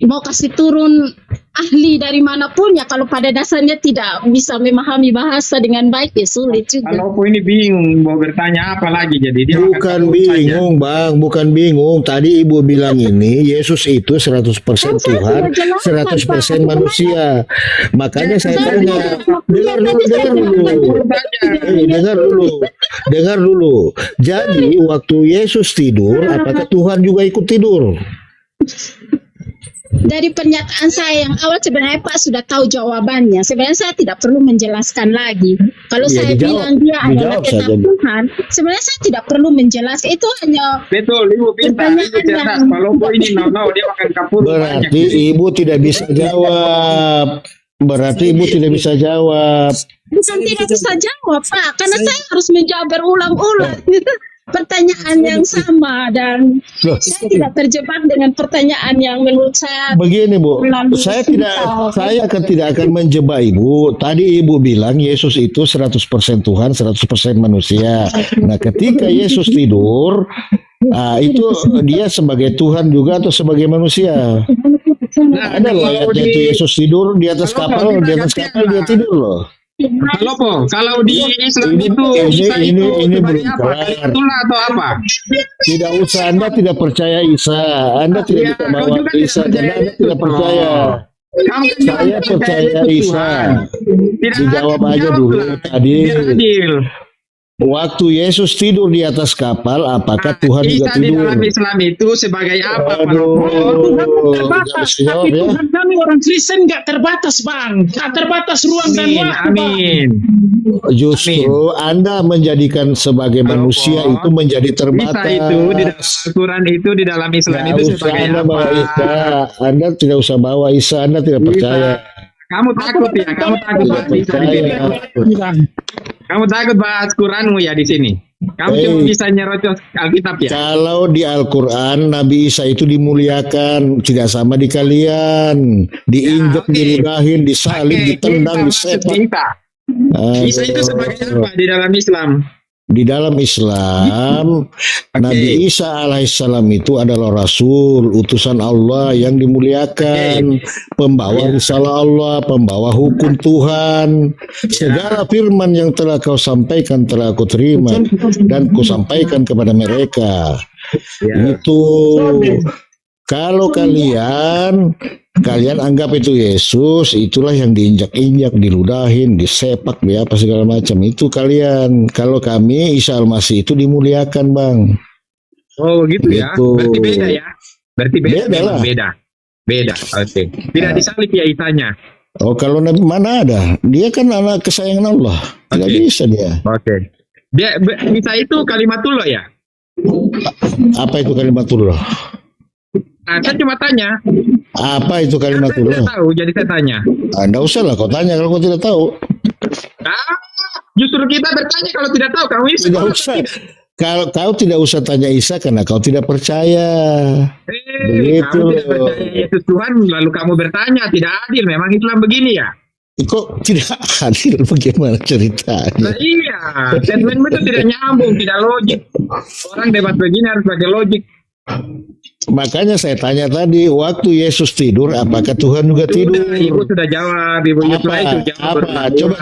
mau kasih turun ahli dari manapun ya, kalau pada dasarnya tidak bisa memahami bahasa dengan baik ya sulit juga. Kalau aku ini bingung mau bertanya apa lagi, jadi dia bukan makan terus bingung Bang, bukan bingung. Tadi Ibu bilang ini Yesus itu 100% Tuhan, 100% manusia. Makanya saya tanya, dengar dulu. Jadi waktu Yesus tidur, apakah Tuhan juga ikut tidur? Dari pernyataan saya yang awal sebenarnya Pak sudah tahu jawabannya. Sebenarnya saya tidak perlu menjelaskan lagi. Kalau Ya, saya dijawab- bilang dia adalah dijawab tetap saja, Bu. Tuhan, sebenarnya saya tidak perlu menjelaskan. Itu hanya Betul, Ibu pintar, Ibu pertanyaan cerdas. yang Kalau Lobo ini dia makan kapur banyak. Berarti Ibu tidak bisa jawab. Berarti Ibu tidak bisa jawab. bukan tidak bisa jawab Pak, karena saya harus menjawab berulang-ulang pertanyaan yang sama, dan Loh. saya tidak terjebak dengan pertanyaan yang menurut saya Begini Bu, terlalu saya susah. tidak akan menjebak Ibu. Tadi Ibu bilang Yesus itu 100% Tuhan, 100% manusia. Nah, ketika Yesus tidur, itu dia sebagai Tuhan juga atau sebagai manusia? Ada loh ayatnya itu Yesus tidur di atas kapal dia tidur loh. Kalau di Islam Ini- itu ini- Isa itu ini sebagai belum apa? kelar. Itulah atau apa? Tidak usah, Anda tidak percaya Isa. Anda tidak Ya, bisa kau bawa juga tidak Isa percaya karena Anda itu, tidak Bro. percaya. Kamu kan juga Saya tidak percaya itu Isa. Tuhan. Tidak Dijawab ada, aja jawab dulu lah. tadi. Biar adil. Waktu Yesus tidur di atas kapal, apakah Tuhan juga Isa di tidur? dalam Islam itu sebagai apa, Pak Aduh, Lobo? Tuhan nggak terbatas, bisa jawab tapi ya. Tuhan kami orang Kristen nggak terbatas Bang, nggak terbatas ruang dan Amin, waktu Bang. amin. Justru Anda menjadikan sebagai manusia itu menjadi Isa terbatas. itu di dalam Al-Quran itu di dalam Islam Nggak itu usah sebagai Anda apa? bawa Isa. Anda tidak usah bawa Isa. Anda tidak percaya. Kamu takut ya? Kamu takut bahas Isa di sini? Bang. Kamu takut bahas Quranmu ya di sini? Kamu cuma bisa nyerocos Alkitab ya? Kalau di Al-Quran Nabi Isa itu dimuliakan, tidak sama di kalian, diinjak, oke. diludahin, disalib, ditendang, Maksud disepak. Isa. Isa itu sebagai apa di dalam Islam? Di dalam Islam, Nabi Isa alaihissalam itu adalah Rasul, utusan Allah yang dimuliakan, pembawa risalah Allah, pembawa hukum Tuhan. Segala firman yang telah kau sampaikan telah aku terima dan ku sampaikan kepada mereka. Itu kalau kalian anggap itu Yesus, itulah yang diinjak-injak, diludahin, disepak, di apa segala macam. Itu kalian. Kalau kami Isa Al-Masih itu dimuliakan, Bang. Oh gitu ya? Gitu. Berarti beda ya? Berarti beda, Beda memang lah. beda. Oke. Tidak disalib ya Isanya? Oh, kalau Nabi mana ada? Dia kan anak kesayangan Allah. Tidak Oke. bisa dia. Oke. Isa itu kalimatullah ya? Apa itu kalimatullah? Nah, saya cuma tanya. Apa itu Saya kalimatullah? tidak tahu, jadi saya tanya. Anda usah lah kau tanya kalau kau tidak tahu. Ah, Justru kita bertanya kalau tidak tahu kamu Yesus. Tidak usah. Kalau kau tidak usah tanya Isa karena kau tidak percaya. Begitu Kamu tidak loh. percaya Yesus Tuhan, lalu kamu bertanya, tidak adil. Memang Islam begini ya? Kok tidak adil bagaimana ceritanya? Nah, iya, statementmu itu tidak nyambung, tidak logik. Orang debat begini harus pakai logik. Makanya saya tanya tadi, waktu Yesus tidur, apakah Tuhan juga tidur? Ibu sudah jawab, Ibu Yusla itu jawab. Apa? Coba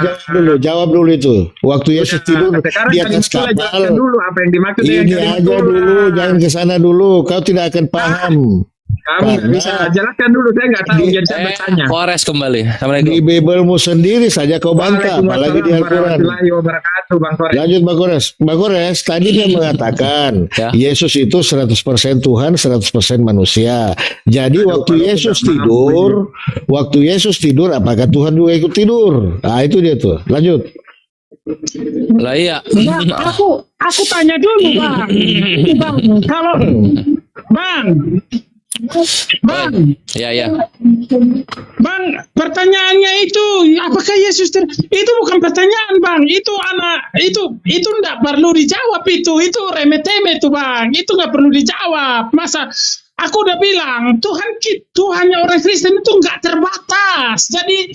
jawab dulu itu. Waktu Yesus tidur Sekarang di Kak atas Yusla jelaskan kapal. dulu apa yang dimaksud dengan Ini kalimat aja Tuhan. dulu, jangan ke sana dulu. Kau tidak akan paham. Kamu Karena bisa jelaskan dulu, saya nggak tahu, jadi saya bertanya. Kores kembali. Assalamualaikum. di Bibelmu sendiri saja kau bantah, apalagi di Al-Quran. Warahmatullahi wabarakatuh, Bang Kores. Lanjut Bang Gores. Bang Gores, tadi dia mengatakan Ya. Yesus itu 100% Tuhan, 100% manusia. Jadi waktu Yesus tidur, apakah Tuhan juga ikut tidur? Nah, itu dia tuh. Lanjut. Lah iya. Bang, aku tanya dulu bang. Bang, kalau bang, Ya. bang, pertanyaannya itu apakah Yesus itu bukan pertanyaan bang, itu nggak perlu dijawab itu remeh-temeh itu bang, itu nggak perlu dijawab. Masa aku udah bilang Tuhannya orang Kristen itu nggak terbatas, jadi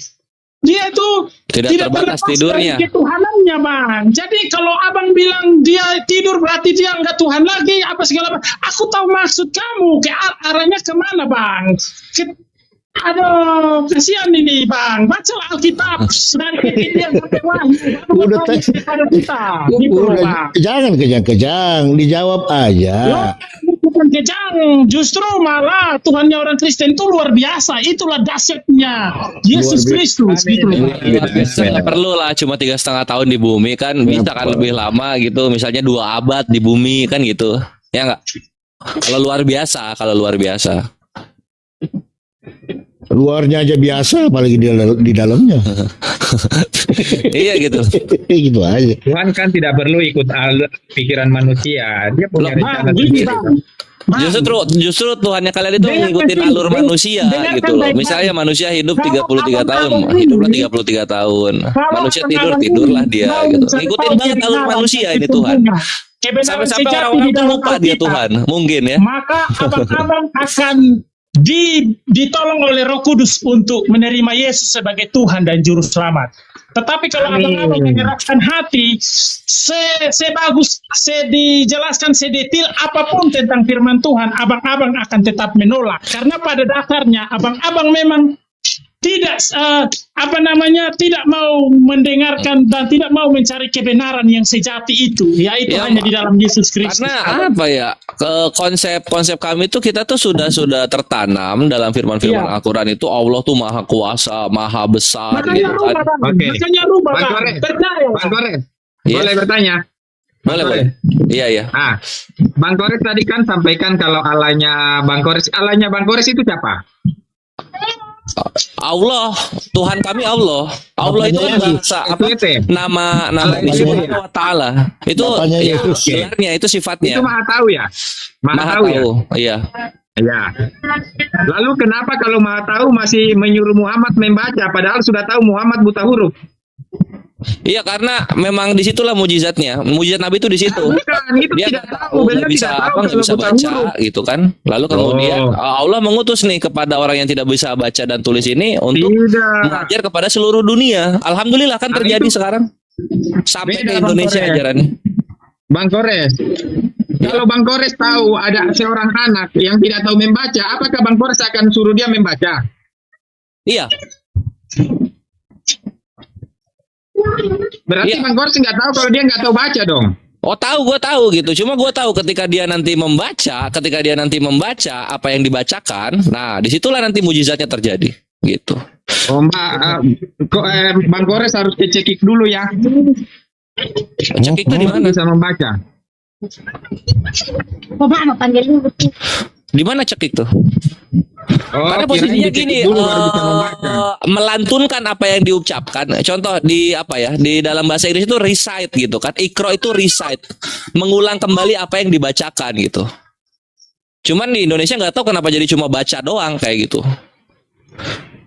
dia itu Tidak terbatas terlepas tidurnya. dari ketuhanannya bang. Jadi kalau abang bilang dia tidur berarti dia nggak Tuhan lagi apa segala macam. Aku tahu maksud kamu ke arahnya kemana bang. Aduh, kasihan ini bang. Baca Alkitab dari kejadian sampai Wahyu. Udah Pada kita, gitu loh, bang. Jangan kejang-kejang, dijawab aja. Bukan kejang, justru malah Tuhannya orang Kristen itu luar biasa. Itulah dahsyatnya Yesus Kristus. Gitu loh. Nggak perlu lah cuma 3,5 tahun di bumi kan, bisa kan lebih lama gitu, misalnya 2 abad di bumi kan gitu, ya nggak? Kalau luar biasa. Luarnya aja biasa, apalagi di dalamnya. Iya gitu. Gitu aja. Tuhan kan tidak perlu ikut pikiran manusia. Dia punya rencana sendiri. Justru Tuhannya kalian itu mengikuti alur manusia gitu loh. Misalnya manusia hidup 33 tahun, hiduplah 33 tahun. Manusia tidurlah dia gitu. Ngikutin banget alur manusia ini Tuhan. Sampai-sampai orang-orang tuh lupa dia Tuhan, mungkin ya. Maka abang-abang akan ditolong oleh Roh Kudus untuk menerima Yesus sebagai Tuhan dan Juru Selamat. Tetapi kalau abang-abang menyerahkan hati, sebagus, dijelaskan sedetil apapun tentang firman Tuhan, abang-abang akan tetap menolak. Karena pada dasarnya abang-abang memang tidak tidak mau mendengarkan dan tidak mau mencari kebenaran yang sejati itu, yaitu hanya di dalam Yesus Kristus. Karena apa ya, konsep kami itu kita tuh sudah tertanam dalam firman-firman Al-Quran itu Allah tuh maha kuasa, maha besar. Makanya gitu rubah, kan. Bang. Makanya rubah, Bang Bang. Kores. Percaya. Bang Kores, Iya. boleh bertanya? Boleh. Iya. Bang Kores tadi kan sampaikan kalau Allahnya Bang Kores itu siapa? Allah, Tuhan kami Allah. Allah itu kan bahasa apa? Nama Subhanahu wa taala. Itu ya, gelarnya, itu sifatnya. Itu maha tahu ya? Maha tahu ya? Iya. Ya. Lalu kenapa kalau maha tahu masih menyuruh Muhammad membaca padahal sudah tahu Muhammad buta huruf? Iya, karena memang disitulah mujizatnya. Mujizat Nabi itu di situ. Dia tidak tahu, nggak bisa baca gitu kan. Lalu kemudian Allah mengutus nih kepada orang yang tidak bisa baca dan tulis ini untuk mengajar kepada seluruh dunia. Alhamdulillah kan terjadi sekarang sampai ke Indonesia ajarannya. Bang Kores, kalau Bang Kores tahu ada seorang anak yang tidak tahu membaca, apakah Bang Kores akan suruh dia membaca? Iya. Berarti Bang Kores nggak tahu kalau dia nggak tahu baca dong. Oh tahu, gue tahu gitu. Cuma gue tahu ketika dia nanti membaca apa yang dibacakan, nah disitulah nanti mujizatnya terjadi gitu. Oh Bang Kores harus cekik dulu ya. Cekik itu di mana? Bisa membaca. Di mana cekik tuh? Karena kirain posisinya dicekik gini, dulu baru bisa membaca. melantunkan apa yang diucapkan. Contoh di di dalam bahasa Inggris itu recite gitu kan. Iqra itu recite, mengulang kembali apa yang dibacakan gitu. Cuman di Indonesia nggak tahu kenapa jadi cuma baca doang kayak gitu.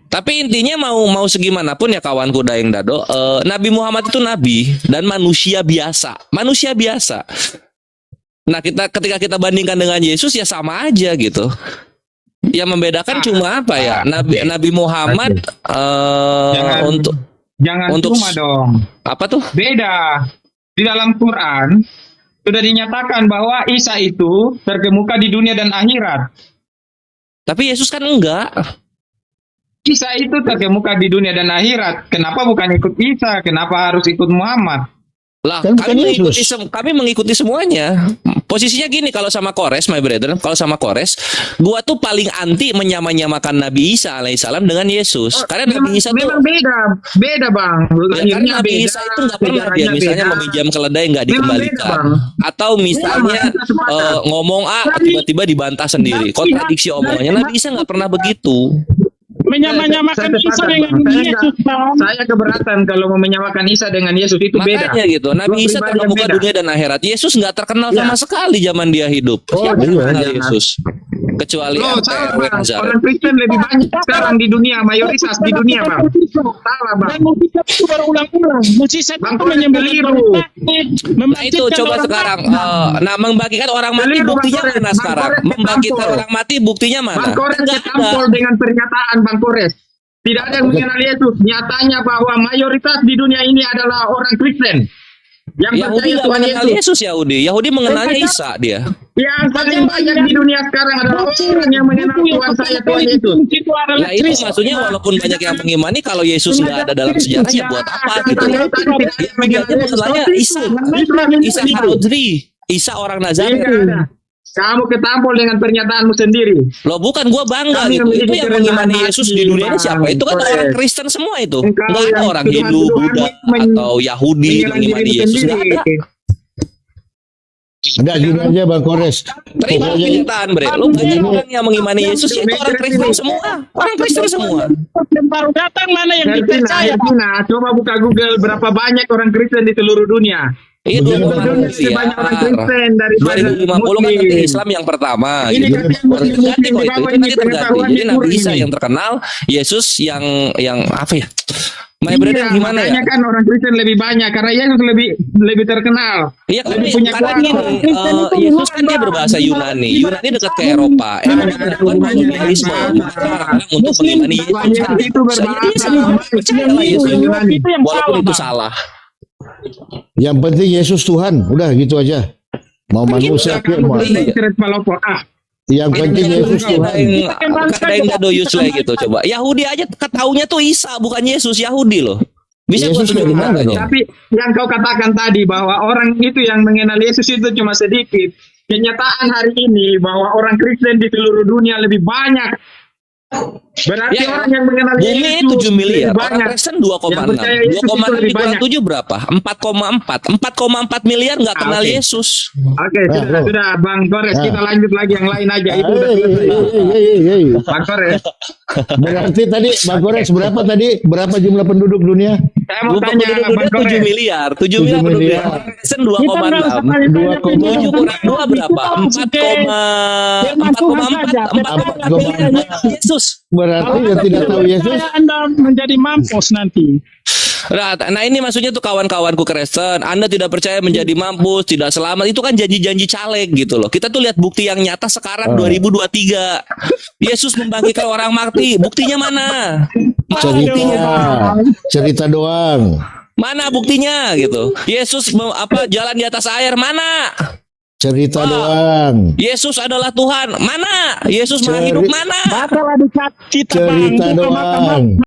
Tapi intinya mau segimanapun ya kawanku Daeng Dado, Nabi Muhammad itu nabi dan manusia biasa. Manusia biasa. Nah, ketika kita bandingkan dengan Yesus ya sama aja gitu. Yang membedakan cuma apa ya? Nabi Muhammad Jangan cuma dong. Apa tuh? Beda. Di dalam Quran sudah dinyatakan bahwa Isa itu terkemuka di dunia dan akhirat. Tapi Yesus kan enggak. Isa itu terkemuka di dunia dan akhirat. Kenapa bukan ikut Isa? Kenapa harus ikut Muhammad? Lah, Kan kami mengikuti semuanya. Posisinya gini, kalau sama Kores, my brother, kalau sama Kores, gua tuh paling anti menyamakan Nabi Isa alaihissalam dengan Yesus. Karena Nabi Isa tuh memang beda bang. ya, karena Nabi Isa itu nggak pernah dia misalnya meminjam keledai nggak dikembalikan, atau misalnya ngomong A tiba-tiba dibantah sendiri, kontradiksi omongannya. Nabi Isa nggak pernah begitu. Menyamakan Isa dengan Yesus, Bang. Saya keberatan kalau mau menyamakan Isa dengan Yesus, itu beda. Makanya gitu, Nabi Isa terkemuka dunia dan akhirat. Yesus nggak terkenal sama sekali zaman dia hidup. Siapa yang kenal Yesus? Kecuali RT Orang Kristen lebih banyak sekarang di dunia, mayoritas di dunia, bang. Salah, bang. Dan mukjizat itu berulang-ulang. Mukjizat itu menyembuhkan sakit. Nah itu coba sekarang, membagikan orang mati buktinya mana sekarang? Membangkitkan orang mati buktinya mana? Bang Kores Nggak ketampol ada. dengan pernyataan Bang Kores. Tidak ada yang mengenal Yesus. Nyatanya bahwa mayoritas di dunia ini adalah orang Kristen yang Yahudi percaya nggak Tuhan mengenal Yesus. Yesus. Yahudi mengenalnya Isa dia. Yang paling banyak di dunia sekarang adalah orang yang mengenal Tuhan saya, Tuhan Yesus. Nah itu maksudnya walaupun banyak yang mengimani, kalau Yesus nggak ada dalam sejarah ya buat apa gitu. Dia mengenalnya Isa. Isa Harodri. Isa orang Nazaret. Kamu ketampol dengan pernyataanmu sendiri. Loh bukan, gua bangga gitu. Itu yang mengimani Yesus di dunia ini siapa? Itu kan orang Kristen semua itu. Nggak ada orang Hindu, Buddha, atau Yahudi mengimani Yesus. Nggak ada. Enggak, gini aja Bang Kores. Terima kenyataan, Bre. Lu banyak orang yang mengimani Yesus itu orang Kristen semua. Orang Kristen semua. Yang baru datang mana yang dipercaya? Hertina, coba buka Google berapa banyak orang Kristen di seluruh dunia. Iya, Banyak orang Kristen dari 2050 kan nanti Islam yang pertama. Ini Gitu. kan yang Terganti kok itu nanti terganti. pengetahuan Jadi Nabi ini. Isa yang terkenal, Yesus yang apa ya? My brother gimana ya? Makanya kan orang Kristen lebih banyak karena Yesus lebih terkenal. Iya kan Lebih punya karena kuasa. gini, Yesus kan dia berbahasa Yunani. Yunani dekat ke Eropa. Eropa melakukan kolonialisme orang untuk mengimani Yesus. Itu Jadi dia semua percaya sama Yesus walaupun itu salah. Yang penting Yesus Tuhan, udah gitu aja. Mau manusia pun mau. Yang penting Yesus Tuhan. Ada yang gak doyus lah gitu coba. Yahudi aja ketaunya tuh Isa bukan Yesus, Yahudi loh. Bisa Yesus dari mana dong? Tapi yang kau katakan tadi bahwa orang itu yang mengenal Yesus itu cuma sedikit. Kenyataan hari ini bahwa orang Kristen di seluruh dunia lebih banyak. Berarti Ya, orang yang mengenal bumi Yesus 7 miliar, lebih orang banyak. Kristen 2,6. Yang percaya Yesus itu 2,6 lebih dikurang banyak. 7 berapa? 4,4. 4,4 miliar nggak kenal oke. Yesus. Oke, sudah Bang Kores, kita lanjut lagi yang lain aja. Itu udah Bang Kores. Berarti tadi Bang Kores berapa tadi? Berapa jumlah penduduk dunia? Saya mau Jumlah tanya penduduk Bang dunia 7 Kores. miliar. 7 miliar penduduk dunia. Orang Kristen 2,6. 7 kurang 2 berapa? 4,4 miliar Yesus. Berarti yang tidak tahu Yesus. Anda menjadi mampus nanti. Nah ini maksudnya tuh kawan-kawanku Kristen, Anda tidak percaya menjadi mampus, tidak selamat, itu kan janji-janji caleg gitu loh. Kita tuh lihat bukti yang nyata sekarang 2023. Yesus membangkitkan orang mati, buktinya mana? Cerita doang. Mana buktinya gitu? Yesus jalan di atas air, mana? Cerita doang. Yesus adalah Tuhan, mana? Yesus maha hidup, mana? Bacalah di chat kita, Bang. Cerita Buka Mahkamah doang.